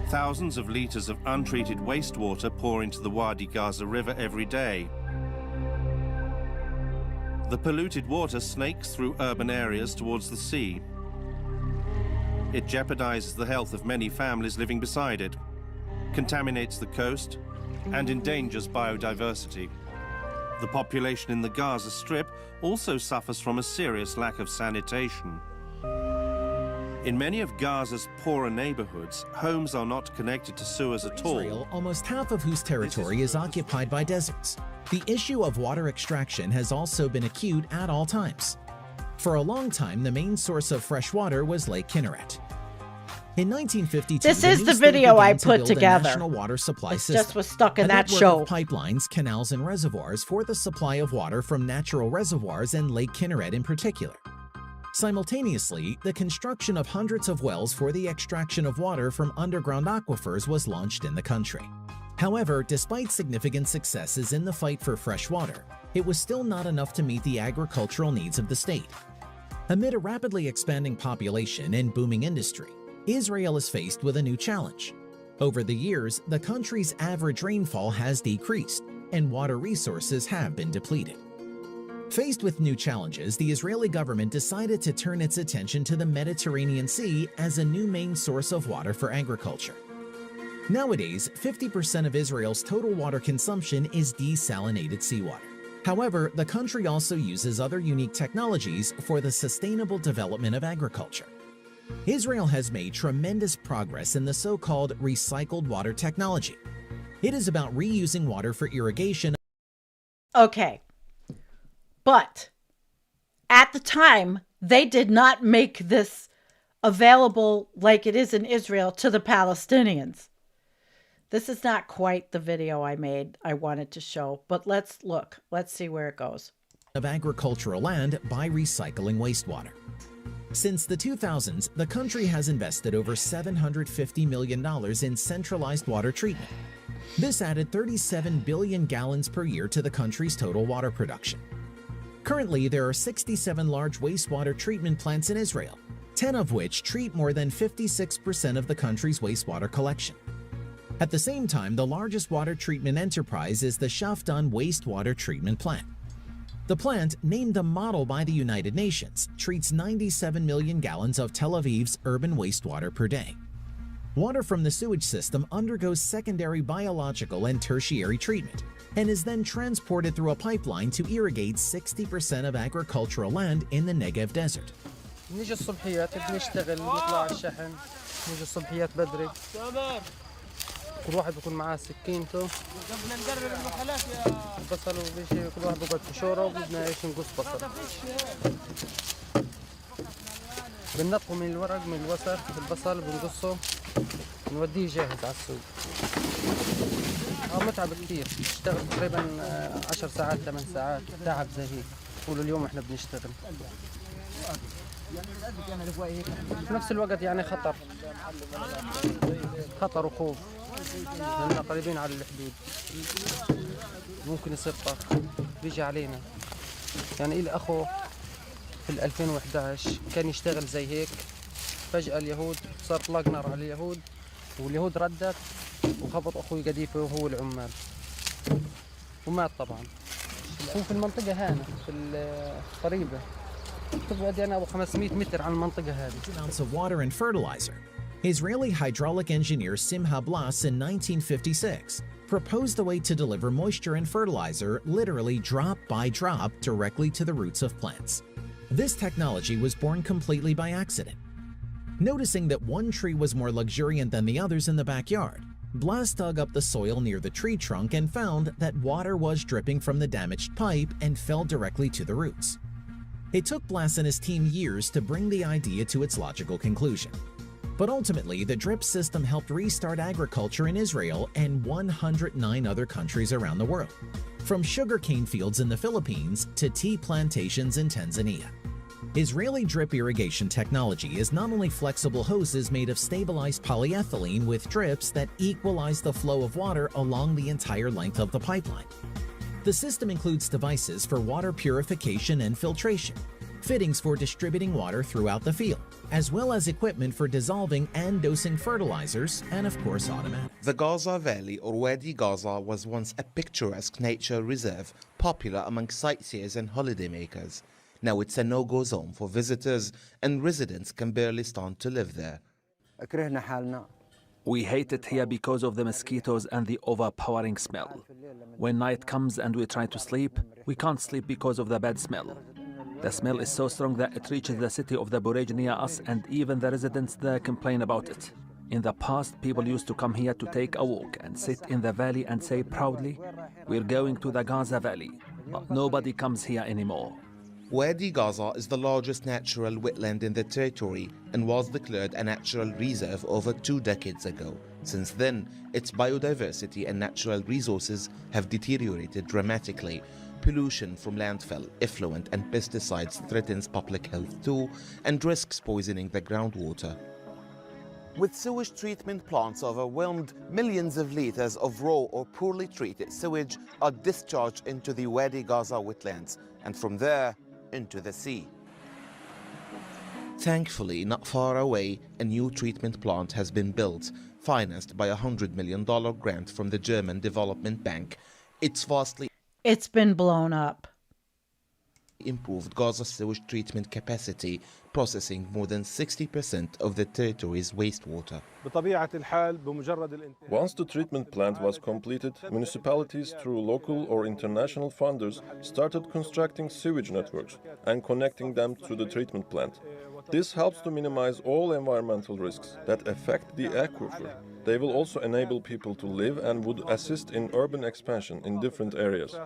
Thousands of liters of untreated wastewater pour into the Wadi Gaza River every day. The polluted water snakes through urban areas towards the sea. It jeopardizes the health of many families living beside it, contaminates the coast, and endangers biodiversity. The population in the Gaza Strip also suffers from a serious lack of sanitation. In many of Gaza's poorer neighborhoods, homes are not connected to sewers at all. Israel, almost half of whose territory is occupied by deserts. The issue of water extraction has also been acute at all times. For a long time, the main source of fresh water was Lake Kinneret. In 1952, this is the video I put together. National water supply it system, just was stuck in that network show. Of pipelines, canals, and reservoirs for the supply of water from natural reservoirs and Lake Kinneret in particular. Simultaneously, the construction of hundreds of wells for the extraction of water from underground aquifers was launched in the country. However, despite significant successes in the fight for fresh water, it was still not enough to meet the agricultural needs of the state. Amid a rapidly expanding population and booming industry, Israel is faced with a new challenge. Over the years, the country's average rainfall has decreased, and water resources have been depleted. Faced with new challenges, the Israeli government decided to turn its attention to the Mediterranean Sea as a new main source of water for agriculture. Nowadays, 50% of Israel's total water consumption is desalinated seawater. However, the country also uses other unique technologies for the sustainable development of agriculture. Israel has made tremendous progress in the so-called recycled water technology. It is about reusing water for irrigation. Okay. But at the time, they did not make this available like it is in Israel to the Palestinians. This is not quite the video I wanted to show, but let's look. Let's see where it goes. Of agricultural land by recycling wastewater. Since the 2000s, the country has invested over $750 million in centralized water treatment. This added 37 billion gallons per year to the country's total water production. Currently, there are 67 large wastewater treatment plants in Israel, 10 of which treat more than 56% of the country's wastewater collection. At the same time, the largest water treatment enterprise is the Shafdan Wastewater Treatment Plant. The plant, named a model by the United Nations, treats 97 million gallons of Tel Aviv's urban wastewater per day. Water from the sewage system undergoes secondary biological and tertiary treatment and is then transported through a pipeline to irrigate 60% of agricultural land in the Negev Desert. نيجي الصبحيات بنشتغل نطلع على الشحن نيجي الصبحيات بدري كل واحد بيكون معاه سكينته بصل وبيجي كل واحد بيقعد في شوره وبدنا ايش نقص بصل بننقه من الورق من الوسخ البصل بنقصه نوديه جاهز على السوق متعب كثير نشتغل تقريبا 10 ساعات 8 ساعات تعب زي هيك طول اليوم احنا بنشتغل في نفس الوقت يعني خطر وخوف لأننا قريبين على الحدود ممكن يصير طخ بيجي علينا يعني إلي أخو في 2011 كان يشتغل زي هيك فجأة اليهود صار إطلاق نار على اليهود واليهود ردت وخبط أخوي قديفه وهو العمال ومات طبعا هو في المنطقة هنا في القريبة تبعد يعني أبو 500 متر عن المنطقة هذه. Amounts of water and fertilizer. Israeli hydraulic engineer Simha Blas in 1956 proposed a way to deliver moisture and fertilizer literally drop by drop directly to the roots of plants. This technology was born completely by accident. Noticing that one tree was more luxuriant than the others in the backyard, Blas dug up the soil near the tree trunk and found that water was dripping from the damaged pipe and fell directly to the roots. It took Blas and his team years to bring the idea to its logical conclusion. But ultimately, the drip system helped restart agriculture in Israel and 109 other countries around the world, from sugarcane fields in the Philippines to tea plantations in Tanzania. Israeli drip irrigation technology is not only flexible hoses made of stabilized polyethylene with drips that equalize the flow of water along the entire length of the pipeline. The system includes devices for water purification and filtration, fittings for distributing water throughout the field, as well as equipment for dissolving and dosing fertilizers, and of course automatic. The Gaza Valley, or Wadi Gaza, was once a picturesque nature reserve popular among sightseers and holidaymakers. Now it's a no-go zone for visitors, and residents can barely stand to live there. We hate it here because of the mosquitoes and the overpowering smell. When night comes and we try to sleep, we can't sleep because of the bad smell. The smell is so strong that it reaches the city of the Burej near us, and even the residents there complain about it. In the past, people used to come here to take a walk and sit in the valley and say proudly, "We're going to the Gaza Valley," but nobody comes here anymore. Wadi Gaza is the largest natural wetland in the territory and was declared a natural reserve over 2 decades ago. Since then, its biodiversity and natural resources have deteriorated dramatically, Pollution from landfill, effluent and pesticides threatens public health too and risks poisoning the groundwater. With sewage treatment plants overwhelmed, millions of liters of raw or poorly treated sewage are discharged into the Wadi Gaza wetlands and from there into the sea. Thankfully, not far away, a new treatment plant has been built, financed by a $100 million grant from the German Development Bank. It's been blown up. Improved Gaza's sewage treatment capacity, processing more than 60% of the territory's wastewater. Once the treatment plant was completed, municipalities through local or international funders started constructing sewage networks and connecting them to the treatment plant. This helps to minimize all environmental risks that affect the aquifer. They will also enable people to live and would assist in urban expansion in different areas.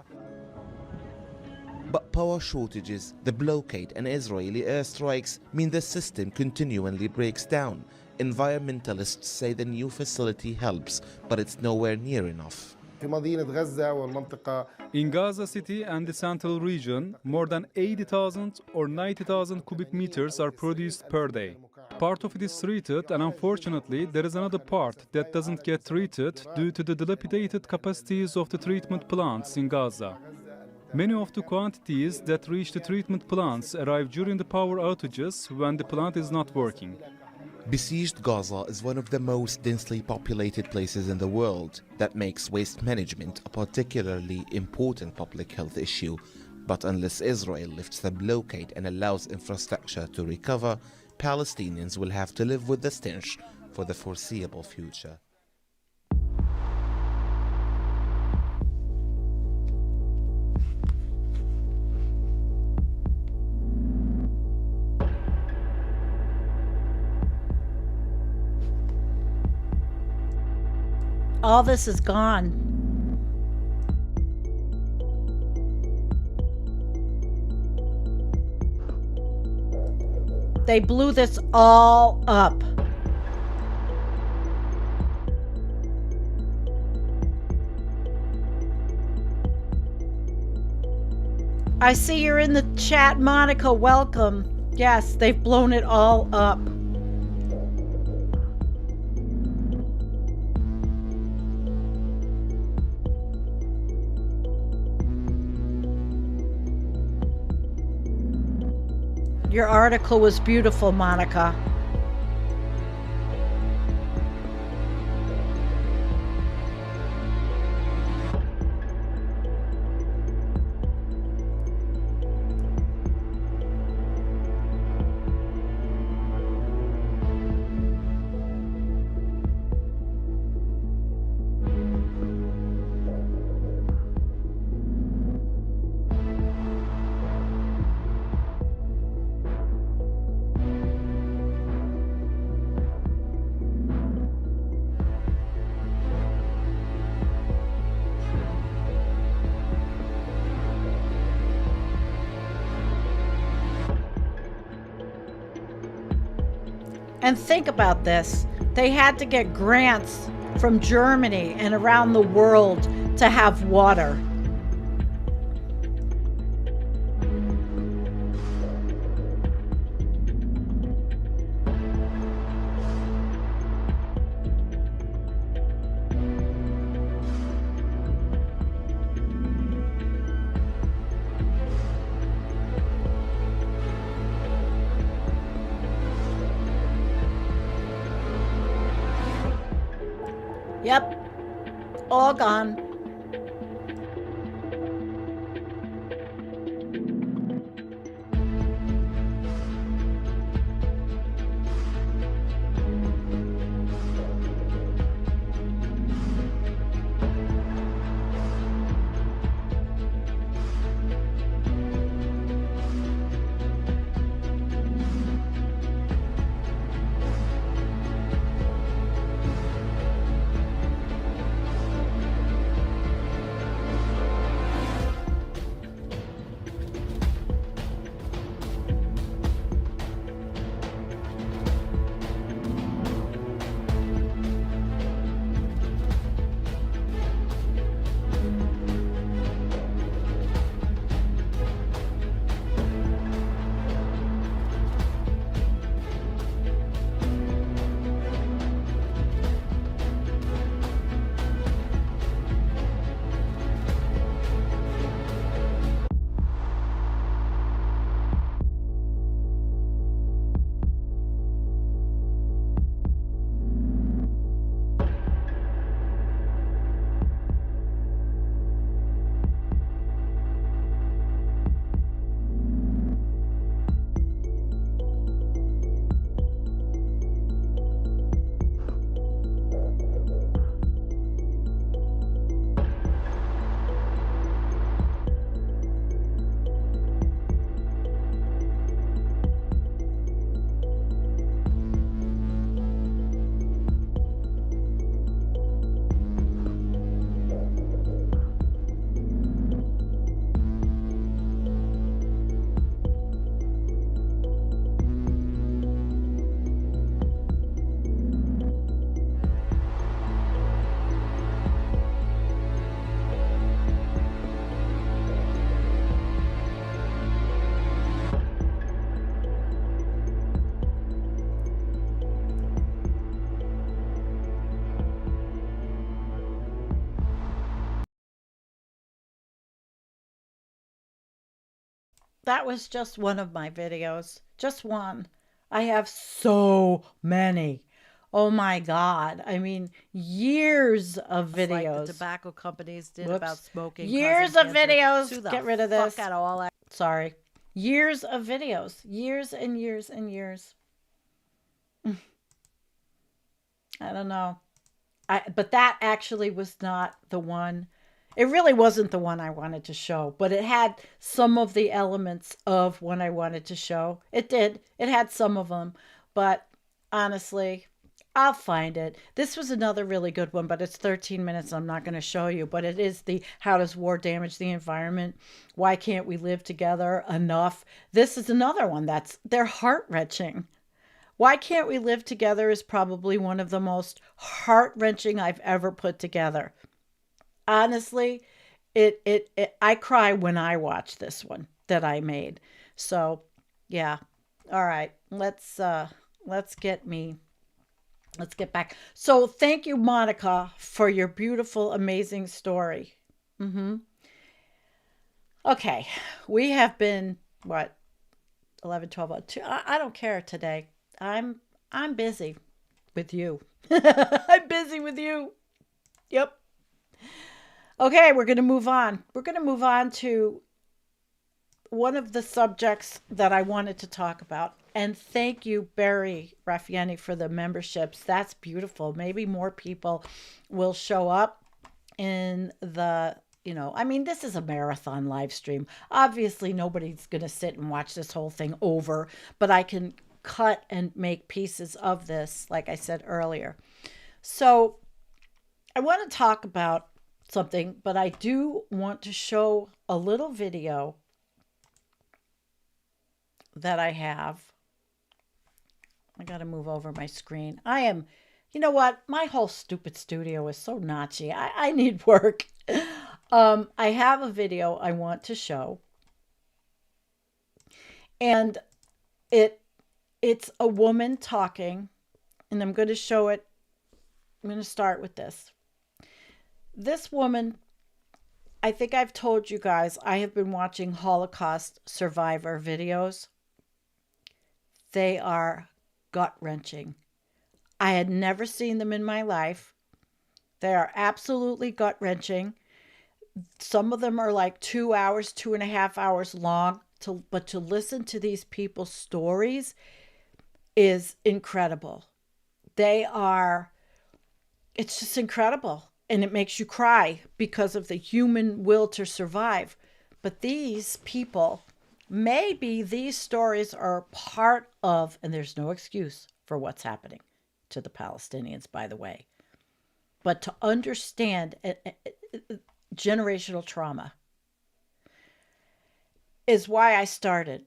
But power shortages, the blockade and Israeli airstrikes mean the system continually breaks down. Environmentalists say the new facility helps, but it's nowhere near enough. In Gaza City and the central region, more than 80,000 or 90,000 cubic meters are produced per day. Part of it is treated, and unfortunately, there is another part that doesn't get treated due to the dilapidated capacities of the treatment plants in Gaza. Many of the quantities that reach the treatment plants arrive during the power outages when the plant is not working. Besieged Gaza is one of the most densely populated places in the world. That makes waste management a particularly important public health issue. But unless Israel lifts the blockade and allows infrastructure to recover, Palestinians will have to live with the stench for the foreseeable future. All this is gone. They blew this all up. I see you're in the chat, Monica. Welcome. Yes, they've blown it all up. Your article was beautiful, Monica. And think about this. They had to get grants from Germany and around the world to have water. Yep, all gone. that was just one of my videos. Just one. I have so many. Oh my God. I mean, years of videos. Like the tobacco companies did Whoops. about smoking. Years of causing cancer. videos. Sue the Get rid of this. Fuck out of all that. Sorry. Years of videos. Years and years and years. I don't know. But that actually was not the one. It really wasn't the one I wanted to show, but it had some of the elements of what I wanted to show. It did. It had some of them, but honestly, I'll find it. This was another really good one, but it's 13 minutes. I'm not going to show you, but it is the how does war damage the environment? Why can't we live together enough? This is another one they're heart-wrenching. Why can't we live together is probably one of the most heart-wrenching I've ever put together. Honestly, I cry when I watch this one that I made. So, yeah. All right. Let's get back. So, thank you, Monica, for your beautiful, amazing story. Okay. We have been 11, 12, 2. I don't care today. I'm busy with you. I'm busy with you. Yep. Okay, we're going to move on. We're going to move on to one of the subjects that I wanted to talk about. And thank you, Barry Raffiani, for the memberships. That's beautiful. Maybe more people will show up in the, this is a marathon live stream. Obviously, nobody's going to sit and watch this whole thing over, but I can cut and make pieces of this, like I said earlier. So I want to talk about something, but I do want to show a little video that I have. I got to move over my screen. You know what? My whole stupid studio is so notchy. I need work. I have a video I want to show. And it's a woman talking, and I'm going to show it. I'm going to start with this. This woman, I think I've told you guys, I have been watching Holocaust survivor videos. They are gut-wrenching. I had never seen them in my life. They are absolutely gut-wrenching. Some of them are like 2 hours, 2.5 hours long. But to listen to these people's stories is incredible. It's just incredible. And it makes you cry because of the human will to survive. But these people, maybe these stories are part of, and there's no excuse for what's happening to the Palestinians, by the way. But to understand generational trauma is why I started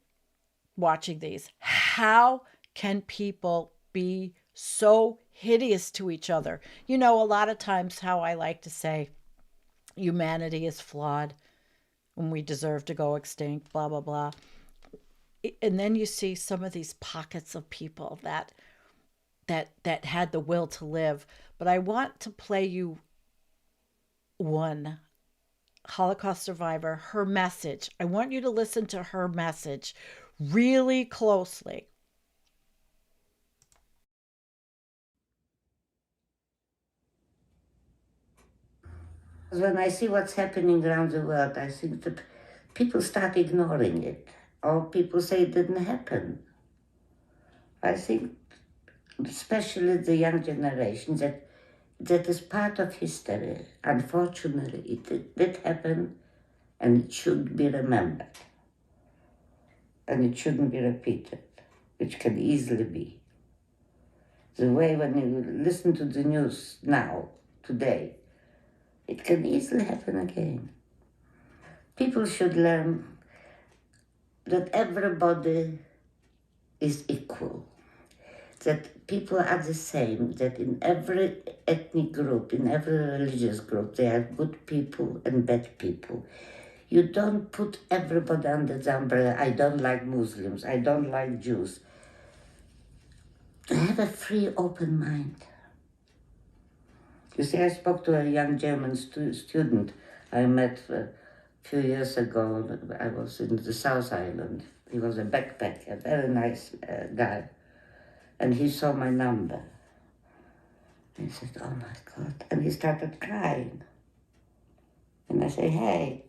watching these. How can people be so hideous to each other? A lot of times how I like to say humanity is flawed and we deserve to go extinct, blah, blah, blah. And then you see some of these pockets of people that had the will to live. But I want to play you one Holocaust survivor, her message. I want you to listen to her message really closely. When I see what's happening around the world, I think that people start ignoring it, or people say it didn't happen. I think, especially the young generation, that is part of history. Unfortunately, it did happen, and it should be remembered. And it shouldn't be repeated, which can easily be. The way when you listen to the news now, today, it can easily happen again. People should learn that everybody is equal, that people are the same, that in every ethnic group, in every religious group, there are good people and bad people. You don't put everybody under the umbrella. I don't like Muslims, I don't like Jews. Have a free, open mind. You see, I spoke to a young German student I met A few years ago, I was in the South Island. He was a backpacker, a very nice guy. And he saw my number. And he said, oh my God. And he started crying. And I say, hey,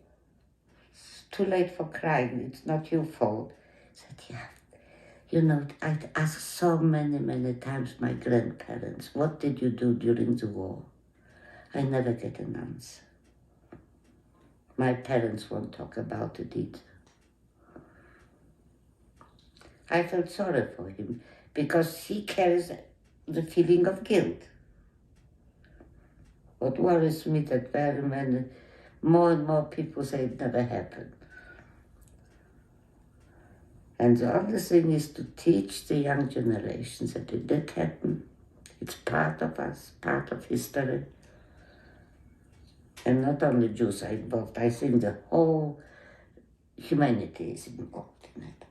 it's too late for crying. It's not your fault. He said, yeah. You know, I'd asked so many times my grandparents, what did you do during the war? I never get an answer. My parents won't talk about it either. I felt sorry for him because he carries the feeling of guilt. What worries me that very many, more and more people say it never happened. And the other thing is to teach the young generations that it did happen. It's part of us, part of history. And not only Jews are involved, I think the whole humanity is involved in it.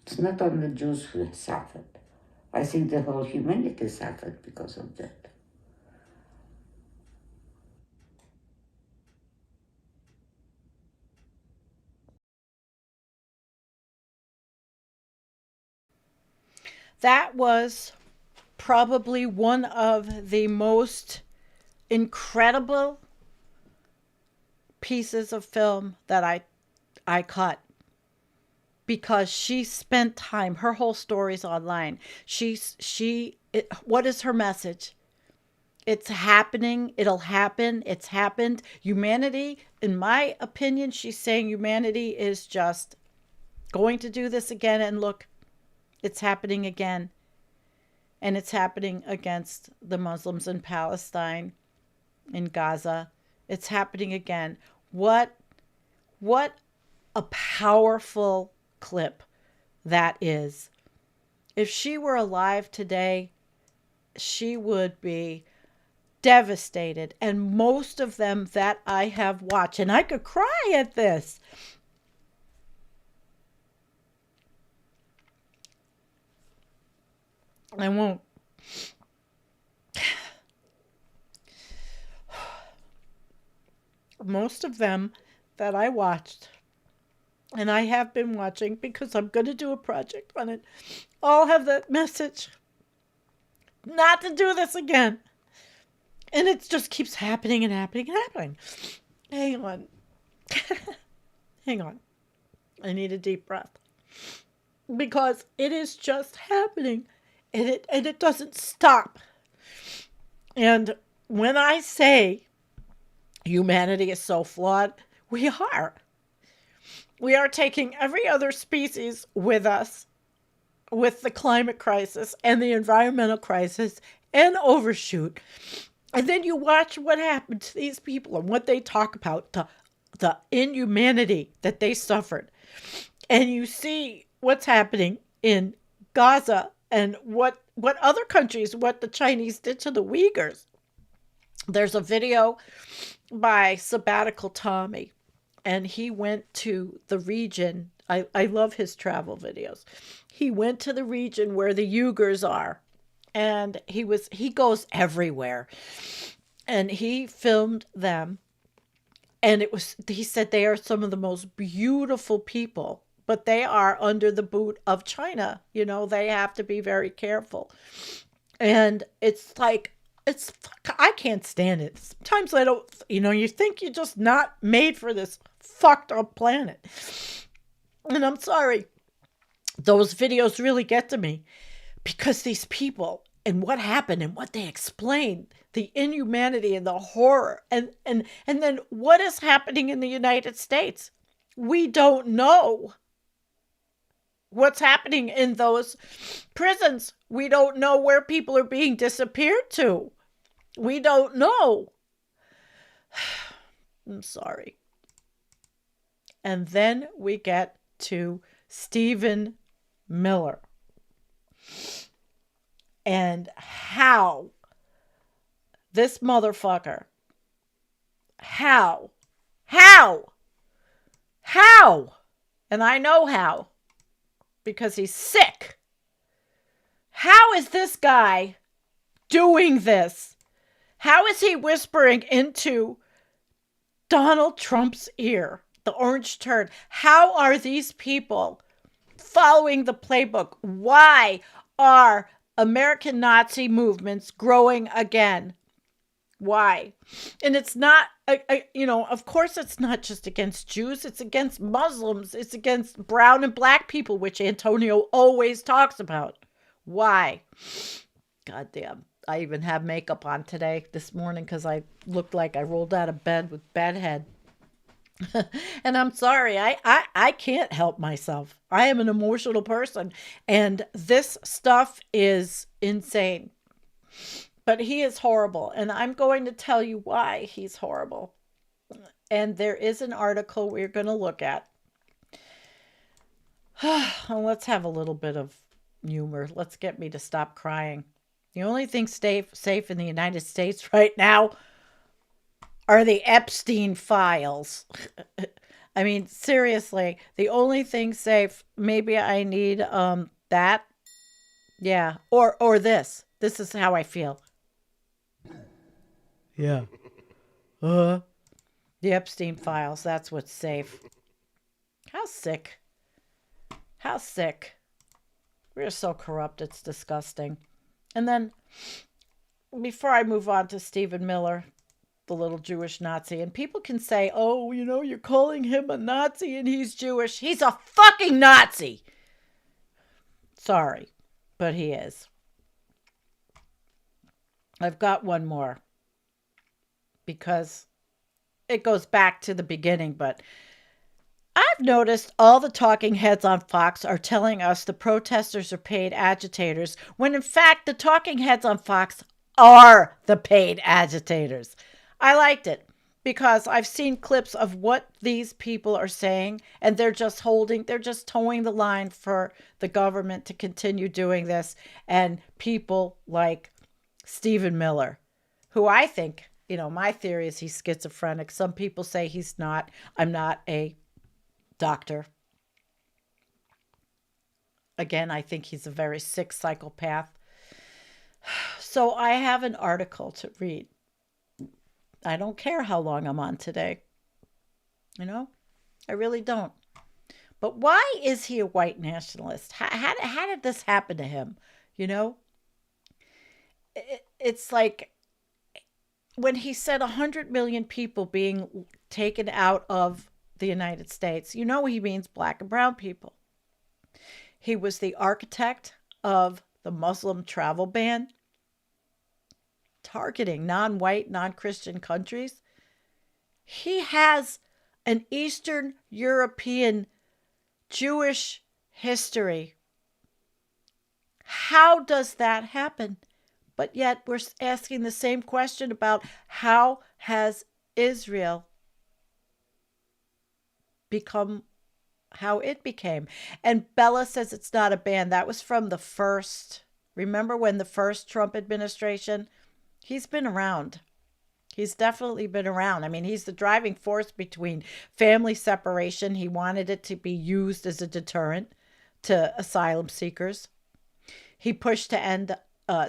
It's not only Jews who have suffered. I think the whole humanity suffered because of that. That was probably one of the most incredible pieces of film that I caught, because she spent time, her whole story's online. What is her message? It's happening. It'll happen. It's happened. Humanity, in my opinion, she's saying humanity is just going to do this again. And look, it's happening again. And it's happening against the Muslims in Palestine, in Gaza. It's happening again. What a powerful clip that is. If she were alive today, she would be devastated. And most of them that I have watched, and I could cry at this, I won't. Most of them that I watched, and I have been watching because I'm going to do a project on it, all have that message. Not to do this again. And it just keeps happening and happening and happening. Hang on. Hang on. I need a deep breath. Because it is just happening. And it doesn't stop. And when I say humanity is so flawed, we are. We are taking every other species with us, with the climate crisis and the environmental crisis and overshoot. And then you watch what happened to these people and what they talk about, the inhumanity that they suffered. And you see what's happening in Gaza and what other countries, what the Chinese did to the Uyghurs. There's a video by Sabbatical Tommy, and he went to the region. I love his travel videos. He went to the region where the Uyghurs are, and he goes everywhere, and he filmed them. And he said they are some of the most beautiful people, but they are under the boot of China. You know, they have to be very careful. And it's like, I can't stand it. Sometimes I don't, you think you're just not made for this fucked up planet. And I'm sorry, those videos really get to me, because these people and what happened and what they explained, the inhumanity and the horror, and then what is happening in the United States. We don't know what's happening in those prisons. We don't know where people are being disappeared to. We don't know. I'm sorry. And then we get to Stephen Miller. And how this motherfucker, how, and I know how, because he's sick. How is this guy doing this? How is he whispering into Donald Trump's ear the orange turd. How are these people following the playbook? Why are American Nazi movements growing again? Why? And it's not, of course it's not just against Jews. It's against Muslims. It's against brown and black people, which Antonio always talks about. Why? God damn. I even have makeup on today, this morning, because I looked like I rolled out of bed with bad head. And I'm sorry, I can't help myself. I am an emotional person, and this stuff is insane. But he is horrible, and I'm going to tell you why he's horrible. And there is an article we're going to look at. Let's have a little bit of humor. Let's get me to stop crying. The only thing safe in the United States right now are the Epstein files. I mean, seriously, the only thing safe, maybe I need that. Yeah, or this. This is how I feel. Yeah. The Epstein files, that's what's safe. How sick. How sick. We're so corrupt, it's disgusting. And then, before I move on to Stephen Miller, the little Jewish Nazi, and people can say, oh, you're calling him a Nazi and he's Jewish. He's a fucking Nazi. Sorry, but he is. I've got one more, because it goes back to the beginning, but I've noticed all the talking heads on Fox are telling us the protesters are paid agitators, when in fact the talking heads on Fox are the paid agitators. I liked it because I've seen clips of what these people are saying, and they're just towing the line for the government to continue doing this. And people like Stephen Miller, who I think, my theory is he's schizophrenic. Some people say he's not. I'm not a doctor. Again, I think he's a very sick psychopath. So I have an article to read. I don't care how long I'm on today. I really don't. But why is he a white nationalist? How did this happen to him? It's like when he said 100 million people being taken out of the United States, he means black and brown people. He was the architect of the Muslim travel ban, targeting non-white, non-Christian countries. He has an Eastern European Jewish history. How does that happen? But yet we're asking the same question about how has Israel become how it became. And Bella says it's not a ban. That was from the first, remember when the first Trump administration? He's been around. He's definitely been around. I mean, he's the driving force between family separation. He wanted it to be used as a deterrent to asylum seekers. He pushed to end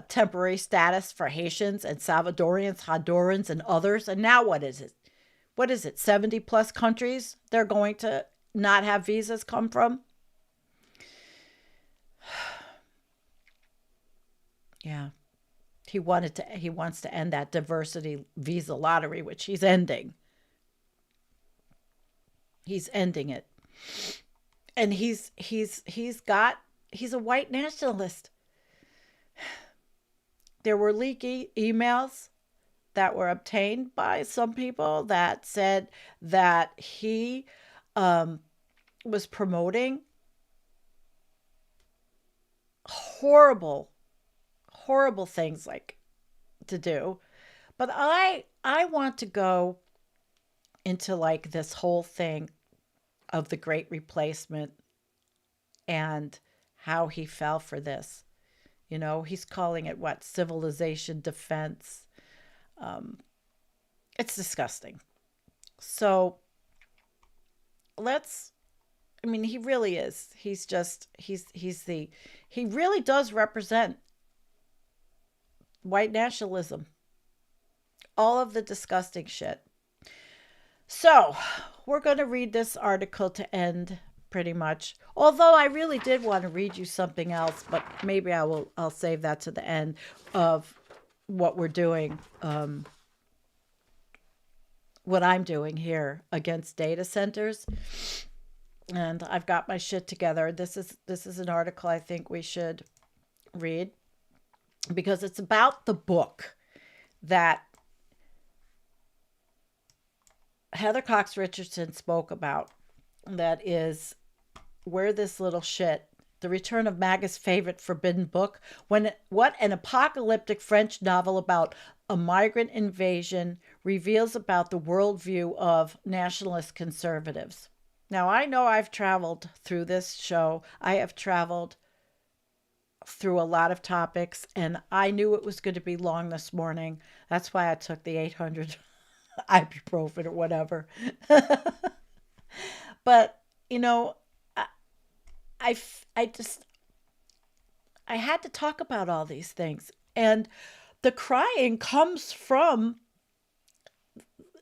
temporary status for Haitians and Salvadorians, Hondurans, and others. And now what is it? What is it? 70 plus countries they're going to not have visas come from? Yeah. He wants to end that diversity visa lottery, which he's ending. He's ending it. And he's a white nationalist. There were leaky emails that were obtained by some people that said that he was promoting horrible things like to do. But I want to go into like this whole thing of the Great Replacement and how he fell for this. He's calling it what? Civilization defense. It's disgusting. So he really is. He really does represent white nationalism. All of the disgusting shit. So, we're going to read this article to end pretty much. Although I really did want to read you something else, but maybe I'll save that to the end of what we're doing, what I'm doing here against data centers. And I've got my shit together. This is an article I think we should read because it's about the book that Heather Cox Richardson spoke about. That is Where This Little Shit, the return of MAGA's favorite forbidden book. What an apocalyptic French novel about a migrant invasion reveals about the worldview of nationalist conservatives. Now, I know I've traveled through this show. I have traveled through a lot of topics, and I knew it was going to be long this morning. That's why I took the 800 ibuprofen or whatever. But, you know, I had to talk about all these things. And the crying comes from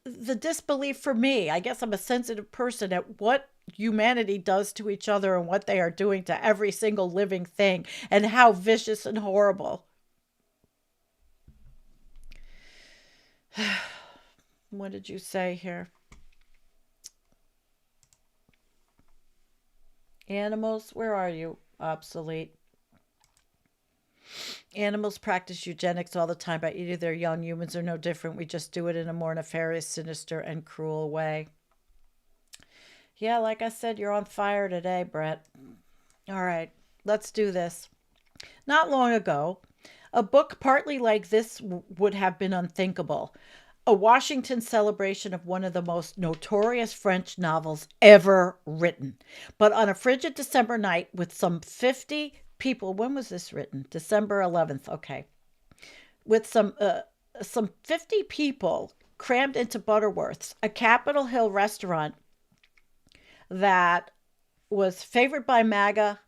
the disbelief for me. I guess I'm a sensitive person at what humanity does to each other and what they are doing to every single living thing and how vicious and horrible. What did you say here? Animals, where are you? Obsolete. Animals practice eugenics all the time by eating their young. Humans are no different. We just do it in a more nefarious, sinister, and cruel way. Yeah, like I said, you're on fire today, Brett. All right, let's do this. Not long ago, a book partly like this would have been unthinkable. A Washington celebration of one of the most notorious French novels ever written. But on a frigid December night with some 50 people, when was this written? December 11th, okay. With some 50 people crammed into Butterworth's, a Capitol Hill restaurant that was favored by MAGA,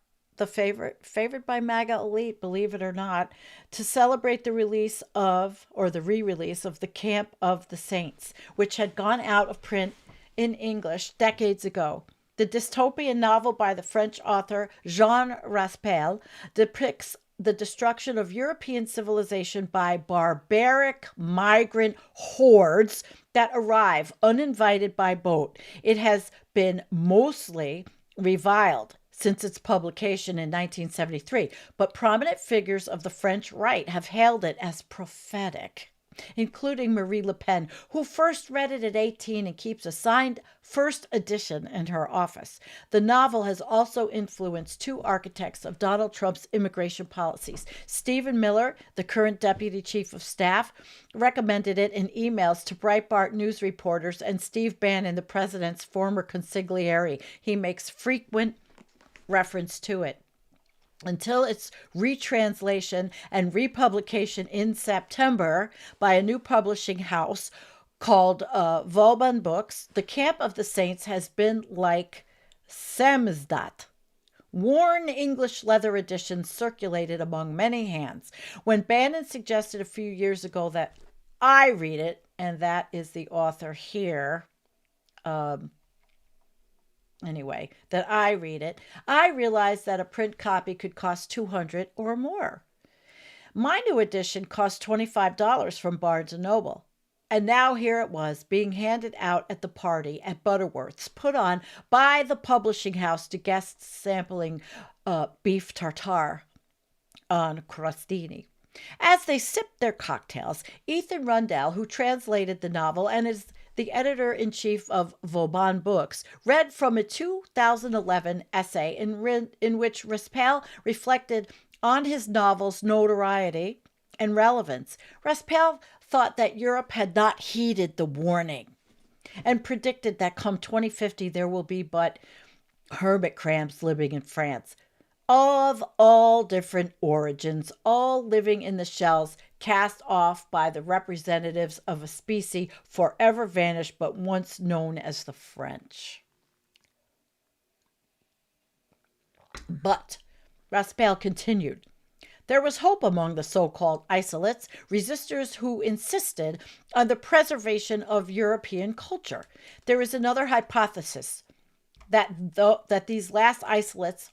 favored by MAGA elite, believe it or not, to celebrate the release of, or the re-release of The Camp of the Saints, which had gone out of print in English decades ago. The dystopian novel by the French author Jean Raspail depicts the destruction of European civilization by barbaric migrant hordes that arrive uninvited by boat. It has been mostly reviled since its publication in 1973, but prominent figures of the French right have hailed it as prophetic, including Marie Le Pen, who first read it at 18 and keeps a signed first edition in her office. The novel has also influenced two architects of Donald Trump's immigration policies. Stephen Miller, the current deputy chief of staff, recommended it in emails to Breitbart news reporters, and Steve Bannon, the president's former consigliere. He makes frequent reference to it. Until its retranslation and republication in September by a new publishing house called Vauban Books, The Camp of the Saints has been like samizdat. Worn English leather editions circulated among many hands. When Bannon suggested a few years ago that I read it, and that is the author here, anyway, that I read it, I realized that a print copy could cost $200 or more. My new edition cost $25 from Barnes & Noble. And now here it was, being handed out at the party at Butterworth's, put on by the publishing house to guests sampling beef tartare on crostini. As they sipped their cocktails, Ethan Rundell, who translated the novel and is the editor-in-chief of Vauban Books, read from a 2011 essay in which Raspail reflected on his novel's notoriety and relevance. Raspail thought that Europe had not heeded the warning and predicted that come 2050 there will be but hermit crabs living in France, of all different origins, all living in the shells cast off by the representatives of a species forever vanished but once known as the French. But, Raspail continued, There was hope among the so-called isolates, resistors who insisted on the preservation of European culture. There is another hypothesis that these last isolates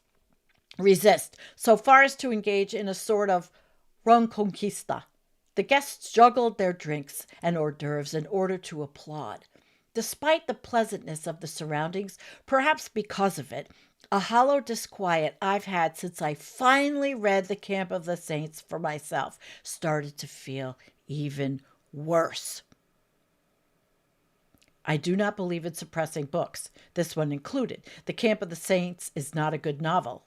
resist, so far as to engage in a sort of reconquista. The guests juggled their drinks and hors d'oeuvres in order to applaud. Despite the pleasantness of the surroundings, perhaps because of it, a hollow disquiet I've had since I finally read The Camp of the Saints for myself started to feel even worse. I do not believe in suppressing books, this one included. The Camp of the Saints is not a good novel,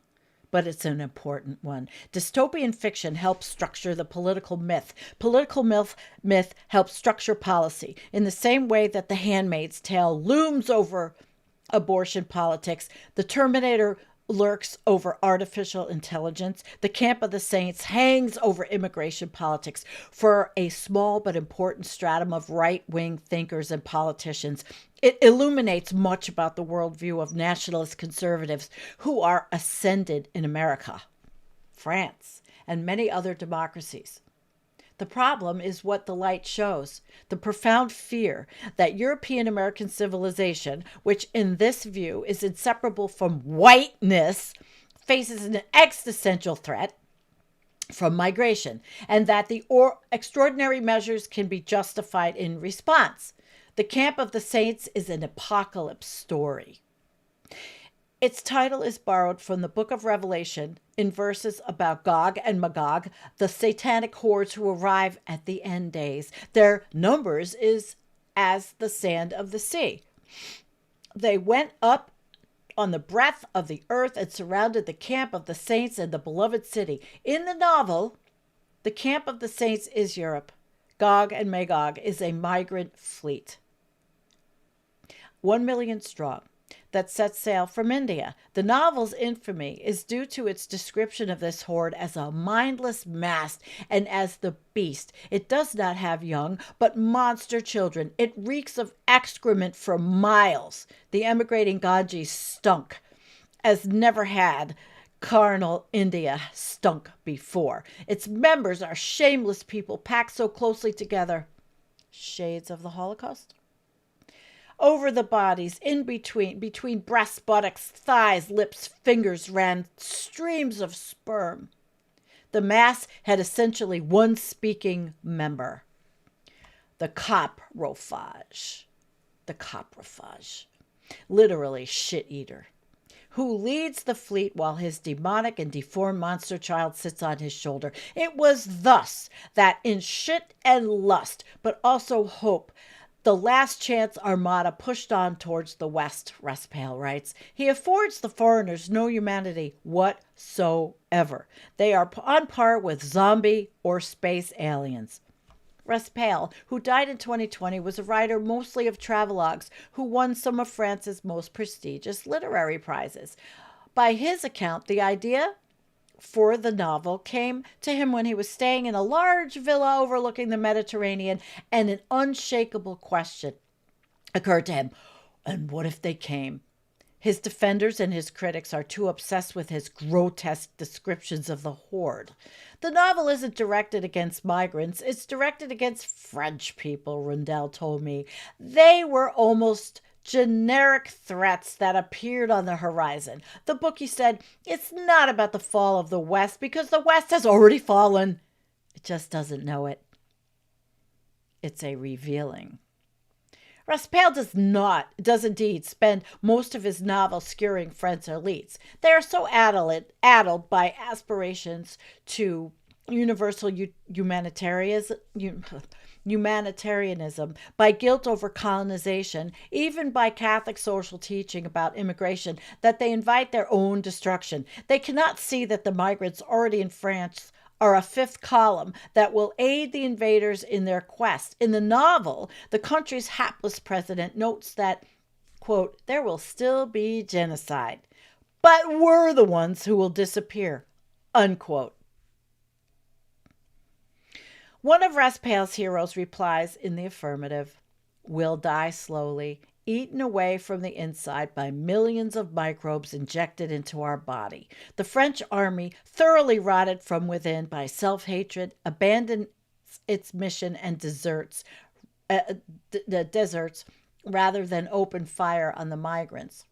but it's an important one. Dystopian fiction helps structure the political myth. Political myth helps structure policy in the same way that The Handmaid's Tale looms over abortion politics. The Terminator lurks over artificial intelligence. The Camp of the Saints hangs over immigration politics for a small but important stratum of right-wing thinkers and politicians. It illuminates much about the worldview of nationalist conservatives who are ascended in America, France, and many other democracies. The problem is what the light shows, the profound fear that European American civilization, which in this view is inseparable from whiteness, faces an existential threat from migration, and that the extraordinary measures can be justified in response. The Camp of the Saints is an apocalypse story. Its title is borrowed from the book of Revelation in verses about Gog and Magog, the satanic hordes who arrive at the end days. Their numbers is as the sand of the sea. They went up on the breadth of the earth and surrounded the camp of the saints and the beloved city. In the novel, the Camp of the Saints is Europe. Gog and Magog is a migrant fleet, 1 million strong, that sets sail from India. The novel's infamy is due to its description of this horde as a mindless mass and as the beast. It does not have young, but monster children. It reeks of excrement for miles. The emigrating Ganges stunk as never had carnal India stunk before. Its members are shameless people packed so closely together. Shades of the Holocaust? Over the bodies, in between breasts, buttocks, thighs, lips, fingers, ran streams of sperm. The mass had essentially one speaking member. The coprophage. The coprophage. Literally shit eater. Who leads the fleet while his demonic and deformed monster child sits on his shoulder. It was thus that in shit and lust, but also hope, the last chance armada pushed on towards the west, Raspal writes. He affords the foreigners no humanity whatsoever. They are on par with zombie or space aliens. Raspal, who died in 2020, was a writer mostly of travelogues who won some of France's most prestigious literary prizes. By his account, the idea for the novel came to him when he was staying in a large villa overlooking the Mediterranean, and an unshakable question occurred to him. And what if they came? His defenders and his critics are too obsessed with his grotesque descriptions of the horde. The novel isn't directed against migrants. It's directed against French people, Rundell told me. They were almost generic threats that appeared on the horizon. The book, he said, it's not about the fall of the West because the West has already fallen. It just doesn't know it. It's a revealing. Raspal does indeed spend most of his novel skewering French elites. They are so addled by aspirations to universal humanitarianism, by guilt over colonization, even by Catholic social teaching about immigration, that they invite their own destruction. They cannot see that the migrants already in France are a fifth column that will aid the invaders in their quest. In the novel, the country's hapless president notes that, quote, there will still be genocide, but we're the ones who will disappear, unquote. One of Raspal's heroes replies in the affirmative. We'll die slowly, eaten away from the inside by millions of microbes injected into our body. The French army, thoroughly rotted from within by self-hatred, abandoned its mission and deserts rather than open fire on the migrants,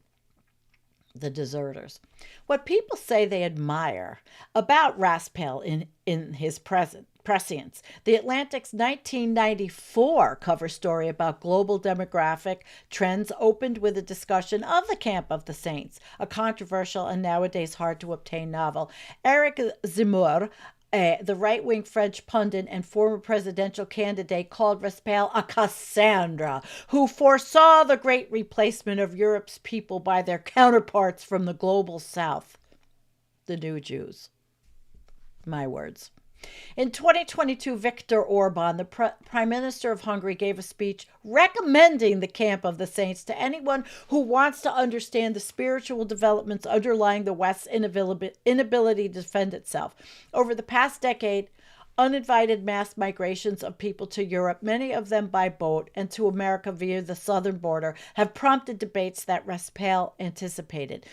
the deserters. What people say they admire about Raspail in his prescience. The Atlantic's 1994 cover story about global demographic trends opened with a discussion of The Camp of the Saints, a controversial and nowadays hard to obtain novel. Eric Zemmour, the right-wing French pundit and former presidential candidate, called Raspail a Cassandra who foresaw the great replacement of Europe's people by their counterparts from the global south, the new Jews. My words. In 2022, Viktor Orban, the Prime Minister of Hungary, gave a speech recommending the Camp of the Saints to anyone who wants to understand the spiritual developments underlying the West's inability to defend itself. Over the past decade, uninvited mass migrations of people to Europe, many of them by boat, and to America via the southern border, have prompted debates that Raspail anticipated.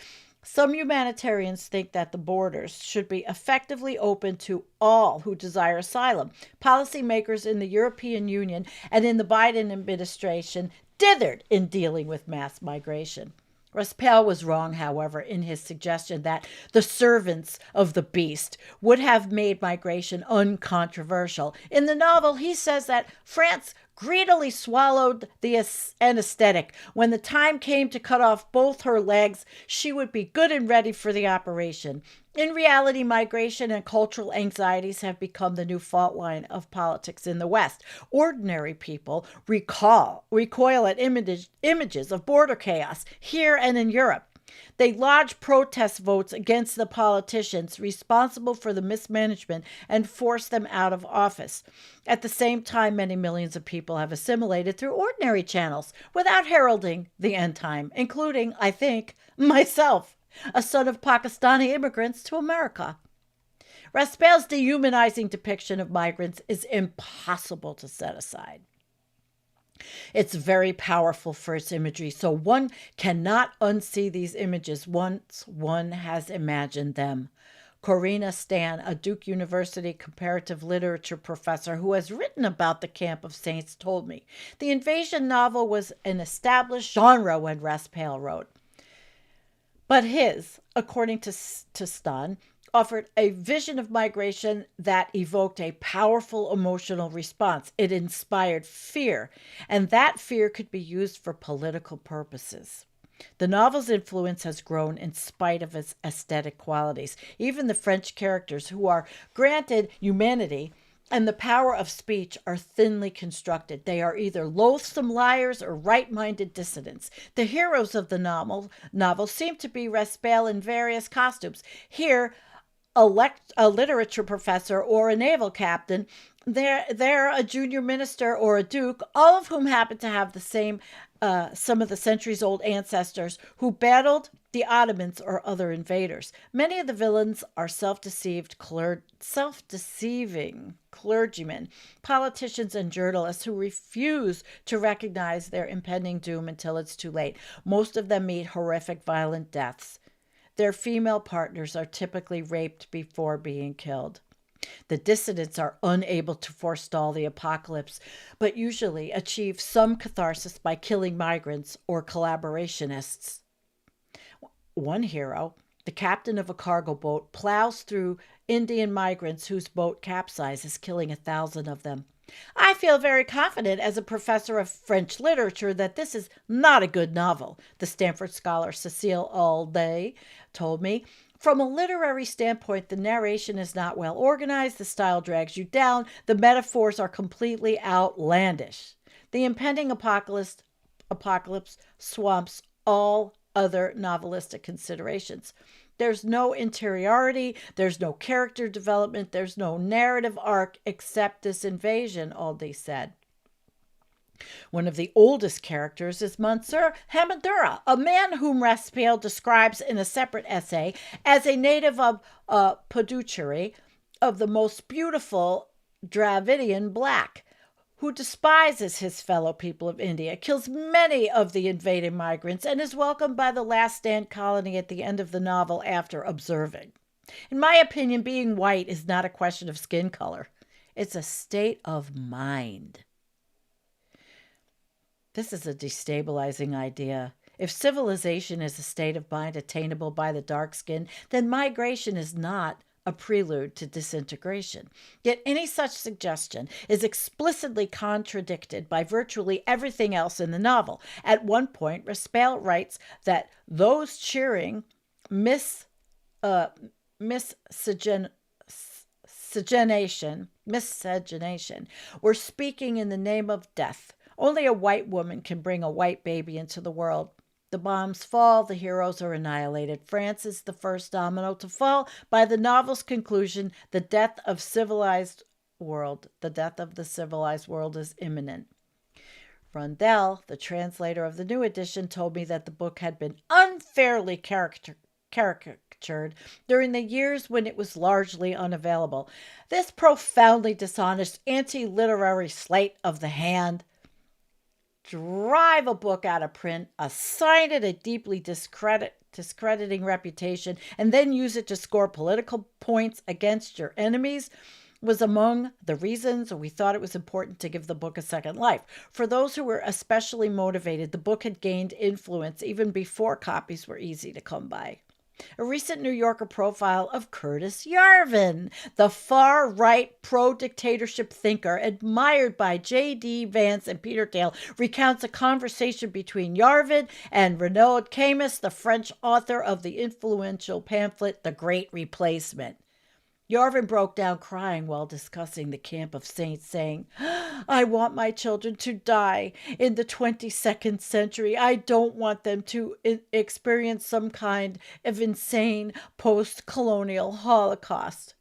Some humanitarians think that the borders should be effectively open to all who desire asylum. Policymakers in the European Union and in the Biden administration dithered in dealing with mass migration. Raspail was wrong, however, in his suggestion that the servants of the beast would have made migration uncontroversial. In the novel, he says that France greedily swallowed the anesthetic. When the time came to cut off both her legs, she would be good and ready for the operation. In reality, migration and cultural anxieties have become the new fault line of politics in the West. Ordinary people recoil at images of border chaos here and in Europe. They lodge protest votes against the politicians responsible for the mismanagement and force them out of office. At the same time, many millions of people have assimilated through ordinary channels without heralding the end time, including, I think, myself, a son of Pakistani immigrants to America. Raspail's dehumanizing depiction of migrants is impossible to set aside. It's very powerful for its imagery, so one cannot unsee these images once one has imagined them. Corina Stan, a Duke University comparative literature professor who has written about the Camp of Saints, told me the invasion novel was an established genre when Raspail wrote. But his, according to Stan, offered a vision of migration that evoked a powerful emotional response. It inspired fear, and that fear could be used for political purposes. The novel's influence has grown in spite of its aesthetic qualities. Even the French characters, who are granted humanity and the power of speech, are thinly constructed. They are either loathsome liars or right-minded dissidents. The heroes of the novel seem to be Raspail in various costumes. Here, a literature professor or a naval captain, they're a junior minister or a duke, all of whom happen to have the same, some of the centuries-old ancestors who battled the Ottomans or other invaders. Many of the villains are self-deceiving clergymen, politicians, and journalists who refuse to recognize their impending doom until it's too late. Most of them meet horrific, violent deaths. Their female partners are typically raped before being killed. The dissidents are unable to forestall the apocalypse, but usually achieve some catharsis by killing migrants or collaborationists. One hero, the captain of a cargo boat, plows through Indian migrants whose boat capsizes, killing 1,000 of them. I feel very confident as a professor of French literature that this is not a good novel, the Stanford scholar Cecile Alday told me. From a literary standpoint, the narration is not well organized, the style drags you down, the metaphors are completely outlandish. The impending apocalypse swamps all other novelistic considerations. There's no interiority, there's no character development, there's no narrative arc except this invasion, Alday said. One of the oldest characters is Monsieur Hamadura, a man whom Raspail describes in a separate essay as a native of Puducherry, of the most beautiful Dravidian black, who despises his fellow people of India, kills many of the invading migrants, and is welcomed by the last stand colony at the end of the novel after observing. In my opinion, being white is not a question of skin color. It's a state of mind. This is a destabilizing idea. If civilization is a state of mind attainable by the dark skin, then migration is not a prelude to disintegration. Yet any such suggestion is explicitly contradicted by virtually everything else in the novel. At one point, Raspail writes that those cheering miscegenation were speaking in the name of death. Only a white woman can bring a white baby into the world. The bombs fall, the heroes are annihilated. France is the first domino to fall. By the novel's conclusion, the death of the civilized world is imminent. Rundell, the translator of the new edition, told me that the book had been unfairly caricatured during the years when it was largely unavailable. This profoundly dishonest anti-literary sleight of the hand, drive a book out of print, assign it a deeply discrediting reputation, and then use it to score political points against your enemies was among the reasons we thought it was important to give the book a second life. For those who were especially motivated, the book had gained influence even before copies were easy to come by. A recent New Yorker profile of Curtis Yarvin, the far-right pro-dictatorship thinker admired by J.D. Vance and Peter Thiel, recounts a conversation between Yarvin and Renaud Camus, the French author of the influential pamphlet The Great Replacement. Yarvin broke down crying while discussing the camp of saints, saying, "I want my children to die in the 22nd century. I don't want them to experience some kind of insane post-colonial Holocaust."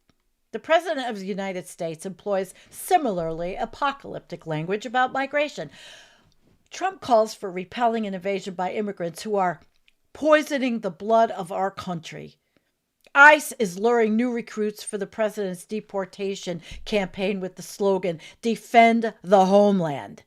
The President of the United States employs similarly apocalyptic language about migration. Trump calls for repelling an invasion by immigrants who are poisoning the blood of our country. ICE is luring new recruits for the president's deportation campaign with the slogan, "Defend the Homeland."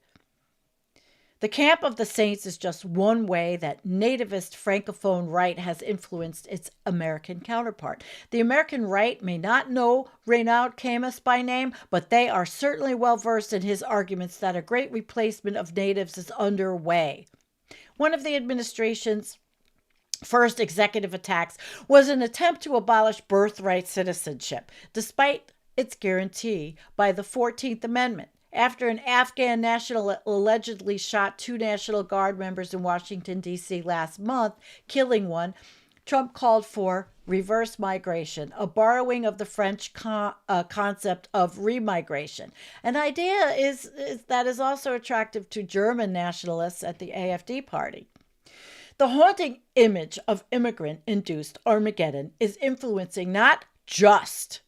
The camp of the saints is just one way that nativist francophone right has influenced its American counterpart. The American right may not know Renaud Camus by name, but they are certainly well versed in his arguments that a great replacement of natives is underway. One of the administration's first executive attacks was an attempt to abolish birthright citizenship, despite its guarantee by the 14th Amendment. After an Afghan national allegedly shot 2 National Guard members in Washington, D.C. last month, killing one, Trump called for reverse migration, a borrowing of the French concept of remigration. An idea that is also attractive to German nationalists at the AfD party. The haunting image of immigrant-induced Armageddon is influencing not just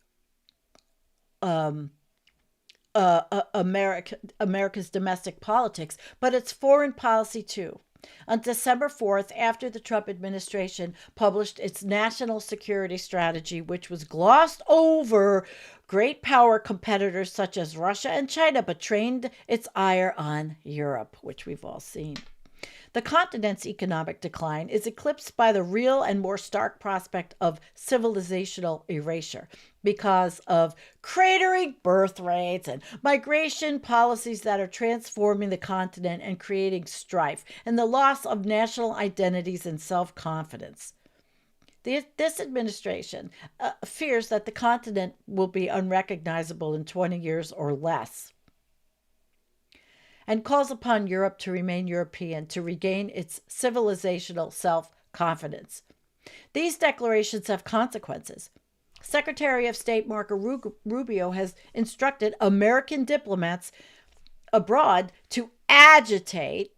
America's domestic politics, but its foreign policy too. On December 4th, after the Trump administration published its national security strategy, which was glossed over great power competitors such as Russia and China, but trained its ire on Europe, which we've all seen. The continent's economic decline is eclipsed by the real and more stark prospect of civilizational erasure because of cratering birth rates and migration policies that are transforming the continent and creating strife, and the loss of national identities and self-confidence. This administration fears that the continent will be unrecognizable in 20 years or less, and calls upon Europe to remain European, to regain its civilizational self-confidence. These declarations have consequences. Secretary of State Marco Rubio has instructed American diplomats abroad to agitate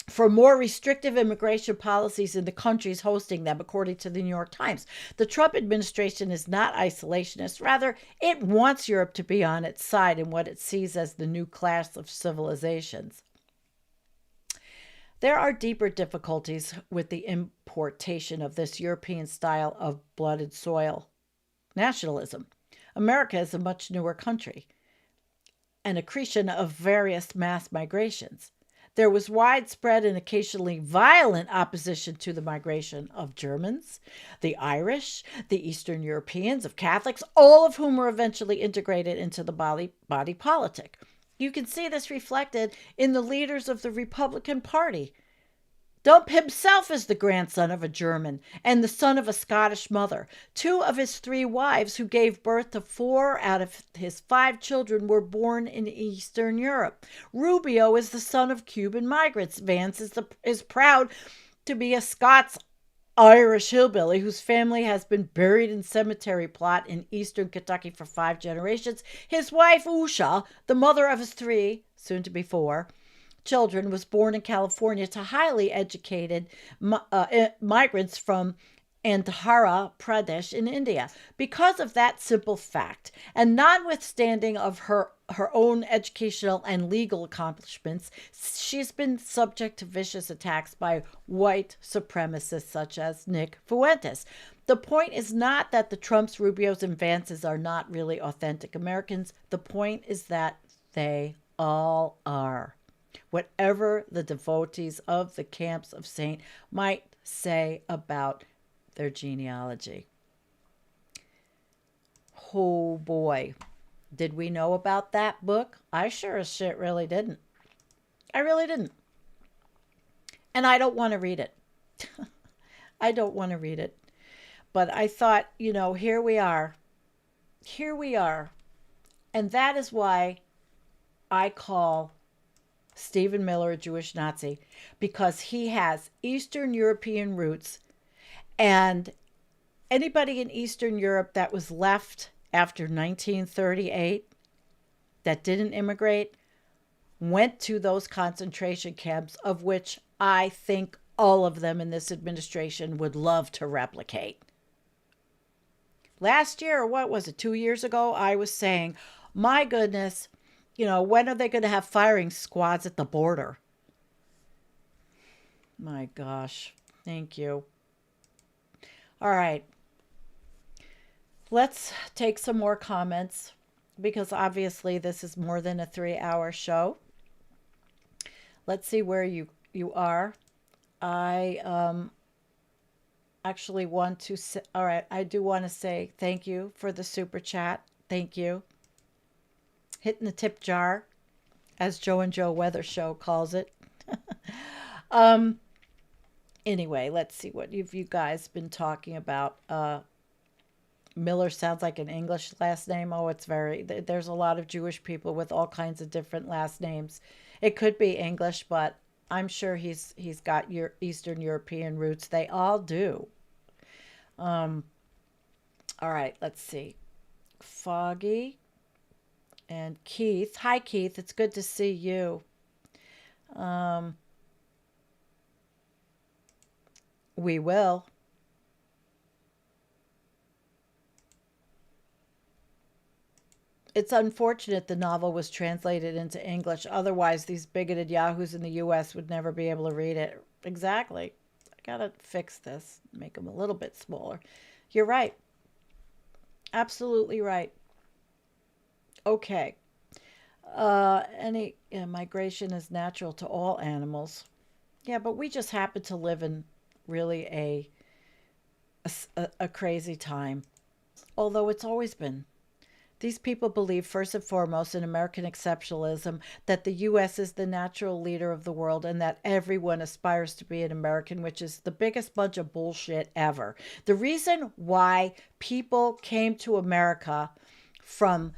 for more restrictive immigration policies in the countries hosting them, according to the New York Times. The Trump administration is not isolationist. Rather, it wants Europe to be on its side in what it sees as the new class of civilizations. There are deeper difficulties with the importation of this European style of blood and soil nationalism. America is a much newer country. and accretion of various mass migrations. There was widespread and occasionally violent opposition to the migration of Germans, the Irish, the Eastern Europeans, of Catholics, all of whom were eventually integrated into the body politic. You can see this reflected in the leaders of the Republican Party. Dump himself is the grandson of a German and the son of a Scottish mother. 2 of his 3 wives, who gave birth to 4 out of his 5 children, were born in Eastern Europe. Rubio is the son of Cuban migrants. Vance is proud to be a Scots Irish hillbilly whose family has been buried in cemetery plot in eastern Kentucky for 5 generations. His wife, Usha, the mother of his 3, soon to be 4, children, was born in California to highly educated migrants from Andhra Pradesh in India. Because of that simple fact, and notwithstanding of her own educational and legal accomplishments, she's been subject to vicious attacks by white supremacists such as Nick Fuentes. The point is not that the Trumps, Rubios, and Vances are not really authentic Americans. The point is that they all are. Whatever the devotees of the camps of Saint might say about their genealogy. Oh boy, did we know about that book? I sure as shit really didn't. I really didn't. And I don't want to read it. I don't want to read it. But I thought, here we are. Here we are. And that is why I call Stephen Miller a Jewish Nazi, because he has Eastern European roots, and anybody in Eastern Europe that was left after 1938 that didn't immigrate went to those concentration camps, of which I think all of them in this administration would love to replicate. Last year, or what was it, 2 years ago, I was saying, my goodness, when are they going to have firing squads at the border? My gosh. Thank you. All right. Let's take some more comments, because obviously this is more than a 3-hour show. Let's see where you are. I actually want to say, all right, I do want to say thank you for the super chat. Thank you. Hitting the tip jar, as Joe and Joe Weather Show calls it. Anyway, let's see what you guys been talking about. Miller sounds like an English last name. Oh, there's a lot of Jewish people with all kinds of different last names. It could be English, but I'm sure he's got your Eastern European roots. They all do. All right, let's see. Foggy. And Keith. Hi, Keith. It's good to see you. We will. It's unfortunate the novel was translated into English. Otherwise, these bigoted yahoos in the U.S. would never be able to read it. Exactly. I gotta fix this. Make them a little bit smaller. You're right. Absolutely right. Okay. Migration is natural to all animals. Yeah, but we just happen to live in really a crazy time. Although it's always been. These people believe, first and foremost, in American exceptionalism, that the U.S. is the natural leader of the world and that everyone aspires to be an American, which is the biggest bunch of bullshit ever. The reason why people came to America from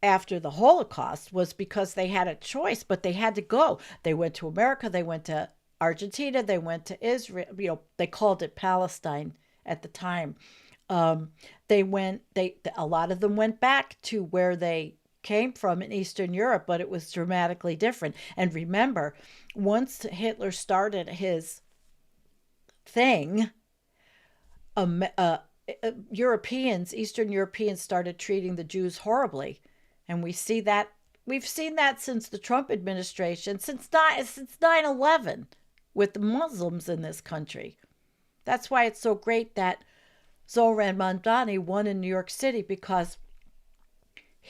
after the Holocaust was because they had a choice, but they had to go. They went to America, they went to Argentina, they went to Israel. They called it Palestine at the time. A lot of them went back to where they came from in Eastern Europe, but it was dramatically different. And remember, once Hitler started his thing, Eastern Europeans started treating the Jews horribly. And we've seen that since the Trump administration, since 9/11 with the Muslims in this country. That's why it's so great that Zohran Mamdani won in New York City, because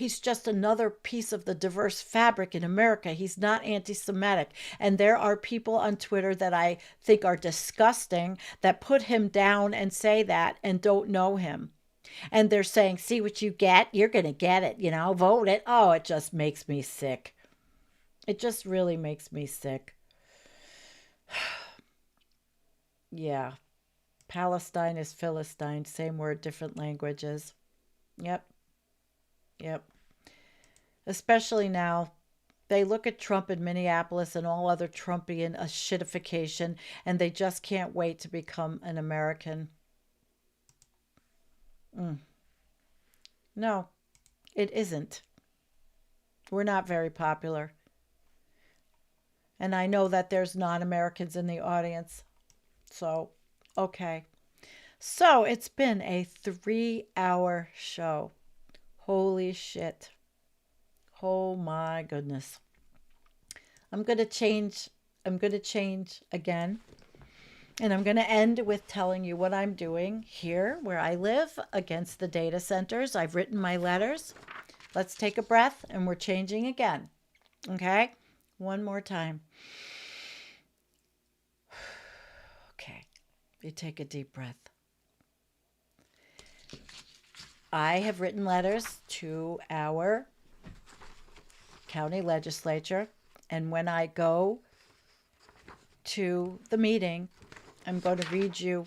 He's just another piece of the diverse fabric in America. He's not anti-Semitic. And there are people on Twitter that I think are disgusting that put him down and say that and don't know him. And they're saying, see what you get? You're going to get it, vote it. Oh, it just makes me sick. It just really makes me sick. Yeah. Palestine is Philistine. Same word, different languages. Yep. Especially now, they look at Trump in Minneapolis and all other Trumpian shitification, and they just can't wait to become an American. No, it isn't. We're not very popular. And I know that there's non-Americans in the audience. So, okay. So, it's been a 3-hour show. Holy shit. Oh my goodness. I'm going to change again. And I'm going to end with telling you what I'm doing here where I live against the data centers. I've written my letters. Let's take a breath and we're changing again. Okay? One more time. Okay. You take a deep breath. I have written letters to our county legislature, and when I go to the meeting, I'm going to read you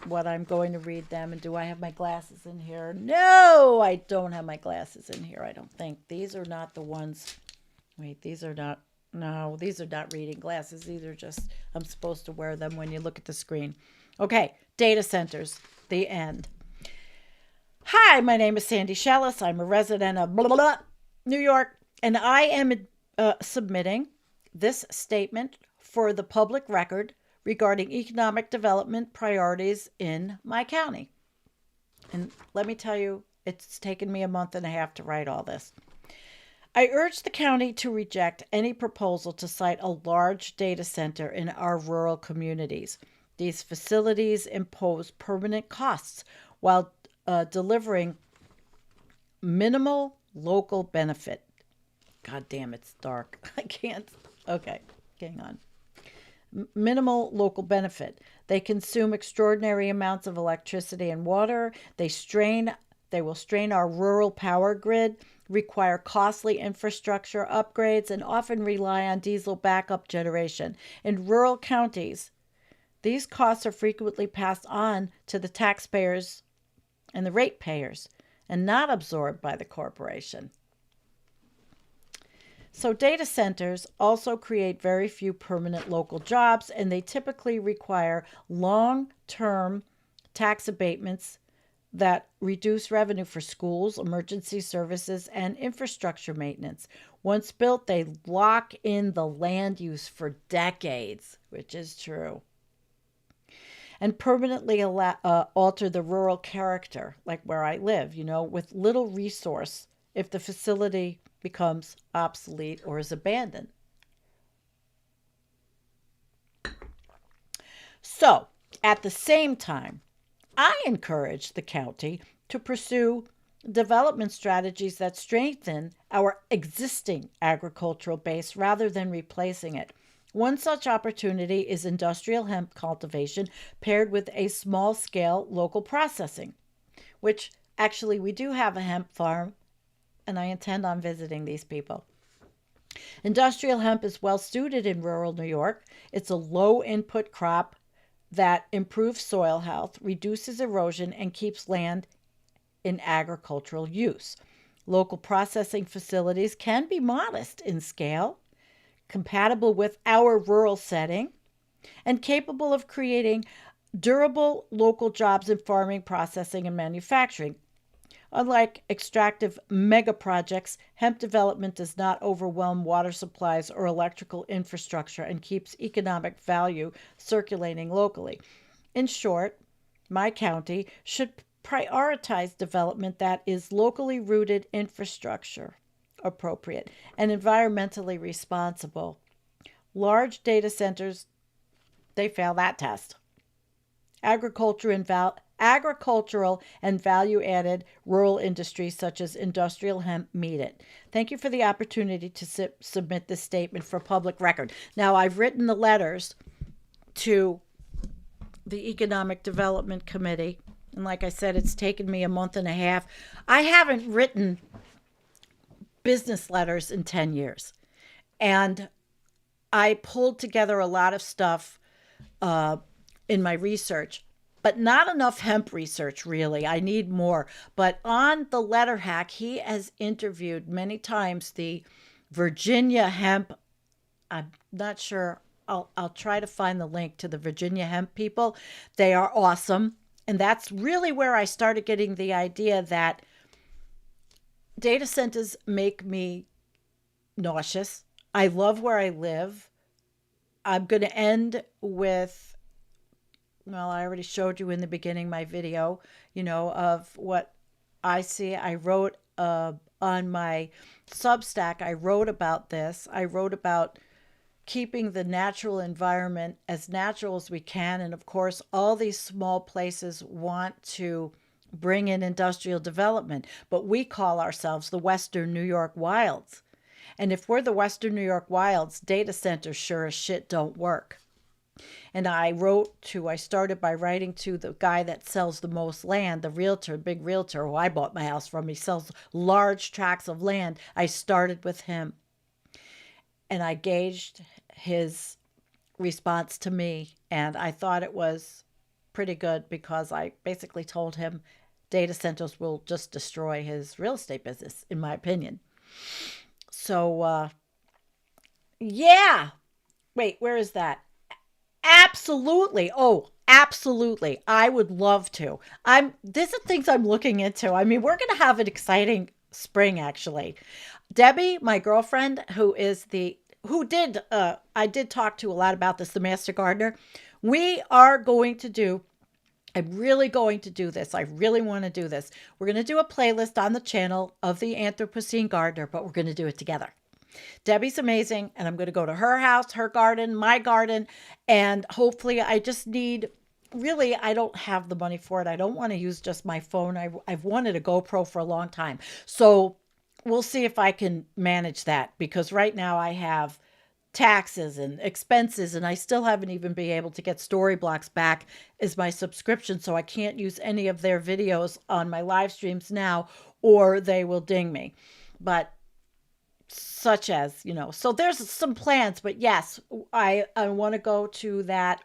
what I'm going to read them. And do I have my glasses in here? No, I don't have my glasses in here, I don't think. These are not the ones. Wait, these are not. No, these are not reading glasses. These are just, I'm supposed to wear them when you look at the screen. Okay, data centers, the end. Hi, my name is Sandy Shellis. I'm a resident of New York, and I am submitting this statement for the public record regarding economic development priorities in my county. And let me tell you, it's taken me a month and a half to write all this. I urge the county to reject any proposal to site a large data center in our rural communities. These facilities impose permanent costs while delivering minimal local benefit. God damn, it's dark. I can't. Okay, hang on. Minimal local benefit. They consume extraordinary amounts of electricity and water. They will strain our rural power grid, require costly infrastructure upgrades, and often rely on diesel backup generation. In rural counties, these costs are frequently passed on to the taxpayers and the ratepayers and not absorbed by the corporation. So data centers also create very few permanent local jobs, and they typically require long-term tax abatements that reduce revenue for schools, emergency services, and infrastructure maintenance. Once built, they lock in the land use for decades, which is true, and permanently alter the rural character, like where I live, with little resource if the facility becomes obsolete or is abandoned. So, at the same time, I encourage the county to pursue development strategies that strengthen our existing agricultural base rather than replacing it. One such opportunity is industrial hemp cultivation paired with a small-scale local processing, which actually we do have a hemp farm, and I intend on visiting these people. Industrial hemp is well suited in rural New York. It's a low-input crop that improves soil health, reduces erosion, and keeps land in agricultural use. Local processing facilities can be modest in scale, compatible with our rural setting, and capable of creating durable local jobs in farming, processing, and manufacturing. Unlike extractive mega projects, hemp development does not overwhelm water supplies or electrical infrastructure and keeps economic value circulating locally. In short, my county should prioritize development that is locally rooted infrastructure appropriate and environmentally responsible. Large data centers, they fail that test. Agriculture agricultural and value-added rural industries such as industrial hemp meet it. Thank you for the opportunity to submit this statement for public record. Now, I've written the letters to the Economic Development Committee, and like I said, it's taken me a month and a half. I haven't written business letters in 10 years. And I pulled together a lot of stuff in my research, but not enough hemp research, really. I need more. But on the letter hack, he has interviewed many times the Virginia hemp. I'm not sure. I'll try to find the link to the Virginia hemp people. They are awesome. And that's really where I started getting the idea that data centers make me nauseous. I love where I live. I'm going to end with, well, I already showed you in the beginning my video, of what I see. I wrote on my Substack, I wrote about this. I wrote about keeping the natural environment as natural as we can. And of course, all these small places want to bring in industrial development, but we call ourselves the Western New York Wilds. And if we're the Western New York Wilds, data centers sure as shit don't work. And I started by writing to the guy that sells the most land, the realtor, big realtor who I bought my house from. He sells large tracts of land. I started with him. And I gauged his response to me, and I thought it was pretty good because I basically told him data centers will just destroy his real estate business, in my opinion. So, yeah. Wait, where is that? Absolutely. Oh, absolutely. I would love to. These are things I'm looking into. I mean, we're going to have an exciting spring, actually. Debbie, my girlfriend, I did talk to a lot about this, the Master Gardener. I'm really going to do this. I really want to do this. We're going to do a playlist on the channel of the Anthropocene Gardener, but we're going to do it together. Debbie's amazing, and I'm going to go to her house, her garden, my garden, and hopefully I don't have the money for it. I don't want to use just my phone. I've wanted a GoPro for a long time. So we'll see if I can manage that, because right now I have taxes and expenses, and I still haven't even been able to get Storyblocks back as my subscription, so I can't use any of their videos on my live streams now, or they will ding me. But such as, so there's some plans, but yes, I want to go to that.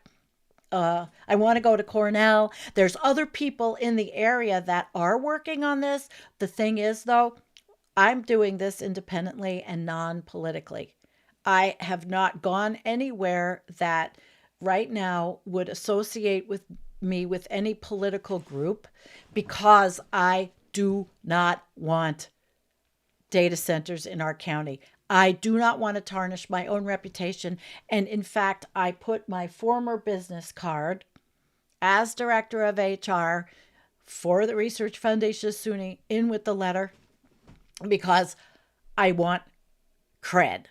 I want to go to Cornell. There's other people in the area that are working on this. The thing is, though, I'm doing this independently and non-politically. I have not gone anywhere that right now would associate with me with any political group, because I do not want data centers in our county. I do not want to tarnish my own reputation. And in fact, I put my former business card as director of HR for the Research Foundation of SUNY in with the letter, because I want cred.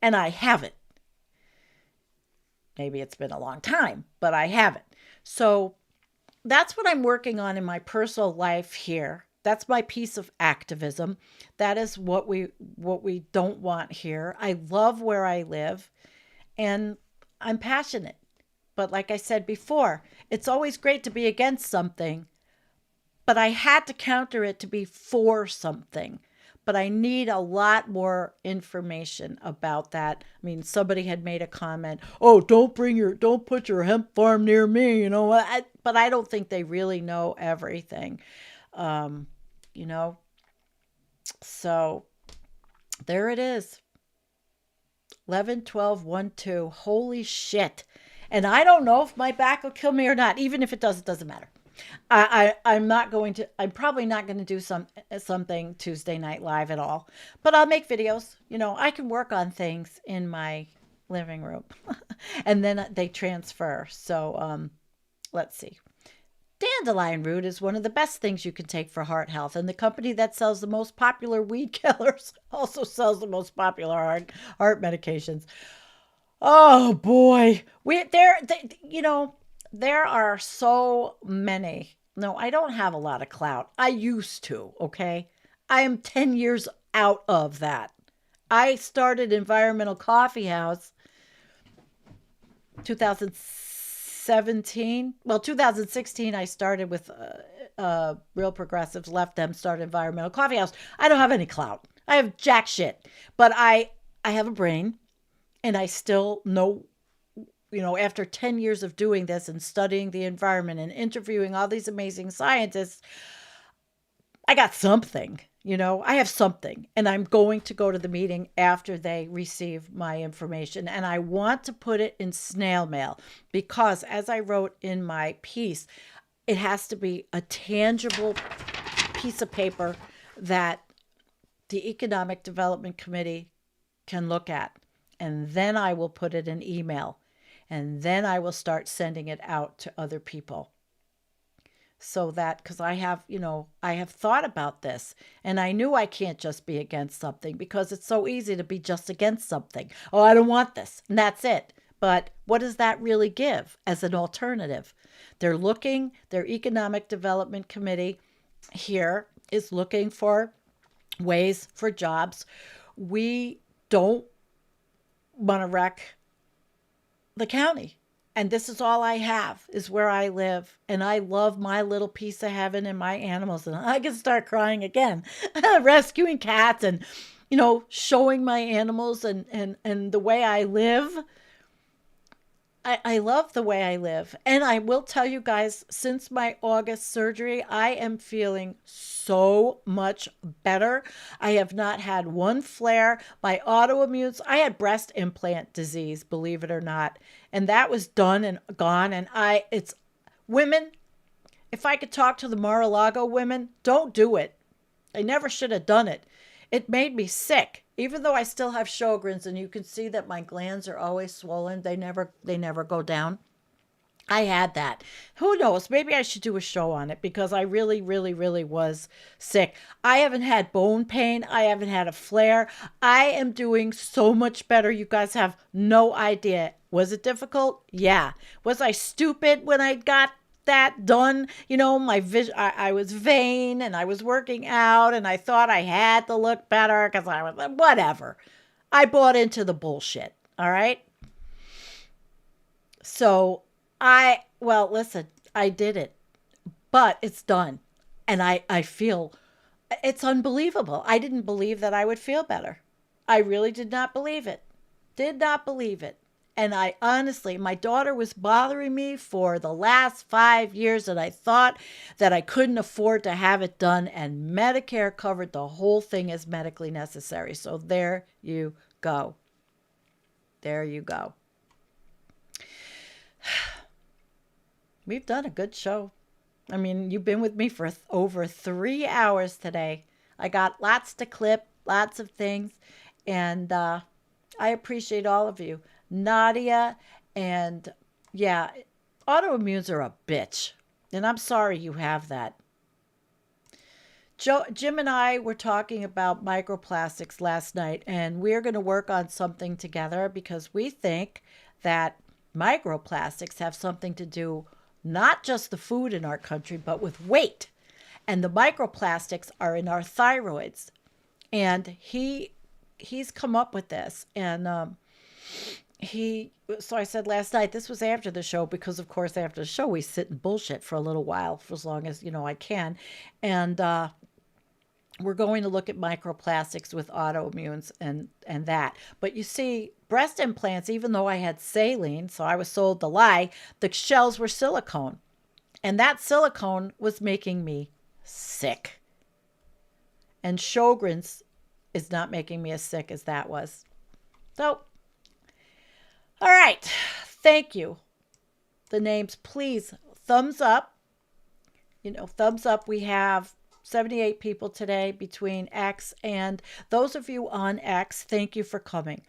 And I have it. Maybe it's been a long time, but I have it. So that's what I'm working on in my personal life here. That's my piece of activism. That is what we don't want here. I love where I live, and I'm passionate. But like I said before, it's always great to be against something, but I had to counter it to be for something. But I need a lot more information about that. I mean, somebody had made a comment, "Oh, don't put your hemp farm near me," but I don't think they really know everything. So there it is. 11, 12, 1, 2. Holy shit. And I don't know if my back will kill me or not. Even if it does, it doesn't matter. I'm probably not going to do something Tuesday Night Live at all, but I'll make videos. I can work on things in my living room and then they transfer. So, let's see. Dandelion root is one of the best things you can take for heart health, and the company that sells the most popular weed killers also sells the most popular heart medications. Oh boy, there are so many No, I don't have a lot of clout. I used to, okay? I am 10 years out of that. I started Environmental Coffee House 2017. Well, 2016 I started with Real Progressives, left them, started Environmental Coffee House. I don't have any clout. I have jack shit. But I have a brain, and I still know, after 10 years of doing this and studying the environment and interviewing all these amazing scientists, I got something. I have something, and I'm going to go to the meeting after they receive my information. And I want to put it in snail mail because, as I wrote in my piece, it has to be a tangible piece of paper that the Economic Development Committee can look at. And then I will put it in email. And then I will start sending it out to other people. So that, because I have thought about this, and I knew I can't just be against something because it's so easy to be just against something. Oh, I don't want this, and that's it. But what does that really give as an alternative? Their Economic Development Committee here is looking for ways for jobs. We don't want to wreck the county. And this is all I have, is where I live. And I love my little piece of heaven and my animals. And I can start crying again, rescuing cats and, showing my animals and the way I live. I love the way I live. And I will tell you guys, since my August surgery, I am feeling so much better. I have not had one flare. My autoimmune, I had breast implant disease, believe it or not. And that was done and gone. And it's women, if I could talk to the Mar-a-Lago women, don't do it. I never should have done it. It made me sick. Even though I still have Sjogren's, and you can see that my glands are always swollen, they never go down. I had that. Who knows? Maybe I should do a show on it because I really, really, really was sick. I haven't had bone pain. I haven't had a flare. I am doing so much better. You guys have no idea. Was it difficult? Yeah. Was I stupid when I got that done? My vision, I was vain and I was working out and I thought I had to look better because I was, whatever. I bought into the bullshit. All right. So listen, I did it, but it's done. And I feel it's unbelievable. I didn't believe that I would feel better. I really did not believe it. And I honestly, my daughter was bothering me for the last 5 years, and I thought that I couldn't afford to have it done, and Medicare covered the whole thing as medically necessary. So there you go. There you go. We've done a good show. I mean, you've been with me for over 3 hours today. I got lots to clip, lots of things, and I appreciate all of you. Nadia, and yeah, autoimmunes are a bitch, and I'm sorry you have that. Jim and I were talking about microplastics last night, and we're going to work on something together because we think that microplastics have something to do not just the food in our country, but with weight. And the microplastics are in our thyroids. And he's come up with this, and so I said last night, this was after the show, because of course after the show we sit and bullshit for a little while, for as long as I can, and we're going to look at microplastics with autoimmunes and that. But you see, breast implants, even though I had saline, so I was sold the lie, the shells were silicone, and that silicone was making me sick. And Sjogren's is not making me as sick as that was. So all right. Thank you. The names, please, thumbs up. Thumbs up. We have 78 people today between X and those of you on X. Thank you for coming.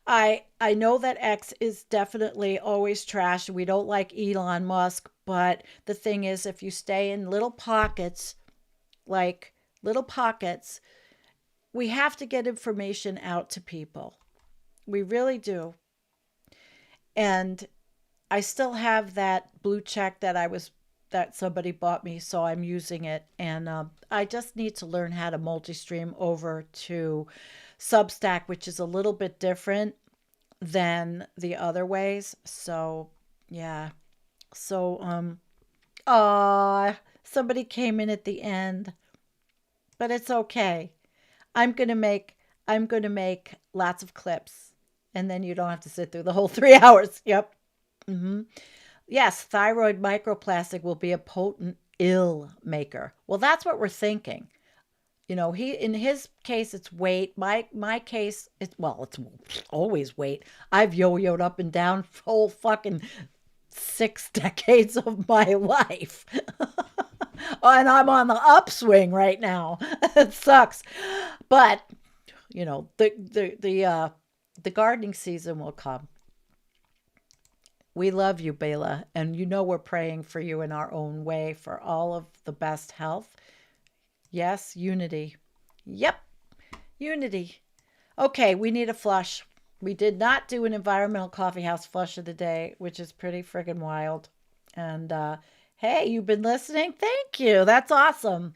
I know that X is definitely always trash. We don't like Elon Musk, but the thing is, if you stay in little pockets, we have to get information out to people. We really do. And I still have that blue check that I was that somebody bought me, so I'm using it. And I just need to learn how to multi-stream over to Substack, which is a little bit different than the other ways. So, yeah. So, somebody came in at the end, but it's okay. I'm going to make lots of clips, and then you don't have to sit through the whole 3 hours. Yep. Yes, thyroid microplastic will be a potent ill maker. Well, that's what we're thinking. You know, in his case, it's weight. My case, it's always weight. I've yo-yoed up and down whole fucking 6 decades of my life. And I'm on the upswing right now. It sucks. But, you know, the gardening season will come. We love you, Bela, and you know we're praying for you in our own way for all of the best health. Yes, unity. Yep, unity. Okay, we need a flush. We did not do an environmental coffee house flush of the day, which is pretty friggin' wild. And hey, you've been listening? Thank you. That's awesome.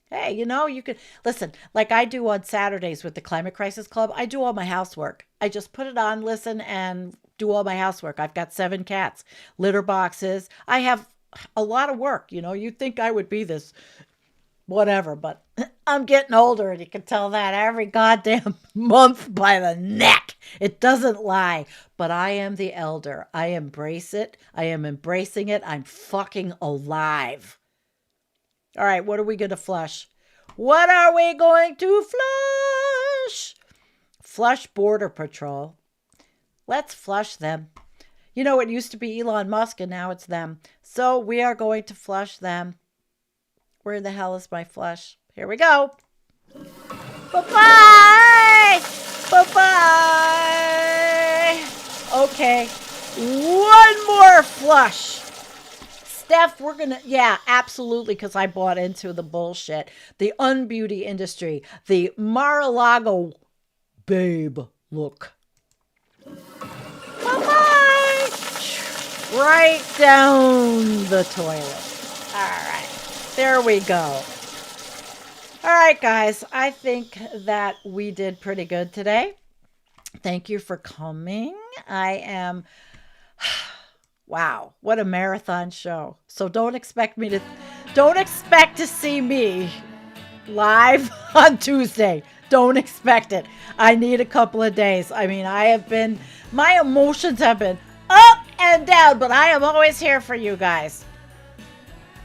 Hey, you know, you could listen, like I do on Saturdays with the Climate Crisis Club. I do all my housework. I just put it on, listen, and do all my housework. I've got 7 cats, litter boxes. I have a lot of work. You know, you'd think I would be this whatever, but I'm getting older, and you can tell that every goddamn month by the neck. It doesn't lie, but I am the elder. I embrace it. I am embracing it. I'm fucking alive. All right, what are we going to flush? What are we going to flush? Flush Border Patrol. Let's flush them. You know, it used to be Elon Musk, and now it's them. So we are going to flush them. Where the hell is my flush? Here we go. Bye-bye. Bye-bye. Okay. One more flush. Steph, we're going to, yeah, absolutely, because I bought into the bullshit. The unbeauty industry. The Mar-a-Lago babe look. Bye-bye. Right down the toilet. All right. There we go. All right, guys. I think that we did pretty good today. Thank you for coming. I am... Wow, what a marathon show. So don't expect to see me live on Tuesday. Don't expect it. I need a couple of days. I mean, my emotions have been up and down, but I am always here for you guys.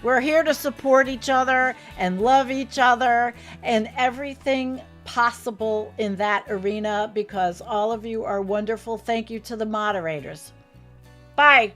We're here to support each other and love each other and everything possible in that arena, because all of you are wonderful. Thank you to the moderators. Bye.